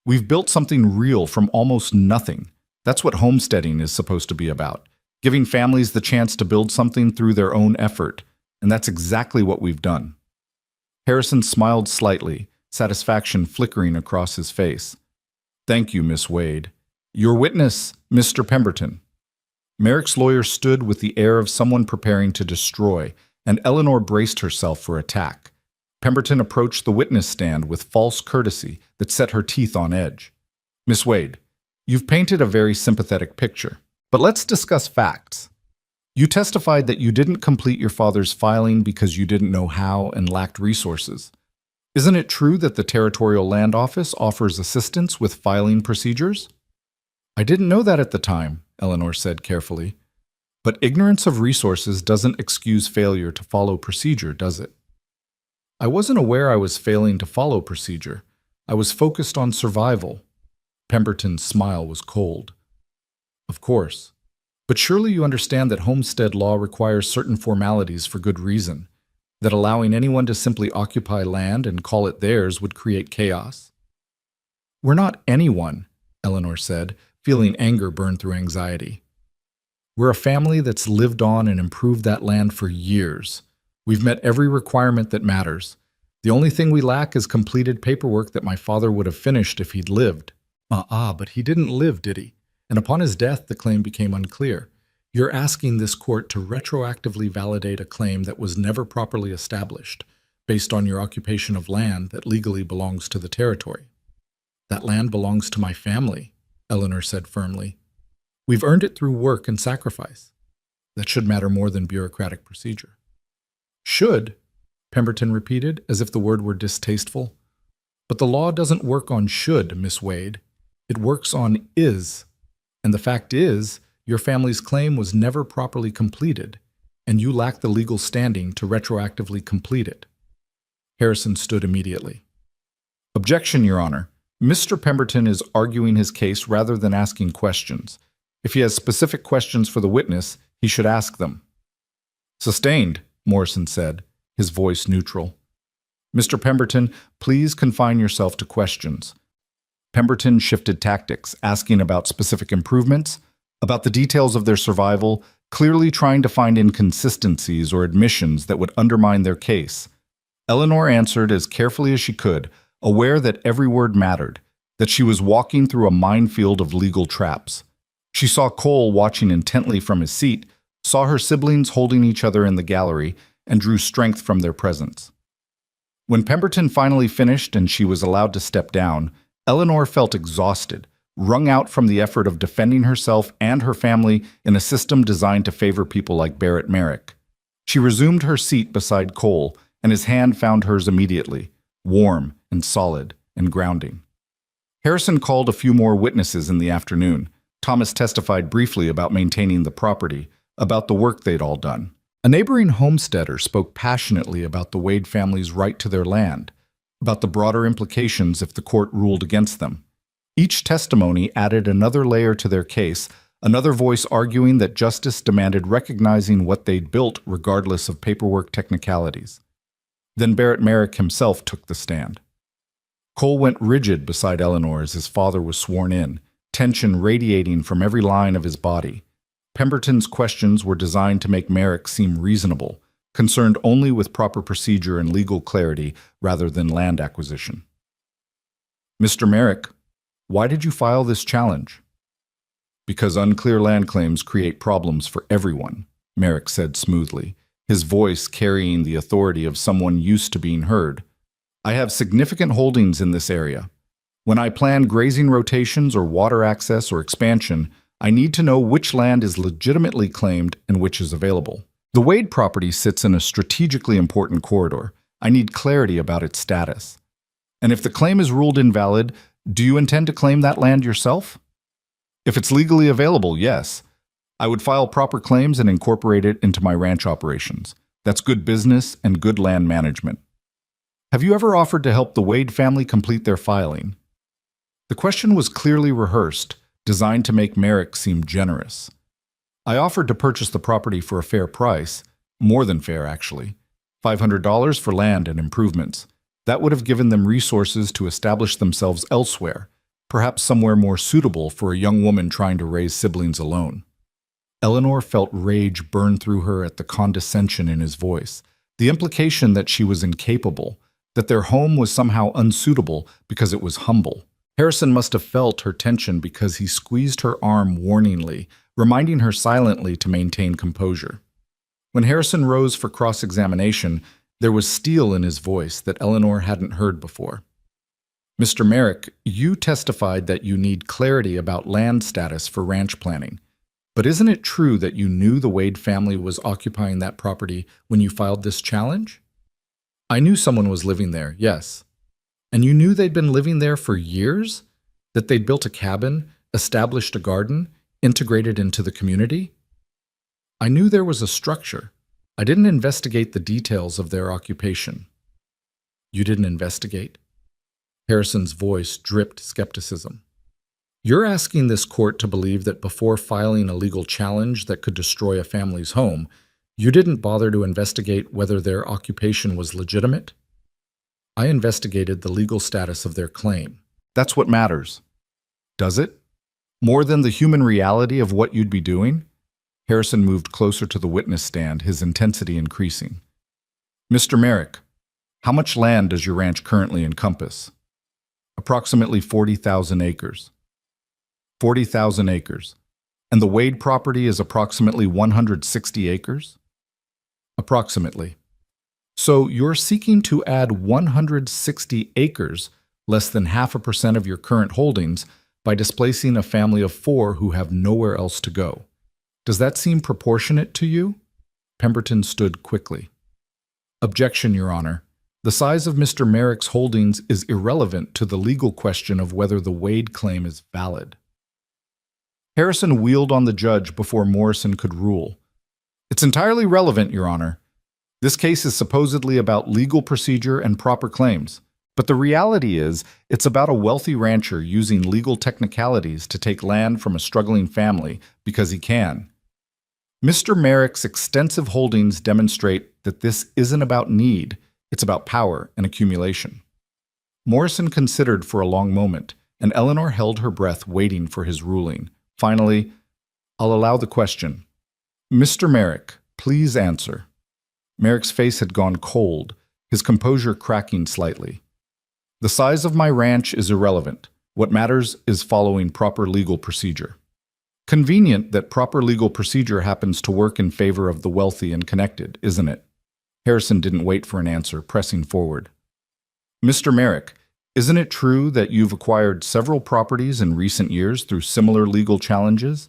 We've built something real from almost nothing. That's what homesteading is supposed to be about, giving families the chance to build something through their own effort, and that's exactly what we've done. Harrison smiled slightly, satisfaction flickering across his face. Thank you, Miss Wade. Your witness, Mr. Pemberton. Merrick's lawyer stood with the air of someone preparing to destroy, and Eleanor braced herself for attack. Pemberton approached the witness stand with false courtesy that set her teeth on edge. Miss Wade, you've painted a very sympathetic picture, but let's discuss facts. You testified that you didn't complete your father's filing because you didn't know how and lacked resources. Isn't it true that the Territorial Land Office offers assistance with filing procedures? I didn't know that at the time, Eleanor said carefully. But ignorance of resources doesn't excuse failure to follow procedure, does it? I wasn't aware I was failing to follow procedure. I was focused on survival. Pemberton's smile was cold. Of course. But surely you understand that homestead law requires certain formalities for good reason, that allowing anyone to simply occupy land and call it theirs would create chaos. We're not anyone, Eleanor said, feeling anger burn through anxiety. We're a family that's lived on and improved that land for years. We've met every requirement that matters. The only thing we lack is completed paperwork that my father would have finished if he'd lived. But he didn't live, did he? And upon his death, the claim became unclear. You're asking this court to retroactively validate a claim that was never properly established, based on your occupation of land that legally belongs to the territory. That land belongs to my family, Eleanor said firmly. We've earned it through work and sacrifice. That should matter more than bureaucratic procedure. Should, Pemberton repeated, as if the word were distasteful. But the law doesn't work on should, Miss Wade. It works on is. And the fact is, your family's claim was never properly completed, and you lack the legal standing to retroactively complete it. Harrison stood immediately. Objection, Your Honor. Mr. Pemberton is arguing his case rather than asking questions. If he has specific questions for the witness, he should ask them. Sustained, Morrison said, his voice neutral. Mr. Pemberton, please confine yourself to questions. Pemberton shifted tactics, asking about specific improvements, about the details of their survival, clearly trying to find inconsistencies or admissions that would undermine their case. Eleanor answered as carefully as she could, aware that every word mattered, that she was walking through a minefield of legal traps. She saw Cole watching intently from his seat, saw her siblings holding each other in the gallery, and drew strength from their presence. When Pemberton finally finished and she was allowed to step down, Eleanor felt exhausted, wrung out from the effort of defending herself and her family in a system designed to favor people like Barrett Merrick. She resumed her seat beside Cole, and his hand found hers immediately, warm and solid and grounding. Harrison called a few more witnesses in the afternoon. Thomas testified briefly about maintaining the property, about the work they'd all done. A neighboring homesteader spoke passionately about the Wade family's right to their land, about the broader implications if the court ruled against them. Each testimony added another layer to their case, another voice arguing that justice demanded recognizing what they'd built regardless of paperwork technicalities. Then Barrett Merrick himself took the stand. Cole went rigid beside Eleanor as his father was sworn in, tension radiating from every line of his body. Pemberton's questions were designed to make Merrick seem reasonable, concerned only with proper procedure and legal clarity rather than land acquisition. Mr. Merrick, why did you file this challenge? Because unclear land claims create problems for everyone, Merrick said smoothly, his voice carrying the authority of someone used to being heard. I have significant holdings in this area. When I plan grazing rotations or water access or expansion, I need to know which land is legitimately claimed and which is available. The Wade property sits in a strategically important corridor. I need clarity about its status. And if the claim is ruled invalid, do you intend to claim that land yourself? If it's legally available, yes. I would file proper claims and incorporate it into my ranch operations. That's good business and good land management. Have you ever offered to help the Wade family complete their filing? The question was clearly rehearsed, designed to make Merrick seem generous. I offered to purchase the property for a fair price, more than fair actually, $500 for land and improvements. That would have given them resources to establish themselves elsewhere, perhaps somewhere more suitable for a young woman trying to raise siblings alone. Eleanor felt rage burn through her at the condescension in his voice, the implication that she was incapable, that their home was somehow unsuitable because it was humble. Harrison must have felt her tension because he squeezed her arm warningly, reminding her silently to maintain composure. When Harrison rose for cross-examination, there was steel in his voice that Eleanor hadn't heard before. Mr. Merrick, you testified that you need clarity about land status for ranch planning. But isn't it true that you knew the Wade family was occupying that property when you filed this challenge? I knew someone was living there, yes. And you knew they'd been living there for years? That they'd built a cabin, established a garden, integrated into the community? I knew there was a structure. I didn't investigate the details of their occupation. You didn't investigate? Harrison's voice dripped skepticism. You're asking this court to believe that before filing a legal challenge that could destroy a family's home, you didn't bother to investigate whether their occupation was legitimate? I investigated the legal status of their claim. That's what matters. Does it? More than the human reality of what you'd be doing? Harrison moved closer to the witness stand, his intensity increasing. Mr. Merrick, how much land does your ranch currently encompass? Approximately 40,000 acres. 40,000 acres. And the Wade property is approximately 160 acres? Approximately. So you're seeking to add 160 acres, less than 0.5% of your current holdings, by displacing a family of 4 who have nowhere else to go. Does that seem proportionate to you? Pemberton stood quickly. Objection, Your Honor. The size of Mr. Merrick's holdings is irrelevant to the legal question of whether the Wade claim is valid. Harrison wheeled on the judge before Morrison could rule. It's entirely relevant, Your Honor. This case is supposedly about legal procedure and proper claims, but the reality is it's about a wealthy rancher using legal technicalities to take land from a struggling family because he can. Mr. Merrick's extensive holdings demonstrate that this isn't about need, it's about power and accumulation. Morrison considered for a long moment, and Eleanor held her breath waiting for his ruling. Finally, I'll allow the question. Mr. Merrick, please answer. Merrick's face had gone cold, his composure cracking slightly. The size of my ranch is irrelevant. What matters is following proper legal procedure. Convenient that proper legal procedure happens to work in favor of the wealthy and connected, isn't it? Harrison didn't wait for an answer, pressing forward. Mr. Merrick, isn't it true that you've acquired several properties in recent years through similar legal challenges?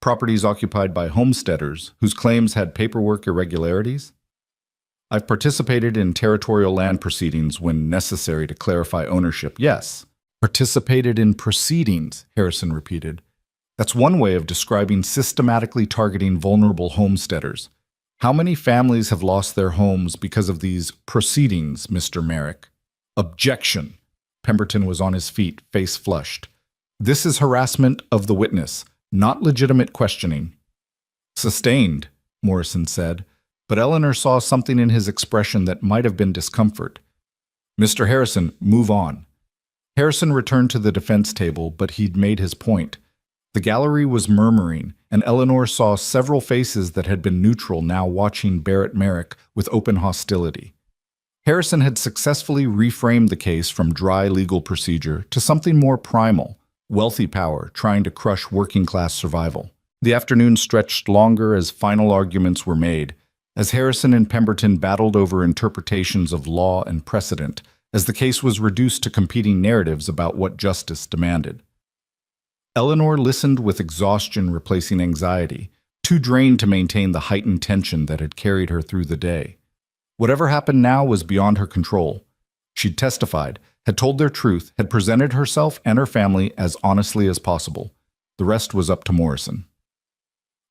Properties occupied by homesteaders whose claims had paperwork irregularities? I've participated in territorial land proceedings when necessary to clarify ownership, yes. Participated in proceedings, Harrison repeated. That's one way of describing systematically targeting vulnerable homesteaders. How many families have lost their homes because of these proceedings, Mr. Merrick? Objection. Pemberton was on his feet, face flushed. This is harassment of the witness, not legitimate questioning. Sustained, Morrison said, but Eleanor saw something in his expression that might have been discomfort. Mr. Harrison, move on. Harrison returned to the defense table, but he'd made his point. The gallery was murmuring, and Eleanor saw several faces that had been neutral now watching Barrett Merrick with open hostility. Harrison had successfully reframed the case from dry legal procedure to something more primal, wealthy power trying to crush working-class survival. The afternoon stretched longer as final arguments were made, as Harrison and Pemberton battled over interpretations of law and precedent, as the case was reduced to competing narratives about what justice demanded. Eleanor listened with exhaustion replacing anxiety, too drained to maintain the heightened tension that had carried her through the day. Whatever happened now was beyond her control. She'd testified, had told their truth, had presented herself and her family as honestly as possible. The rest was up to Morrison.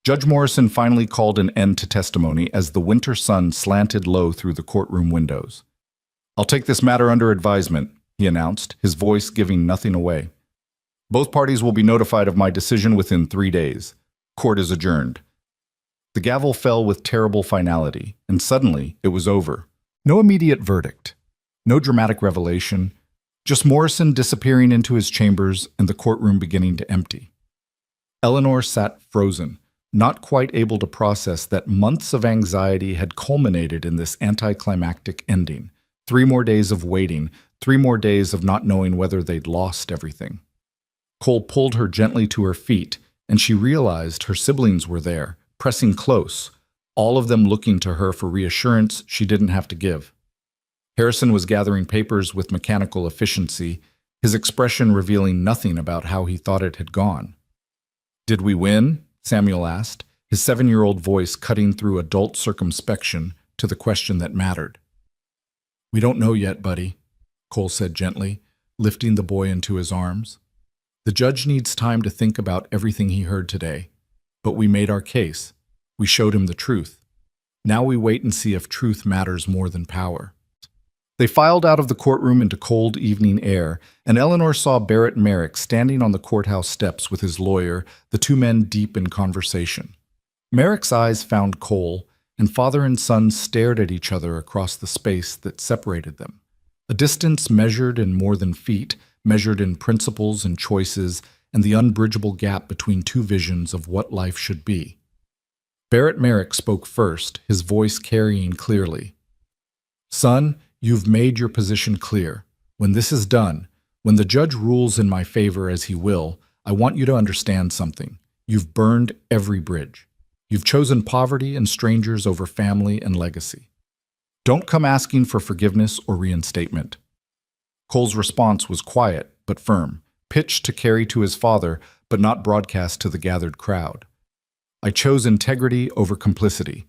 Judge Morrison finally called an end to testimony as the winter sun slanted low through the courtroom windows. I'll take this matter under advisement, he announced, his voice giving nothing away. Both parties will be notified of my decision within 3 days. Court is adjourned. The gavel fell with terrible finality, and suddenly it was over. No immediate verdict, no dramatic revelation, just Morrison disappearing into his chambers and the courtroom beginning to empty. Eleanor sat frozen, not quite able to process that months of anxiety had culminated in this anticlimactic ending. 3 more days of waiting, 3 more days of not knowing whether they'd lost everything. Cole pulled her gently to her feet, and she realized her siblings were there, pressing close, all of them looking to her for reassurance she didn't have to give. Harrison was gathering papers with mechanical efficiency, his expression revealing nothing about how he thought it had gone. "Did we win?" Samuel asked, his 7-year-old voice cutting through adult circumspection to the question that mattered. "We don't know yet, buddy," Cole said gently, lifting the boy into his arms. "The judge needs time to think about everything he heard today. But we made our case. We showed him the truth. Now we wait and see if truth matters more than power." They filed out of the courtroom into cold evening air, and Eleanor saw Barrett Merrick standing on the courthouse steps with his lawyer, the 2 men deep in conversation. Merrick's eyes found Cole, and father and son stared at each other across the space that separated them. A distance measured in more than feet, measured in principles and choices, and the unbridgeable gap between 2 visions of what life should be. Barrett Merrick spoke first, his voice carrying clearly. "Son, you've made your position clear. When this is done, when the judge rules in my favor as he will, I want you to understand something. You've burned every bridge. You've chosen poverty and strangers over family and legacy. Don't come asking for forgiveness or reinstatement." Cole's response was quiet but firm, pitched to carry to his father but not broadcast to the gathered crowd. "I chose integrity over complicity.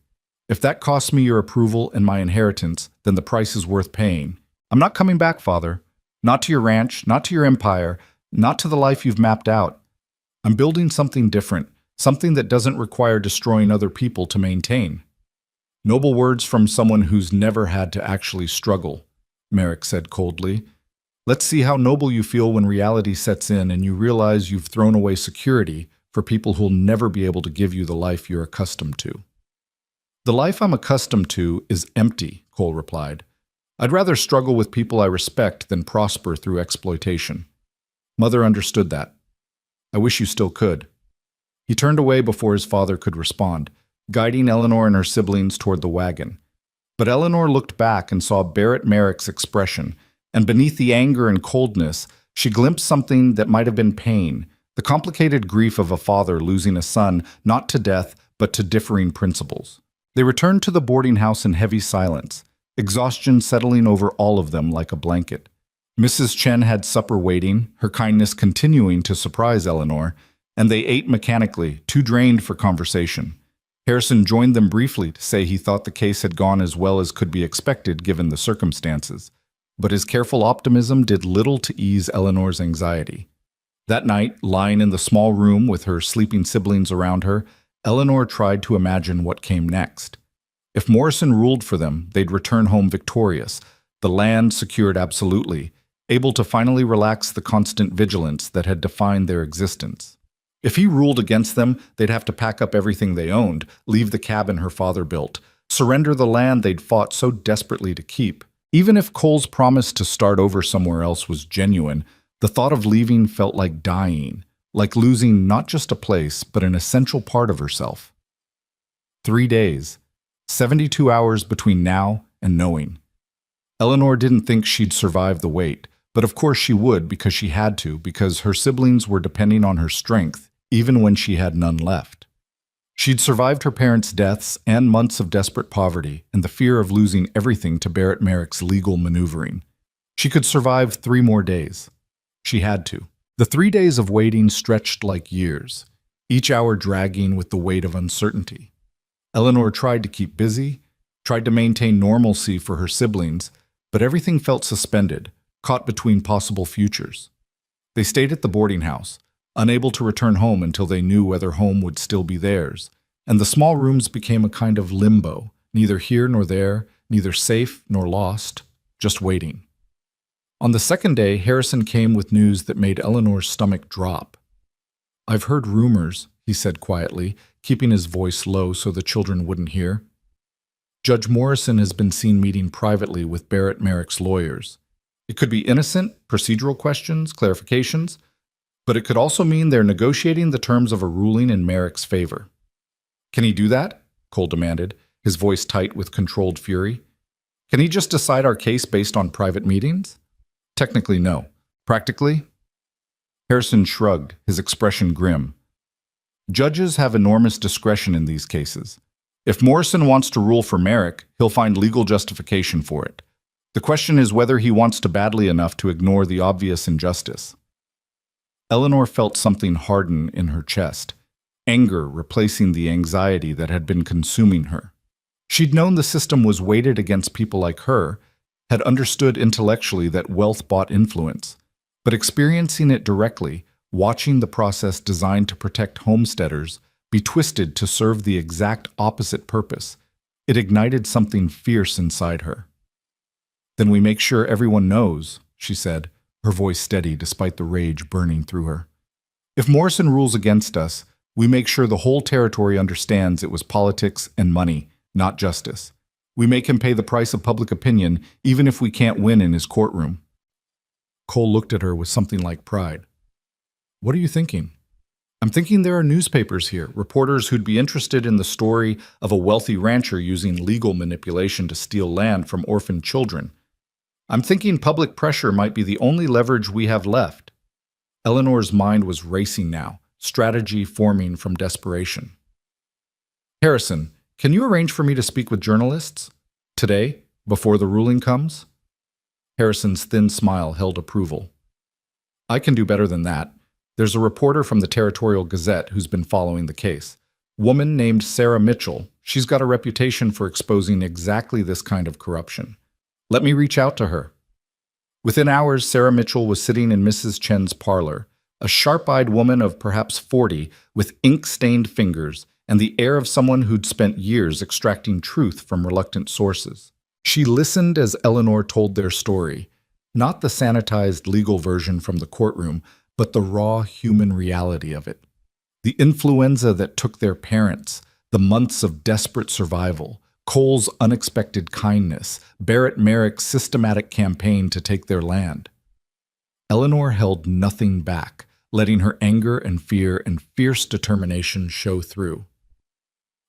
If that costs me your approval and my inheritance, then the price is worth paying. I'm not coming back, Father. Not to your ranch, not to your empire, not to the life you've mapped out. I'm building something different, something that doesn't require destroying other people to maintain." "Noble words from someone who's never had to actually struggle," Merrick said coldly. "Let's see how noble you feel when reality sets in and you realize you've thrown away security for people who'll never be able to give you the life you're accustomed to." "The life I'm accustomed to is empty," Cole replied. "I'd rather struggle with people I respect than prosper through exploitation." Mother understood that. "I wish you still could." He turned away before his father could respond, guiding Eleanor and her siblings toward the wagon. But Eleanor looked back and saw Barrett Merrick's expression, and beneath the anger and coldness, she glimpsed something that might have been pain, the complicated grief of a father losing a son, not to death, but to differing principles. They returned to the boarding house in heavy silence, exhaustion settling over all of them like a blanket. Mrs. Chen had supper waiting, her kindness continuing to surprise Eleanor, and they ate mechanically, too drained for conversation. Harrison joined them briefly to say he thought the case had gone as well as could be expected given the circumstances, but his careful optimism did little to ease Eleanor's anxiety. That night, lying in the small room with her sleeping siblings around her, Eleanor tried to imagine what came next. If Morrison ruled for them, they'd return home victorious, the land secured absolutely, able to finally relax the constant vigilance that had defined their existence. If he ruled against them, they'd have to pack up everything they owned, leave the cabin her father built, surrender the land they'd fought so desperately to keep. Even if Cole's promise to start over somewhere else was genuine, the thought of leaving felt like dying, like losing not just a place, but an essential part of herself. 3 days, 72 hours between now and knowing. Eleanor didn't think she'd survive the wait, but of course she would because she had to, because her siblings were depending on her strength, even when she had none left. She'd survived her parents' deaths and months of desperate poverty and the fear of losing everything to Barrett Merrick's legal maneuvering. She could survive 3 more days. She had to. The 3 days of waiting stretched like years, each hour dragging with the weight of uncertainty. Eleanor tried to keep busy, tried to maintain normalcy for her siblings, but everything felt suspended, caught between possible futures. They stayed at the boarding house, unable to return home until they knew whether home would still be theirs, and the small rooms became a kind of limbo, neither here nor there, neither safe nor lost, just waiting. On the second day, Harrison came with news that made Eleanor's stomach drop. "I've heard rumors," he said quietly, keeping his voice low so the children wouldn't hear. Judge Morrison has been seen meeting privately with Barrett Merrick's lawyers. It could be innocent, procedural questions, clarifications, but it could also mean they're negotiating the terms of a ruling in Merrick's favor. Can he do that? Cole demanded, his voice tight with controlled fury. Can he just decide our case based on private meetings? Technically, no. Practically? Harrison shrugged, his expression grim. Judges have enormous discretion in these cases. If Morrison wants to rule for Merrick, he'll find legal justification for it. The question is whether he wants to badly enough to ignore the obvious injustice. Eleanor felt something harden in her chest, anger replacing the anxiety that had been consuming her. She'd known the system was weighted against people like her, had understood intellectually that wealth bought influence, but experiencing it directly, watching the process designed to protect homesteaders be twisted to serve the exact opposite purpose, it ignited something fierce inside her. Then we make sure everyone knows, she said, her voice steady despite the rage burning through her. If Morrison rules against us, we make sure the whole territory understands it was politics and money, not justice. We make him pay the price of public opinion, even if we can't win in his courtroom. Cole looked at her with something like pride. What are you thinking? I'm thinking there are newspapers here, reporters who'd be interested in the story of a wealthy rancher using legal manipulation to steal land from orphaned children. I'm thinking public pressure might be the only leverage we have left. Eleanor's mind was racing now, strategy forming from desperation. Harrison, can you arrange for me to speak with journalists? Today, before the ruling comes? Harrison's thin smile held approval. I can do better than that. There's a reporter from the Territorial Gazette who's been following the case. Woman named Sarah Mitchell. She's got a reputation for exposing exactly this kind of corruption. Let me reach out to her. Within hours, Sarah Mitchell was sitting in Mrs. Chen's parlor, a sharp-eyed woman of perhaps 40 with ink-stained fingers and the air of someone who'd spent years extracting truth from reluctant sources. She listened as Eleanor told their story, not the sanitized legal version from the courtroom, but the raw human reality of it. The influenza that took their parents, the months of desperate survival, Cole's unexpected kindness, Barrett Merrick's systematic campaign to take their land. Eleanor held nothing back, letting her anger and fear and fierce determination show through.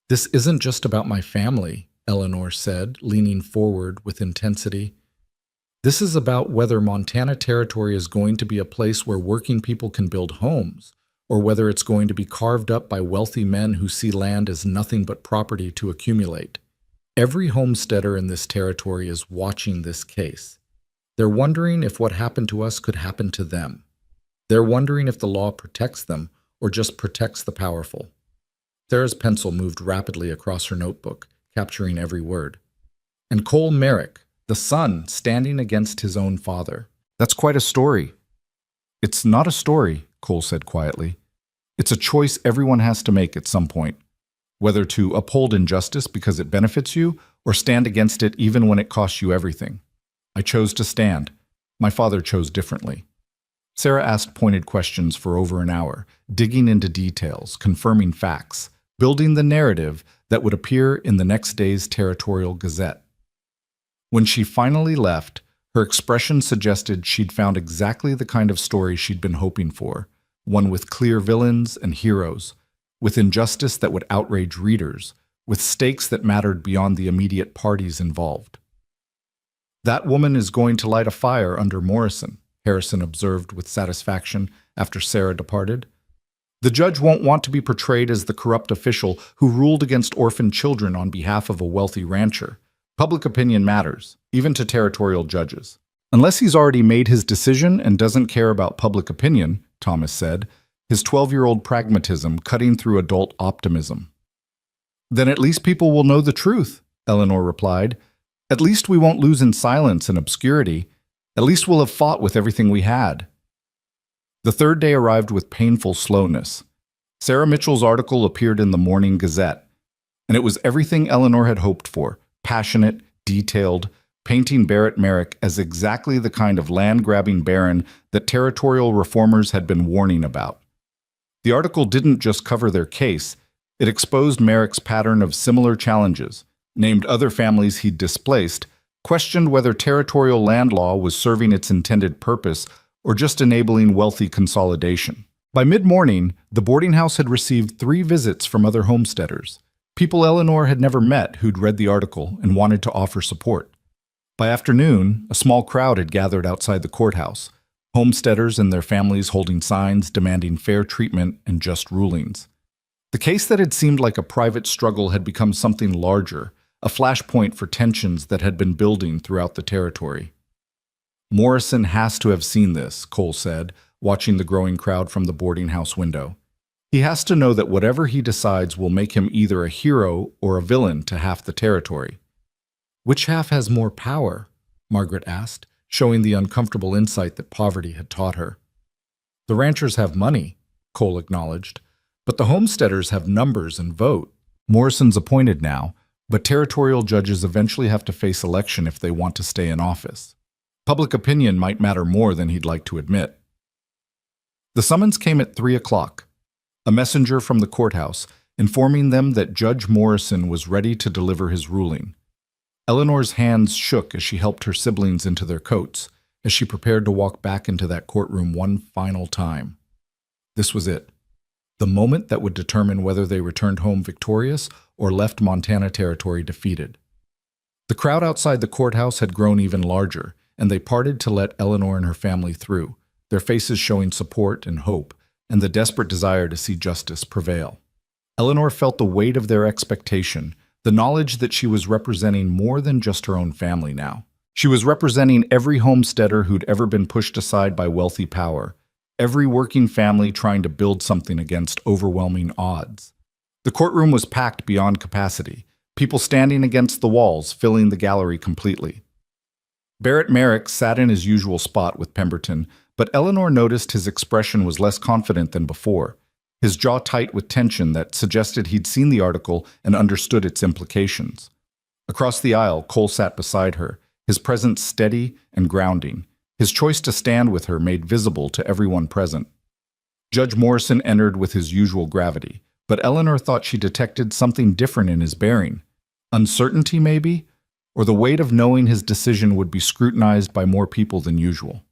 This isn't just about my family, Eleanor said, leaning forward with intensity. This is about whether Montana Territory is going to be a place where working people can build homes, or whether it's going to be carved up by wealthy men who see land as nothing but property to accumulate. Every homesteader in this territory is watching this case. They're wondering if what happened to us could happen to them. They're wondering if the law protects them or just protects the powerful. Sarah's pencil moved rapidly across her notebook, capturing every word. And Cole Merrick, the son standing against his own father. That's quite a story. It's not a story, Cole said quietly. It's a choice everyone has to make at some point. Whether to uphold injustice because it benefits you, or stand against it even when it costs you everything. I chose to stand. My father chose differently. Sarah asked pointed questions for over an hour, digging into details, confirming facts, building the narrative that would appear in the next day's Territorial Gazette. When she finally left, her expression suggested she'd found exactly the kind of story she'd been hoping for, one with clear villains and heroes, with injustice that would outrage readers, with stakes that mattered beyond the immediate parties involved. That woman is going to light a fire under Morrison, Harrison observed with satisfaction after Sarah departed. The judge won't want to be portrayed as the corrupt official who ruled against orphaned children on behalf of a wealthy rancher. Public opinion matters, even to territorial judges. Unless he's already made his decision and doesn't care about public opinion, Thomas said, his 12-year-old pragmatism cutting through adult optimism. Then at least people will know the truth, Eleanor replied. At least we won't lose in silence and obscurity. At least we'll have fought with everything we had. The third day arrived with painful slowness. Sarah Mitchell's article appeared in the Morning Gazette, and it was everything Eleanor had hoped for, passionate, detailed, painting Barrett Merrick as exactly the kind of land-grabbing baron that territorial reformers had been warning about. The article didn't just cover their case, it exposed Merrick's pattern of similar challenges, named other families he'd displaced, questioned whether territorial land law was serving its intended purpose or just enabling wealthy consolidation. By mid-morning, the boarding house had received 3 visits from other homesteaders, people Eleanor had never met who'd read the article and wanted to offer support. By afternoon, a small crowd had gathered outside the courthouse, homesteaders and their families holding signs demanding fair treatment and just rulings. The case that had seemed like a private struggle had become something larger, a flashpoint for tensions that had been building throughout the territory. Morrison has to have seen this, Cole said, watching the growing crowd from the boarding house window. He has to know that whatever he decides will make him either a hero or a villain to half the territory. Which half has more power? Margaret asked, showing the uncomfortable insight that poverty had taught her. The ranchers have money, Cole acknowledged, but the homesteaders have numbers and vote. Morrison's appointed now, but territorial judges eventually have to face election if they want to stay in office. Public opinion might matter more than he'd like to admit. The summons came at 3 o'clock. A messenger from the courthouse, informing them that Judge Morrison was ready to deliver his ruling. Eleanor's hands shook as she helped her siblings into their coats, as she prepared to walk back into that courtroom one final time. This was it, the moment that would determine whether they returned home victorious or left Montana Territory defeated. The crowd outside the courthouse had grown even larger, and they parted to let Eleanor and her family through, their faces showing support and hope, and the desperate desire to see justice prevail. Eleanor felt the weight of their expectation, the knowledge that she was representing more than just her own family now. She was representing every homesteader who'd ever been pushed aside by wealthy power, every working family trying to build something against overwhelming odds. The courtroom was packed beyond capacity, people standing against the walls, filling the gallery completely. Barrett Merrick sat in his usual spot with Pemberton, but Eleanor noticed his expression was less confident than before, his jaw tight with tension that suggested he'd seen the article and understood its implications. Across the aisle, Cole sat beside her, his presence steady and grounding, his choice to stand with her made visible to everyone present. Judge Morrison entered with his usual gravity, but Eleanor thought she detected something different in his bearing. Uncertainty, maybe? Or the weight of knowing his decision would be scrutinized by more people than usual.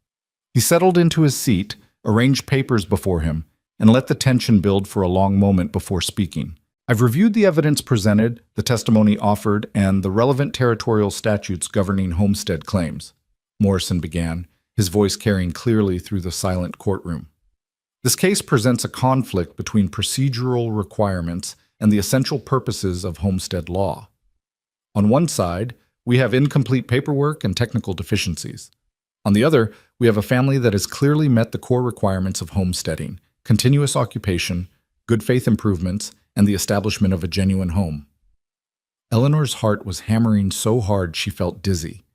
He settled into his seat, arranged papers before him, and let the tension build for a long moment before speaking. I've reviewed the evidence presented, the testimony offered, and the relevant territorial statutes governing homestead claims, Morrison began, his voice carrying clearly through the silent courtroom. This case presents a conflict between procedural requirements and the essential purposes of homestead law. On one side, we have incomplete paperwork and technical deficiencies. On the other, we have a family that has clearly met the core requirements of homesteading, continuous occupation, good faith improvements, and the establishment of a genuine home. Eleanor's heart was hammering so hard she felt dizzy.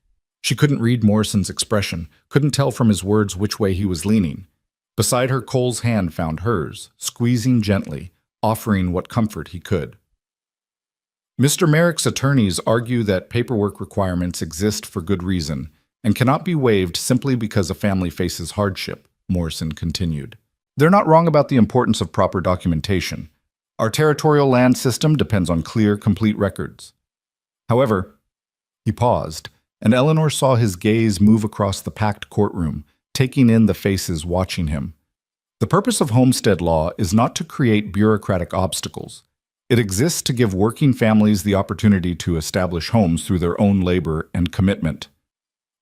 She couldn't read Morrison's expression, couldn't tell from his words which way he was leaning. Beside her, Cole's hand found hers, squeezing gently, offering what comfort he could. Mr. Merrick's attorneys argue that paperwork requirements exist for good reason and cannot be waived simply because a family faces hardship, Morrison continued. They're not wrong about the importance of proper documentation. Our territorial land system depends on clear, complete records. However, he paused, and Eleanor saw his gaze move across the packed courtroom, taking in the faces watching him. The purpose of homestead law is not to create bureaucratic obstacles. It exists to give working families the opportunity to establish homes through their own labor and commitment.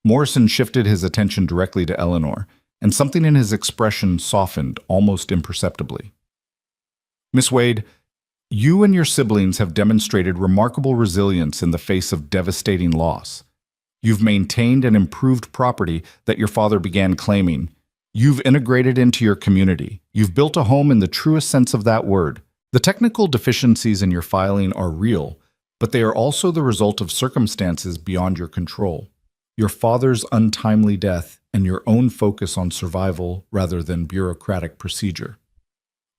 Morrison shifted his attention directly to Eleanor, and something in his expression softened almost imperceptibly. Miss Wade, you and your siblings have demonstrated remarkable resilience in the face of devastating loss. You've maintained and improved property that your father began claiming. You've integrated into your community. You've built a home in the truest sense of that word. The technical deficiencies in your filing are real, but they are also the result of circumstances beyond your control. Your father's untimely death and your own focus on survival rather than bureaucratic procedure.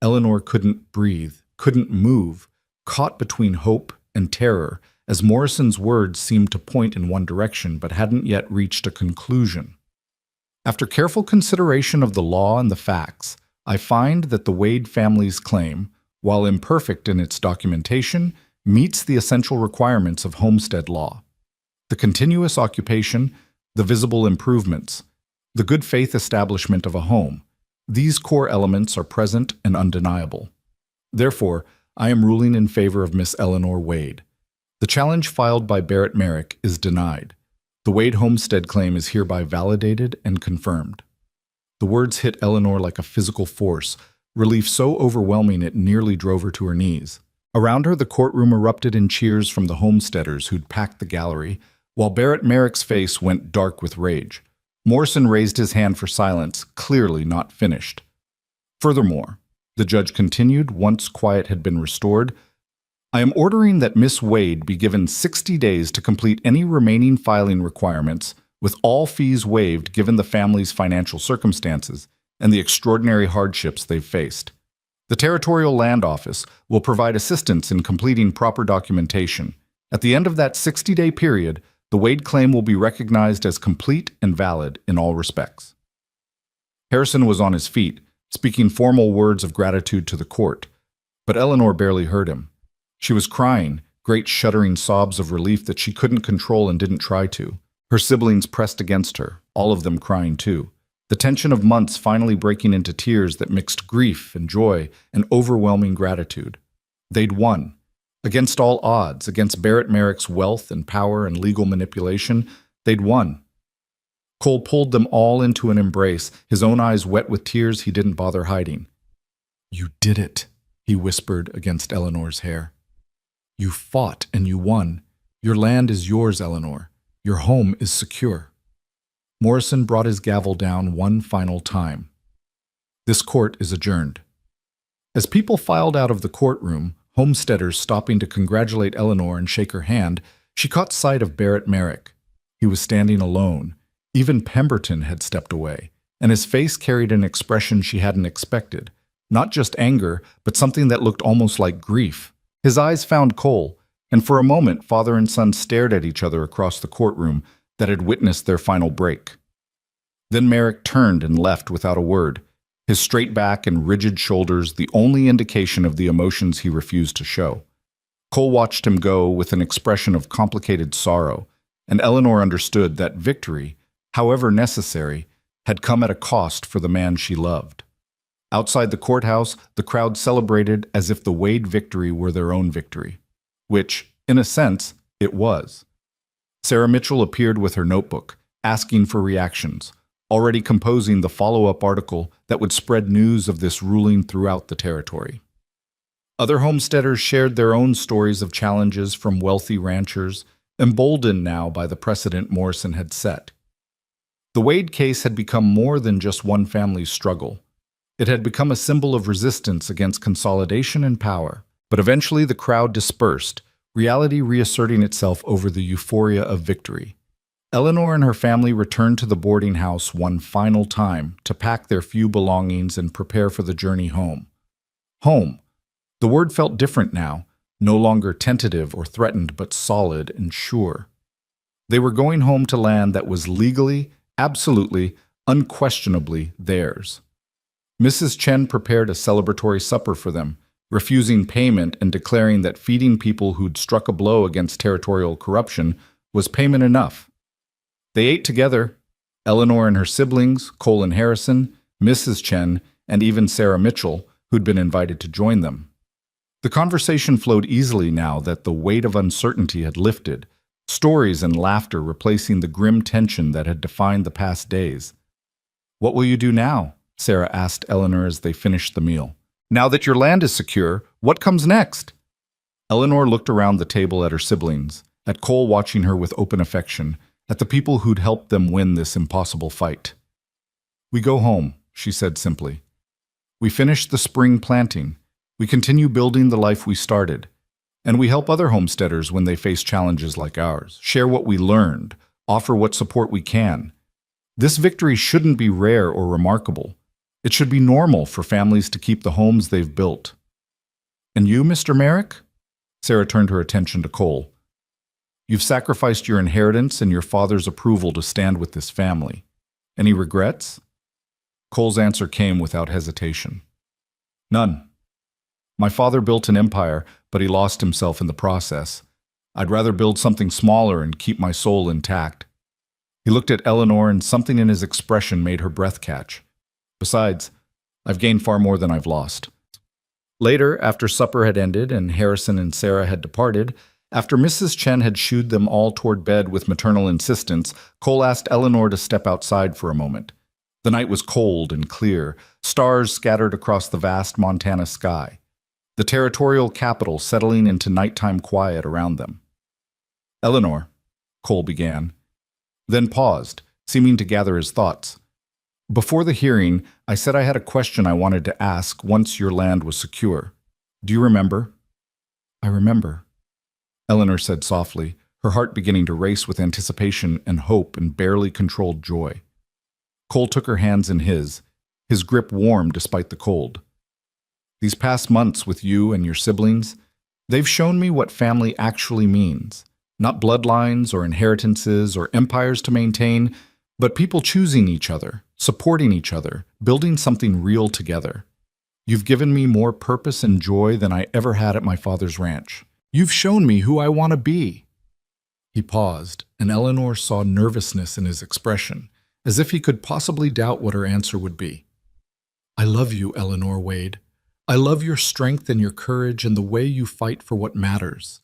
Eleanor couldn't breathe, couldn't move, caught between hope and terror, as Morrison's words seemed to point in one direction but hadn't yet reached a conclusion. After careful consideration of the law and the facts, I find that the Wade family's claim, while imperfect in its documentation, meets the essential requirements of homestead law. The continuous occupation, the visible improvements, the good faith establishment of a home, these core elements are present and undeniable. Therefore, I am ruling in favor of Miss Eleanor Wade. The challenge filed by Barrett Merrick is denied. The Wade homestead claim is hereby validated and confirmed. The words hit Eleanor like a physical force, relief so overwhelming it nearly drove her to her knees. Around her, the courtroom erupted in cheers from the homesteaders who'd packed the gallery, while Barrett Merrick's face went dark with rage. Morrison raised his hand for silence, clearly not finished. Furthermore, the judge continued, once quiet had been restored, I am ordering that Miss Wade be given 60 days to complete any remaining filing requirements, with all fees waived given the family's financial circumstances and the extraordinary hardships they've faced. The Territorial Land Office will provide assistance in completing proper documentation. At the end of that 60-day period, the Wade claim will be recognized as complete and valid in all respects. Harrison was on his feet, speaking formal words of gratitude to the court, but Eleanor barely heard him. She was crying, great shuddering sobs of relief that she couldn't control and didn't try to. Her siblings pressed against her, all of them crying too. The tension of months finally breaking into tears that mixed grief and joy and overwhelming gratitude. They'd won. Against all odds, against Barrett Merrick's wealth and power and legal manipulation, they'd won. Cole pulled them all into an embrace, his own eyes wet with tears he didn't bother hiding. You did it, he whispered against Eleanor's hair. You fought and you won. Your land is yours, Eleanor. Your home is secure. Morrison brought his gavel down one final time. This court is adjourned. As people filed out of the courtroom, homesteaders stopping to congratulate Eleanor and shake her hand, she caught sight of Barrett Merrick. He was standing alone. Even Pemberton had stepped away, and his face carried an expression she hadn't expected. Not just anger, but something that looked almost like grief. His eyes found Cole, and for a moment father and son stared at each other across the courtroom that had witnessed their final break. Then Merrick turned and left without a word, his straight back and rigid shoulders the only indication of the emotions he refused to show. Cole watched him go with an expression of complicated sorrow, and Eleanor understood that victory, however necessary, had come at a cost for the man she loved. Outside the courthouse, the crowd celebrated as if the Wade victory were their own victory, which, in a sense, it was. Sarah Mitchell appeared with her notebook, asking for reactions, already composing the follow-up article that would spread news of this ruling throughout the territory. Other homesteaders shared their own stories of challenges from wealthy ranchers, emboldened now by the precedent Morrison had set. The Wade case had become more than just one family's struggle. It had become a symbol of resistance against consolidation and power. But eventually the crowd dispersed, reality reasserting itself over the euphoria of victory. Eleanor and her family returned to the boarding house one final time to pack their few belongings and prepare for the journey home. Home. The word felt different now, no longer tentative or threatened, but solid and sure. They were going home to land that was legally, absolutely, unquestionably theirs. Mrs. Chen prepared a celebratory supper for them, refusing payment and declaring that feeding people who'd struck a blow against territorial corruption was payment enough. They ate together, Eleanor and her siblings, Cole and Harrison, Mrs. Chen, and even Sarah Mitchell, who'd been invited to join them. The conversation flowed easily now that the weight of uncertainty had lifted, stories and laughter replacing the grim tension that had defined the past days. What will you do now? Sarah asked Eleanor as they finished the meal. Now that your land is secure, what comes next? Eleanor looked around the table at her siblings, at Cole watching her with open affection, at the people who'd helped them win this impossible fight. We go home, she said simply. We finish the spring planting. We continue building the life we started. And we help other homesteaders when they face challenges like ours, share what we learned, offer what support we can. This victory shouldn't be rare or remarkable. It should be normal for families to keep the homes they've built. And you, Mr. Merrick? Sarah turned her attention to Cole. You've sacrificed your inheritance and your father's approval to stand with this family. Any regrets? Cole's answer came without hesitation. None. My father built an empire, but he lost himself in the process. I'd rather build something smaller and keep my soul intact. He looked at Eleanor, and something in his expression made her breath catch. Besides, I've gained far more than I've lost. Later, after supper had ended and Harrison and Sarah had departed, after Mrs. Chen had shooed them all toward bed with maternal insistence, Cole asked Eleanor to step outside for a moment. The night was cold and clear, stars scattered across the vast Montana sky, the territorial capital settling into nighttime quiet around them. Eleanor, Cole began, then paused, seeming to gather his thoughts. Before the hearing, I said I had a question I wanted to ask once your land was secure. Do you remember? I remember, Eleanor said softly, her heart beginning to race with anticipation and hope and barely controlled joy. Cole took her hands in his grip warm despite the cold. These past months with you and your siblings, they've shown me what family actually means. Not bloodlines or inheritances or empires to maintain, but people choosing each other, supporting each other, building something real together. You've given me more purpose and joy than I ever had at my father's ranch. You've shown me who I want to be. He paused, and Eleanor saw nervousness in his expression, as if he could possibly doubt what her answer would be. I love you, Eleanor Wade. I love your strength and your courage and the way you fight for what matters.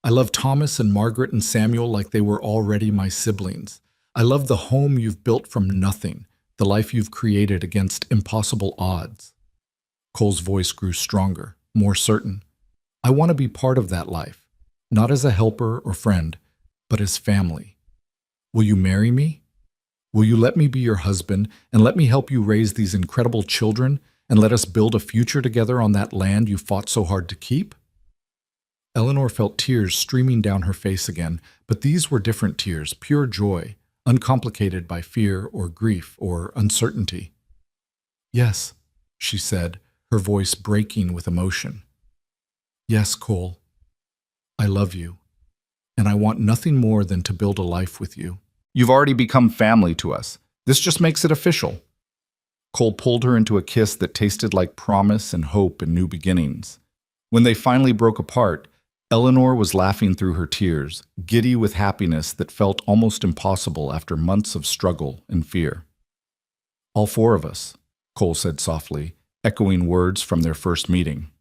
I love Thomas and Margaret and Samuel like they were already my siblings. I love the home you've built from nothing, the life you've created against impossible odds. Cole's voice grew stronger, more certain. I want to be part of that life, not as a helper or friend, but as family. Will you marry me? Will you let me be your husband and let me help you raise these incredible children and let us build a future together on that land you fought so hard to keep? Eleanor felt tears streaming down her face again, but these were different tears, pure joy, uncomplicated by fear or grief or uncertainty. Yes, she said, her voice breaking with emotion. Yes, Cole, I love you, and I want nothing more than to build a life with you. You've already become family to us. This just makes it official. Cole pulled her into a kiss that tasted like promise and hope and new beginnings. When they finally broke apart, Eleanor was laughing through her tears, giddy with happiness that felt almost impossible after months of struggle and fear. All four of us, Cole said softly, echoing words from their first meeting.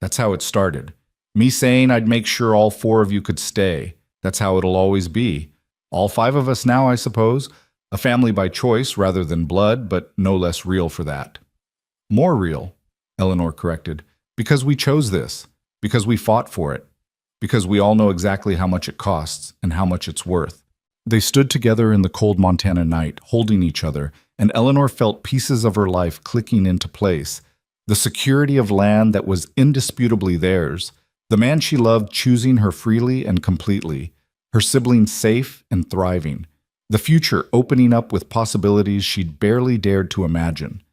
That's how it started. Me saying I'd make sure all four of you could stay. That's how it'll always be. All five of us now, I suppose. A family by choice rather than blood, but no less real for that. More real, Eleanor corrected, because we chose this, because we fought for it, because we all know exactly how much it costs and how much it's worth. They stood together in the cold Montana night, holding each other, and Eleanor felt pieces of her life clicking into place. The security of land that was indisputably theirs, the man she loved choosing her freely and completely, her siblings safe and thriving, the future opening up with possibilities she'd barely dared to imagine.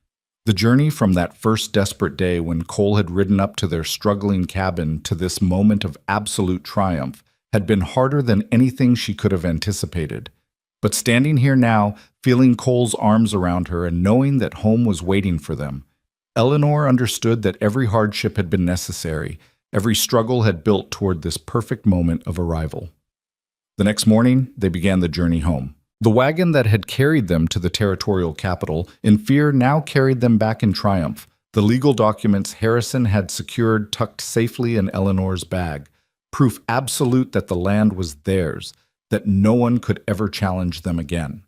The journey from that first desperate day when Cole had ridden up to their struggling cabin to this moment of absolute triumph had been harder than anything she could have anticipated. But standing here now, feeling Cole's arms around her and knowing that home was waiting for them, Eleanor understood that every hardship had been necessary, every struggle had built toward this perfect moment of arrival. The next morning, they began the journey home. The wagon that had carried them to the territorial capital, in fear, now carried them back in triumph. The legal documents Harrison had secured tucked safely in Eleanor's bag, proof absolute that the land was theirs, that no one could ever challenge them again.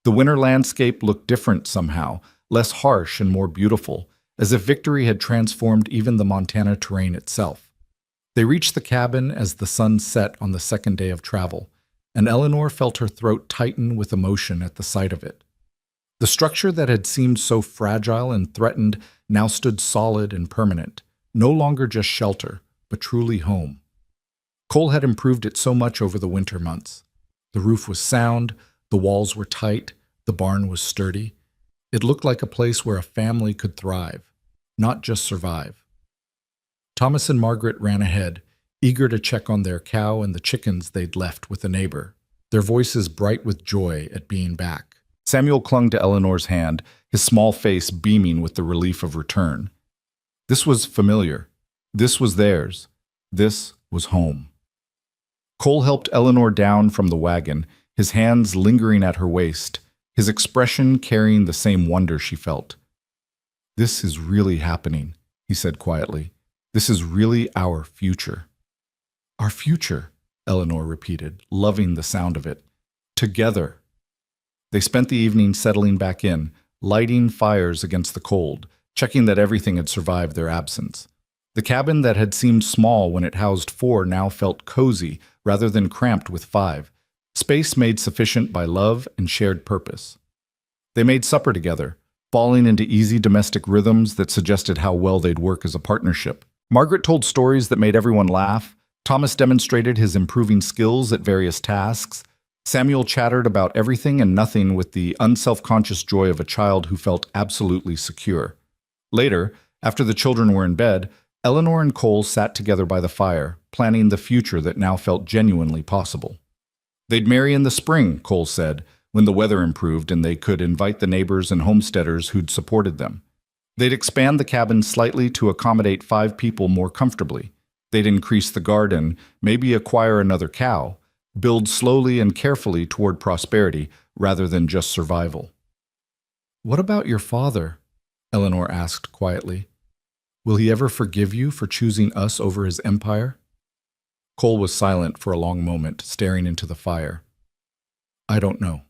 The winter landscape looked different somehow, less harsh and more beautiful, as if victory had transformed even the Montana terrain itself. They reached the cabin as the sun set on the second day of travel, and Eleanor felt her throat tighten with emotion at the sight of it. The structure that had seemed so fragile and threatened now stood solid and permanent, no longer just shelter, but truly home. Cole had improved it so much over the winter months. The roof was sound, the walls were tight, the barn was sturdy. It looked like a place where a family could thrive, not just survive. Thomas and Margaret ran ahead, eager to check on their cow and the chickens they'd left with a neighbor, their voices bright with joy at being back. Samuel clung to Eleanor's hand, his small face beaming with the relief of return. This was familiar. This was theirs. This was home. Cole helped Eleanor down from the wagon, his hands lingering at her waist, his expression carrying the same wonder she felt. "This is really happening," he said quietly. "This is really our future." "Our future," Eleanor repeated, loving the sound of it. "Together." They spent the evening settling back in, lighting fires against the cold, checking that everything had survived their absence. The cabin that had seemed small when it housed 4 now felt cozy rather than cramped with 5, space made sufficient by love and shared purpose. They made supper together, falling into easy domestic rhythms that suggested how well they'd work as a partnership. Margaret told stories that made everyone laugh. Thomas demonstrated his improving skills at various tasks. Samuel chattered about everything and nothing with the unselfconscious joy of a child who felt absolutely secure. Later, after the children were in bed, Eleanor and Cole sat together by the fire, planning the future that now felt genuinely possible. They'd marry in the spring, Cole said, when the weather improved and they could invite the neighbors and homesteaders who'd supported them. They'd expand the cabin slightly to accommodate 5 people more comfortably. They'd increase the garden, maybe acquire another cow, build slowly and carefully toward prosperity rather than just survival. "What about your father?" Eleanor asked quietly. "Will he ever forgive you for choosing us over his empire?" Cole was silent for a long moment, staring into the fire. "I don't know.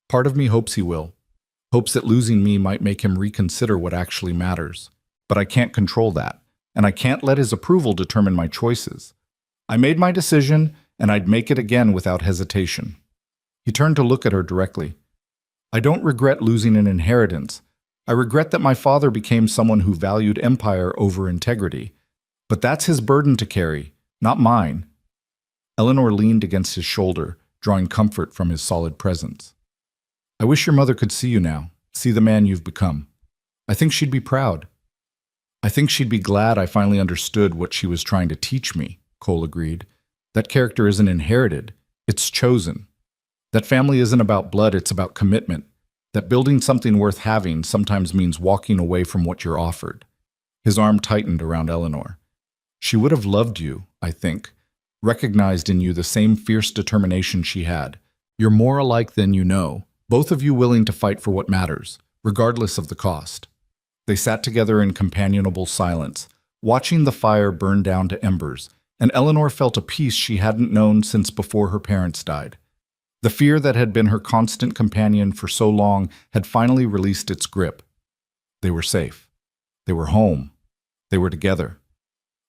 Part of me hopes he will, hopes that losing me might make him reconsider what actually matters. But I can't control that, and I can't let his approval determine my choices. I made my decision, and I'd make it again without hesitation." He turned to look at her directly. "I don't regret losing an inheritance. I regret that my father became someone who valued empire over integrity. But that's his burden to carry, not mine." Eleanor leaned against his shoulder, drawing comfort from his solid presence. "I wish your mother could see you now, see the man you've become. I think she'd be proud." "I think she'd be glad I finally understood what she was trying to teach me," Cole agreed. "That character isn't inherited, it's chosen. That family isn't about blood, it's about commitment. That building something worth having sometimes means walking away from what you're offered." His arm tightened around Eleanor. "She would have loved you, I think, recognized in you the same fierce determination she had. You're more alike than you know, both of you willing to fight for what matters, regardless of the cost." They sat together in companionable silence, watching the fire burn down to embers, and Eleanor felt a peace she hadn't known since before her parents died. The fear that had been her constant companion for so long had finally released its grip. They were safe. They were home. They were together.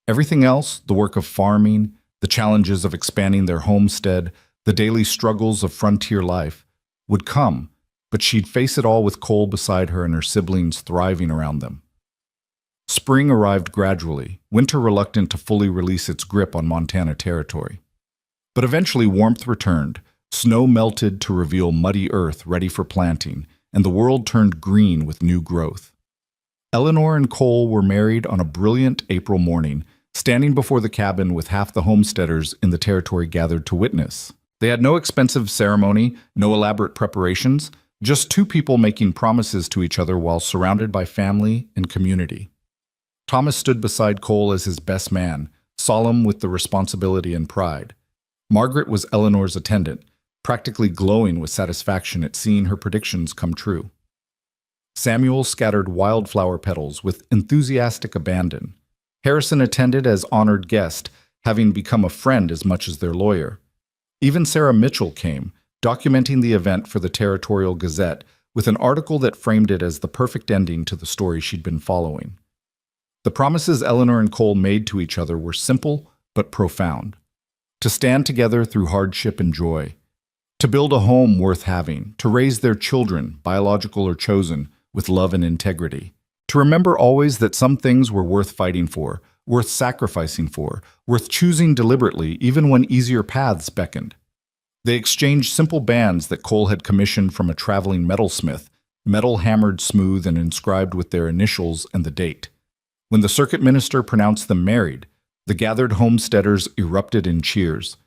Everything else, the work of farming, the challenges of expanding their homestead, the daily struggles of frontier life, would come, but she'd face it all with Cole beside her and her siblings thriving around them. Spring arrived gradually, winter reluctant to fully release its grip on Montana territory. But eventually warmth returned. Snow melted to reveal muddy earth ready for planting, and the world turned green with new growth. Eleanor and Cole were married on a brilliant April morning, standing before the cabin with half the homesteaders in the territory gathered to witness. They had no expensive ceremony, no elaborate preparations, just 2 people making promises to each other while surrounded by family and community. Thomas stood beside Cole as his best man, solemn with the responsibility and pride. Margaret was Eleanor's attendant, practically glowing with satisfaction at seeing her predictions come true. Samuel scattered wildflower petals with enthusiastic abandon. Harrison attended as honored guest, having become a friend as much as their lawyer. Even Sarah Mitchell came, documenting the event for the Territorial Gazette with an article that framed it as the perfect ending to the story she'd been following. The promises Eleanor and Cole made to each other were simple but profound. To stand together through hardship and joy. To build a home worth having, to raise their children, biological or chosen, with love and integrity. To remember always that some things were worth fighting for, worth sacrificing for, worth choosing deliberately even when easier paths beckoned. They exchanged simple bands that Cole had commissioned from a traveling metalsmith, metal hammered smooth and inscribed with their initials and the date. When the circuit minister pronounced them married, the gathered homesteaders erupted in cheers.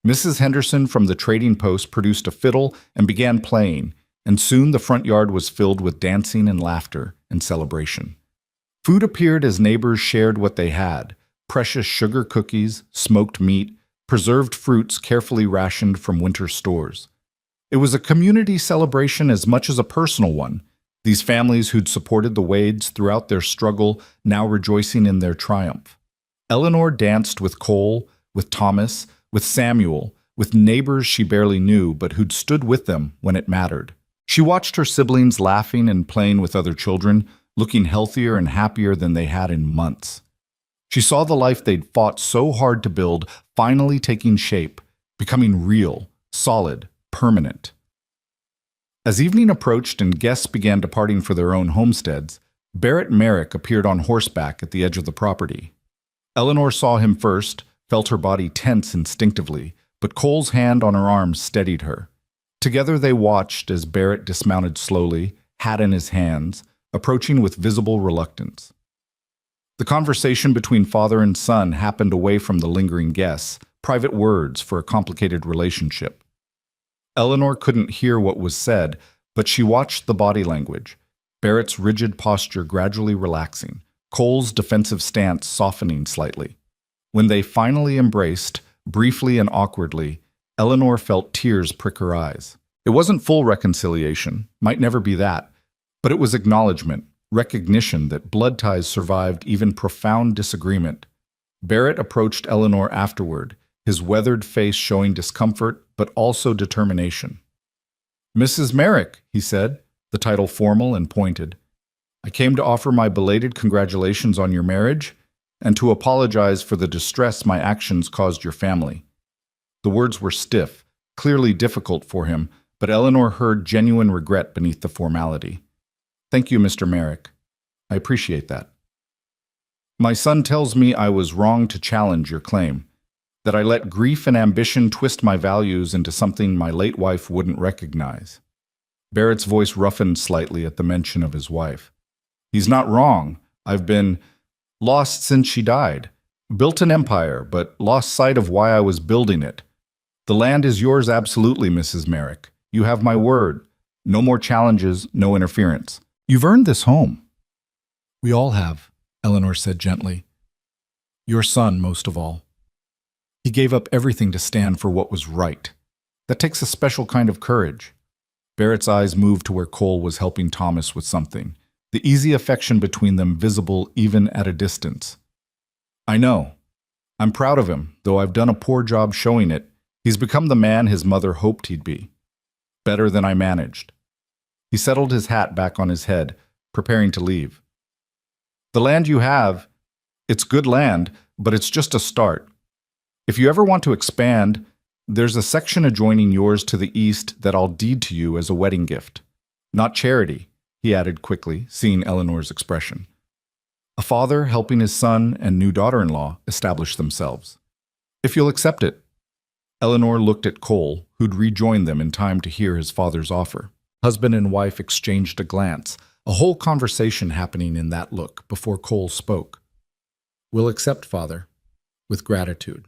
Mrs. Henderson from the trading post produced a fiddle and began playing, and soon the front yard was filled with dancing and laughter and celebration. Food appeared as neighbors shared what they had: precious sugar cookies, smoked meat, preserved fruits carefully rationed from winter stores. It was a community celebration as much as a personal one, these families who'd supported the Wades throughout their struggle now rejoicing in their triumph. Eleanor danced with Cole, with Thomas, with Samuel, with neighbors she barely knew but who'd stood with them when it mattered. She watched her siblings laughing and playing with other children, looking healthier and happier than they had in months. She saw the life they'd fought so hard to build finally taking shape, becoming real, solid, permanent. As evening approached and guests began departing for their own homesteads, Barrett Merrick appeared on horseback at the edge of the property. Eleanor saw him first, felt her body tense instinctively, but Cole's hand on her arm steadied her. Together they watched as Barrett dismounted slowly, hat in his hands, approaching with visible reluctance. The conversation between father and son happened away from the lingering guests, private words for a complicated relationship. Eleanor couldn't hear what was said, but she watched the body language, Barrett's rigid posture gradually relaxing, Cole's defensive stance softening slightly. When they finally embraced, briefly and awkwardly, Eleanor felt tears prick her eyes. It wasn't full reconciliation, might never be that, but it was acknowledgement, recognition that blood ties survived even profound disagreement. Barrett approached Eleanor afterward, his weathered face showing discomfort but also determination. "Mrs. Merrick," he said, the title formal and pointed. "I came to offer my belated congratulations on your marriage and to apologize for the distress my actions caused your family." The words were stiff, clearly difficult for him, but Eleanor heard genuine regret beneath the formality. "Thank you, Mr. Merrick. I appreciate that. My son tells me I was wrong to challenge your claim, that I let grief and ambition twist my values into something my late wife wouldn't recognize." Barrett's voice roughened slightly at the mention of his wife. "He's not wrong. I've been lost since she died. Built an empire, but lost sight of why I was building it. The land is yours absolutely, Mrs. Merrick. You have my word. No more challenges, no interference. You've earned this home." "We all have," Eleanor said gently. "Your son, most of all. He gave up everything to stand for what was right. That takes a special kind of courage." Barrett's eyes moved to where Cole was helping Thomas with something, the easy affection between them visible even at a distance. "I know. I'm proud of him, though I've done a poor job showing it. He's become the man his mother hoped he'd be. Better than I managed." He settled his hat back on his head, preparing to leave. "The land you have, it's good land, but it's just a start. If you ever want to expand, there's a section adjoining yours to the east that I'll deed to you as a wedding gift. Not charity," he added quickly, seeing Eleanor's expression. A father helping his son and new daughter-in-law establish themselves. "If you'll accept it." Eleanor looked at Cole, who'd rejoined them in time to hear his father's offer. Husband and wife exchanged a glance, a whole conversation happening in that look before Cole spoke. "We'll accept, Father, with gratitude.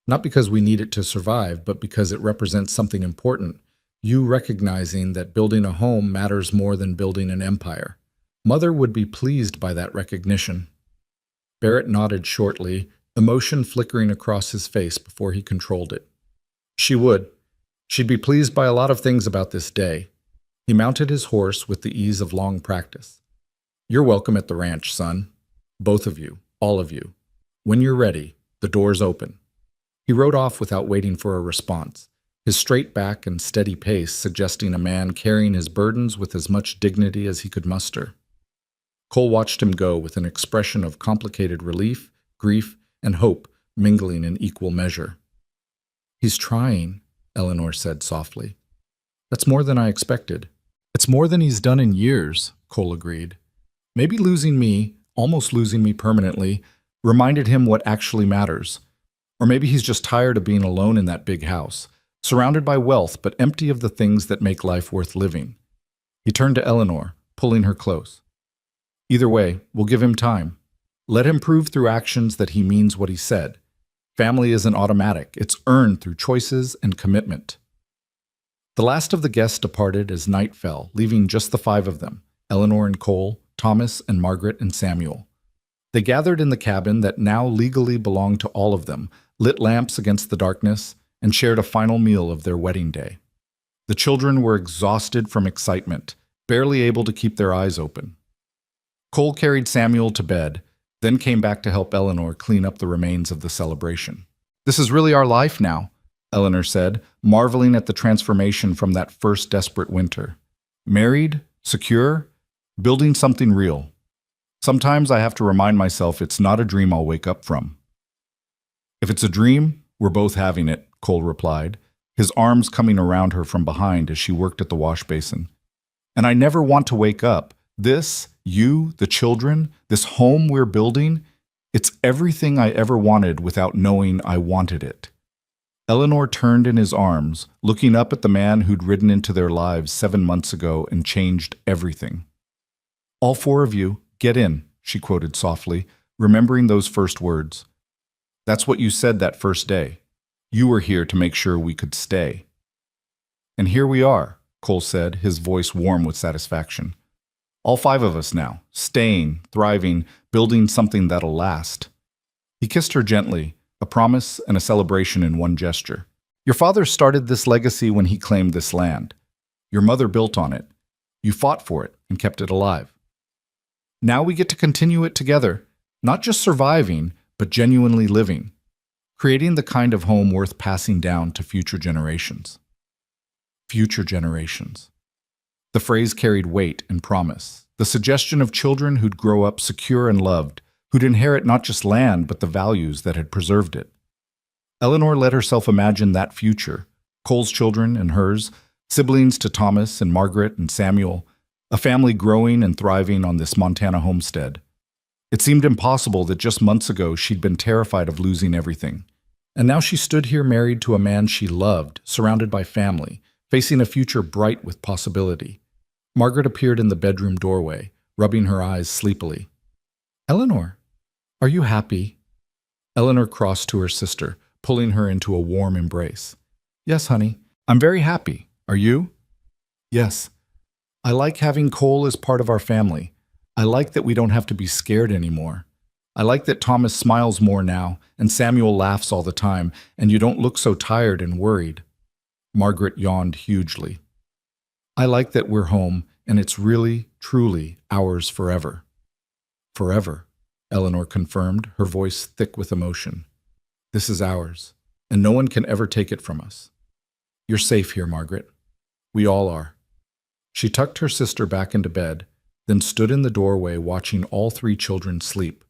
Not because we need it to survive, but because it represents something important. You recognizing that building a home matters more than building an empire. Mother would be pleased by that recognition." Barrett nodded shortly, emotion flickering across his face before he controlled it. "She would. She'd be pleased by a lot of things about this day." He mounted his horse with the ease of long practice. "You're welcome at the ranch, son. Both of you, all of you. When you're ready, the door's open." He rode off without waiting for a response, his straight back and steady pace suggesting a man carrying his burdens with as much dignity as he could muster. Cole watched him go with an expression of complicated relief, grief, and hope mingling in equal measure. "He's trying," Eleanor said softly. "That's more than I expected." "It's more than he's done in years," Cole agreed. "Maybe losing me, almost losing me permanently, reminded him what actually matters. Or maybe he's just tired of being alone in that big house, surrounded by wealth but empty of the things that make life worth living." He turned to Eleanor, pulling her close. "Either way, we'll give him time. Let him prove through actions that he means what he said. Family isn't automatic. It's earned through choices and commitment." The last of the guests departed as night fell, leaving just the five of them, Eleanor and Cole, Thomas and Margaret and Samuel. They gathered in the cabin that now legally belonged to all of them, lit lamps against the darkness, and shared a final meal of their wedding day. The children were exhausted from excitement, barely able to keep their eyes open. Cole carried Samuel to bed, then came back to help Eleanor clean up the remains of the celebration. "This is really our life now," Eleanor said, marveling at the transformation from that first desperate winter. "Married, secure, building something real. Sometimes I have to remind myself it's not a dream I'll wake up from." "If it's a dream, we're both having it," Cole replied, his arms coming around her from behind as she worked at the wash basin. "And I never want to wake up. This, you, the children, this home we're building, it's everything I ever wanted without knowing I wanted it." Eleanor turned in his arms, looking up at the man who'd ridden into their lives 7 months ago and changed everything. "All four of you, get in," she quoted softly, remembering those first words. "That's what you said that first day. You were here to make sure we could stay." "And here we are," Cole said, his voice warm with satisfaction. "All five of us now, staying, thriving, building something that'll last." He kissed her gently, a promise and a celebration in one gesture. "Your father started this legacy when he claimed this land. Your mother built on it. You fought for it and kept it alive. Now we get to continue it together, not just surviving, but genuinely living, creating the kind of home worth passing down to future generations." Future generations. The phrase carried weight and promise, the suggestion of children who'd grow up secure and loved, who'd inherit not just land but the values that had preserved it. Eleanor let herself imagine that future, Cole's children and hers, siblings to Thomas and Margaret and Samuel, a family growing and thriving on this Montana homestead. It seemed impossible that just months ago she'd been terrified of losing everything. And now she stood here married to a man she loved, surrounded by family, facing a future bright with possibility. Margaret appeared in the bedroom doorway, rubbing her eyes sleepily. "Eleanor, are you happy?" Eleanor crossed to her sister, pulling her into a warm embrace. "Yes, honey, I'm very happy. Are you?" "Yes. I like having Cole as part of our family. I like that we don't have to be scared anymore. I like that Thomas smiles more now, and Samuel laughs all the time, and you don't look so tired and worried." Margaret yawned hugely. "I like that we're home, and it's really, truly ours forever." "Forever," Eleanor confirmed, her voice thick with emotion. "This is ours, and no one can ever take it from us. You're safe here, Margaret. We all are." She tucked her sister back into bed, then stood in the doorway watching all three children sleep.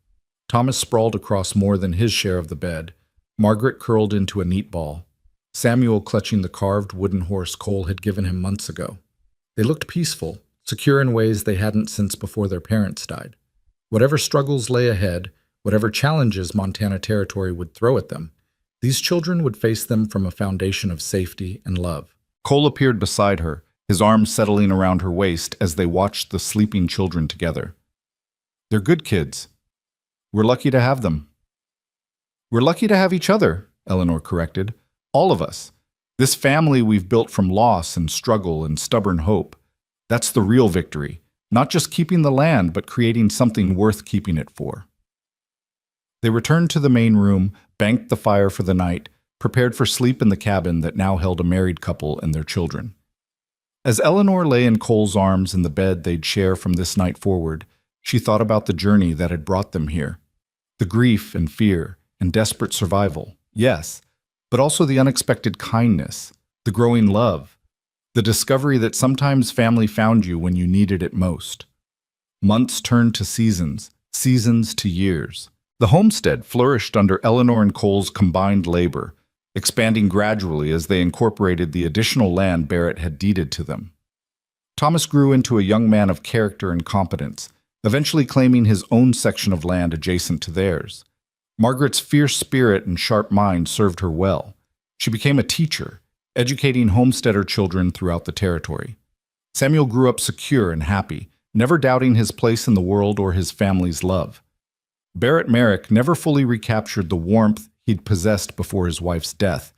Thomas sprawled across more than his share of the bed, Margaret curled into a neat ball, Samuel clutching the carved wooden horse Cole had given him months ago. They looked peaceful, secure in ways they hadn't since before their parents died. Whatever struggles lay ahead, whatever challenges Montana Territory would throw at them, these children would face them from a foundation of safety and love. Cole appeared beside her, his arms settling around her waist as they watched the sleeping children together. "They're good kids. We're lucky to have them." "We're lucky to have each other," Eleanor corrected. "All of us. This family we've built from loss and struggle and stubborn hope. That's the real victory. Not just keeping the land, but creating something worth keeping it for." They returned to the main room, banked the fire for the night, prepared for sleep in the cabin that now held a married couple and their children. As Eleanor lay in Cole's arms in the bed they'd share from this night forward, she thought about the journey that had brought them here. The grief and fear and desperate survival, yes, but also the unexpected kindness, the growing love, the discovery that sometimes family found you when you needed it most. Months turned to seasons, seasons to years. The homestead flourished under Eleanor and Cole's combined labor, expanding gradually as they incorporated the additional land Barrett had deeded to them. Thomas grew into a young man of character and competence, eventually claiming his own section of land adjacent to theirs. Margaret's fierce spirit and sharp mind served her well. She became a teacher, educating homesteader children throughout the territory. Samuel grew up secure and happy, never doubting his place in the world or his family's love. Barrett Merrick never fully recaptured the warmth he'd possessed before his wife's death,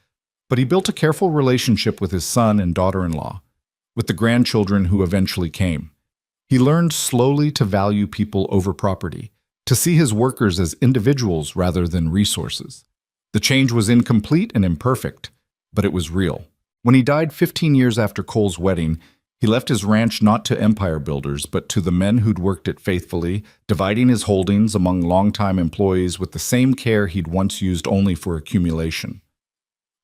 But he built a careful relationship with his son and daughter-in-law, with the grandchildren who eventually came. He learned slowly to value people over property, to see his workers as individuals rather than resources. The change was incomplete and imperfect, but it was real. When he died 15 years after Cole's wedding, he left his ranch not to empire builders, but to the men who'd worked it faithfully, dividing his holdings among longtime employees with the same care he'd once used only for accumulation.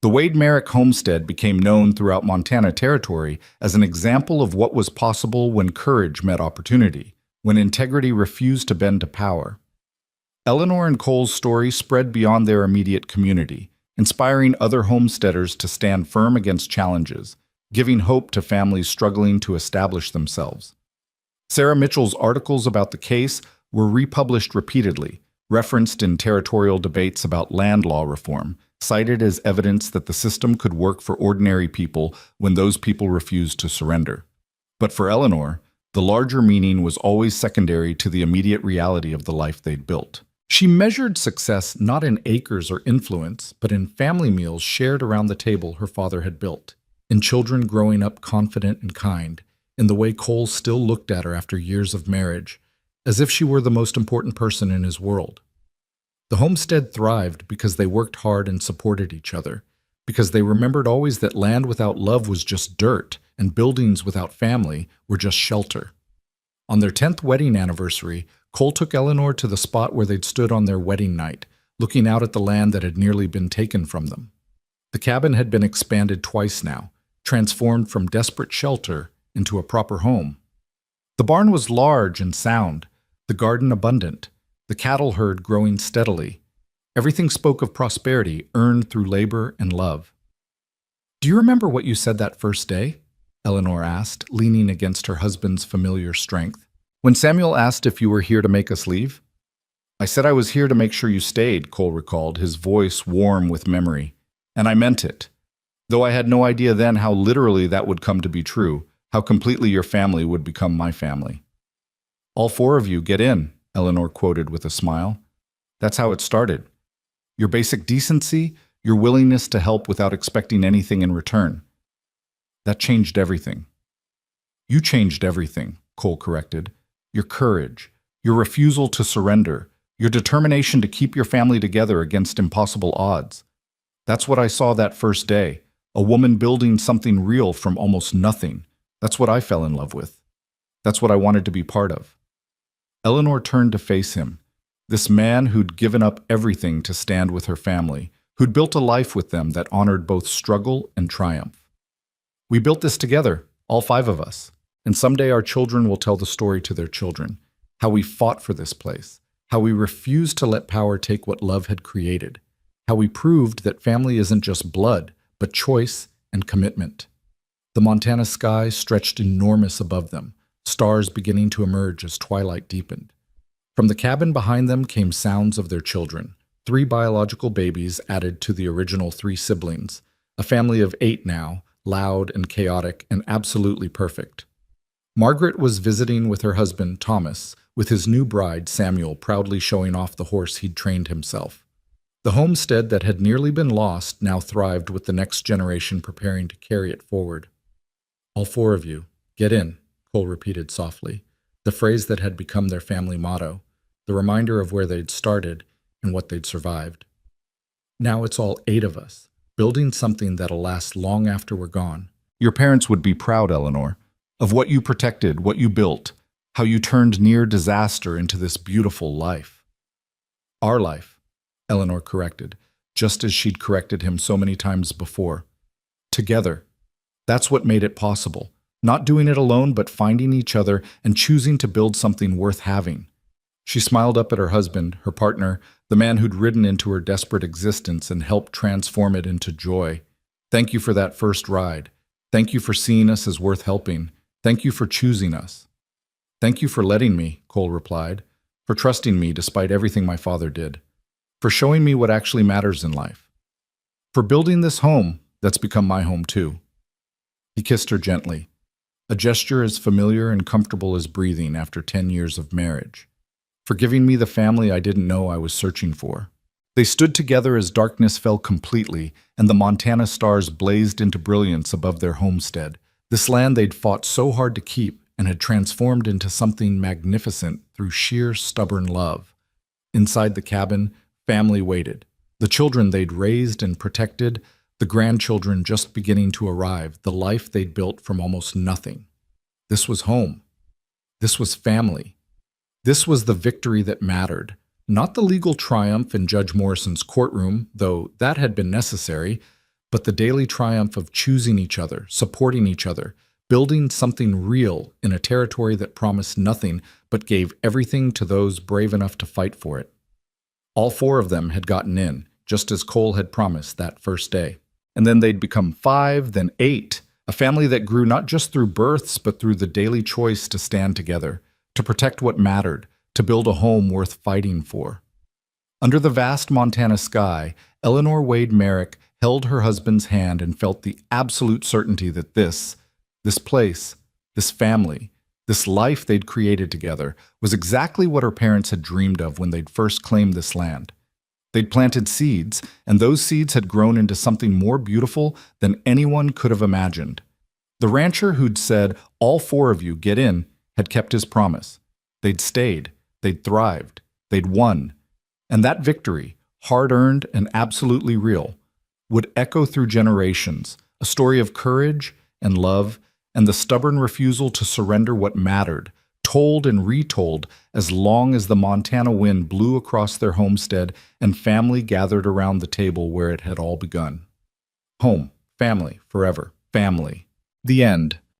The Wade Merrick homestead became known throughout Montana Territory as an example of what was possible when courage met opportunity, when integrity refused to bend to power. Eleanor and Cole's story spread beyond their immediate community, inspiring other homesteaders to stand firm against challenges, giving hope to families struggling to establish themselves. Sarah Mitchell's articles about the case were republished repeatedly, referenced in territorial debates about land law reform, cited as evidence that the system could work for ordinary people when those people refused to surrender. But for Eleanor, the larger meaning was always secondary to the immediate reality of the life they'd built. She measured success not in acres or influence, but in family meals shared around the table her father had built, in children growing up confident and kind, in the way Cole still looked at her after years of marriage, as if she were the most important person in his world. The homestead thrived because they worked hard and supported each other, because they remembered always that land without love was just dirt, and buildings without family were just shelter. On their 10th wedding anniversary, Cole took Eleanor to the spot where they'd stood on their wedding night, looking out at the land that had nearly been taken from them. The cabin had been expanded twice now, transformed from desperate shelter into a proper home. The barn was large and sound, the garden abundant, the cattle herd growing steadily. Everything spoke of prosperity earned through labor and love. "Do you remember what you said that first day?" Eleanor asked, leaning against her husband's familiar strength. "When Samuel asked if you were here to make us leave?" "I said I was here to make sure you stayed," Cole recalled, his voice warm with memory. "And I meant it. Though I had no idea then how literally that would come to be true, how completely your family would become my family." "All four of you, get in," Eleanor quoted with a smile. "That's how it started. Your basic decency, your willingness to help without expecting anything in return. That changed everything." "You changed everything," Cole corrected. "Your courage, your refusal to surrender, your determination to keep your family together against impossible odds. That's what I saw that first day, a woman building something real from almost nothing. That's what I fell in love with. That's what I wanted to be part of." Eleanor turned to face him, this man who'd given up everything to stand with her family, who'd built a life with them that honored both struggle and triumph. "We built this together, all five of us, and someday our children will tell the story to their children, how we fought for this place, how we refused to let power take what love had created, how we proved that family isn't just blood, but choice and commitment." The Montana sky stretched enormous above them, stars beginning to emerge as twilight deepened. From the cabin behind them came sounds of their children, 3 biological babies added to the original 3 siblings, a family of 8 now, loud and chaotic and absolutely perfect. Margaret was visiting with her husband, Thomas, with his new bride, Samuel, proudly showing off the horse he'd trained himself. The homestead that had nearly been lost now thrived with the next generation preparing to carry it forward. "All 4 of you, get in," Cole repeated softly, the phrase that had become their family motto, the reminder of where they'd started and what they'd survived. "Now it's all 8 of us, building something that'll last long after we're gone." Your parents would be proud, Eleanor, of what you protected, what you built, how you turned near disaster into this beautiful life. "Our life," Eleanor corrected, just as she'd corrected him so many times before. "Together. That's what made it possible. Not doing it alone, but finding each other and choosing to build something worth having." She smiled up at her husband, her partner, the man who'd ridden into her desperate existence and helped transform it into joy. "Thank you for that first ride. Thank you for seeing us as worth helping. Thank you for choosing us." "Thank you for letting me," Cole replied, "for trusting me despite everything my father did, for showing me what actually matters in life, for building this home that's become my home too." He kissed her gently, a gesture as familiar and comfortable as breathing after 10 years of marriage, "for giving me the family I didn't know I was searching for." They stood together as darkness fell completely, and the Montana stars blazed into brilliance above their homestead. This land they'd fought so hard to keep and had transformed into something magnificent through sheer stubborn love. Inside the cabin, family waited. The children they'd raised and protected, the grandchildren just beginning to arrive, the life they'd built from almost nothing. This was home. This was family. This was the victory that mattered. Not the legal triumph in Judge Morrison's courtroom, though that had been necessary, but the daily triumph of choosing each other, supporting each other, building something real in a territory that promised nothing but gave everything to those brave enough to fight for it. All four of them had gotten in, just as Cole had promised that first day. And then they'd become 5, then 8, a family that grew not just through births, but through the daily choice to stand together, to protect what mattered, to build a home worth fighting for. Under the vast Montana sky, Eleanor Wade Merrick held her husband's hand and felt the absolute certainty that this place, this family, this life they'd created together was exactly what her parents had dreamed of when they'd first claimed this land. They'd planted seeds, and those seeds had grown into something more beautiful than anyone could have imagined. The rancher who'd said, "All four of you get in," had kept his promise. They'd stayed. They'd thrived. They'd won. And that victory, hard-earned and absolutely real, would echo through generations, a story of courage and love and the stubborn refusal to surrender what mattered, told and retold as long as the Montana wind blew across their homestead and family gathered around the table where it had all begun. Home, family, forever, family. The end.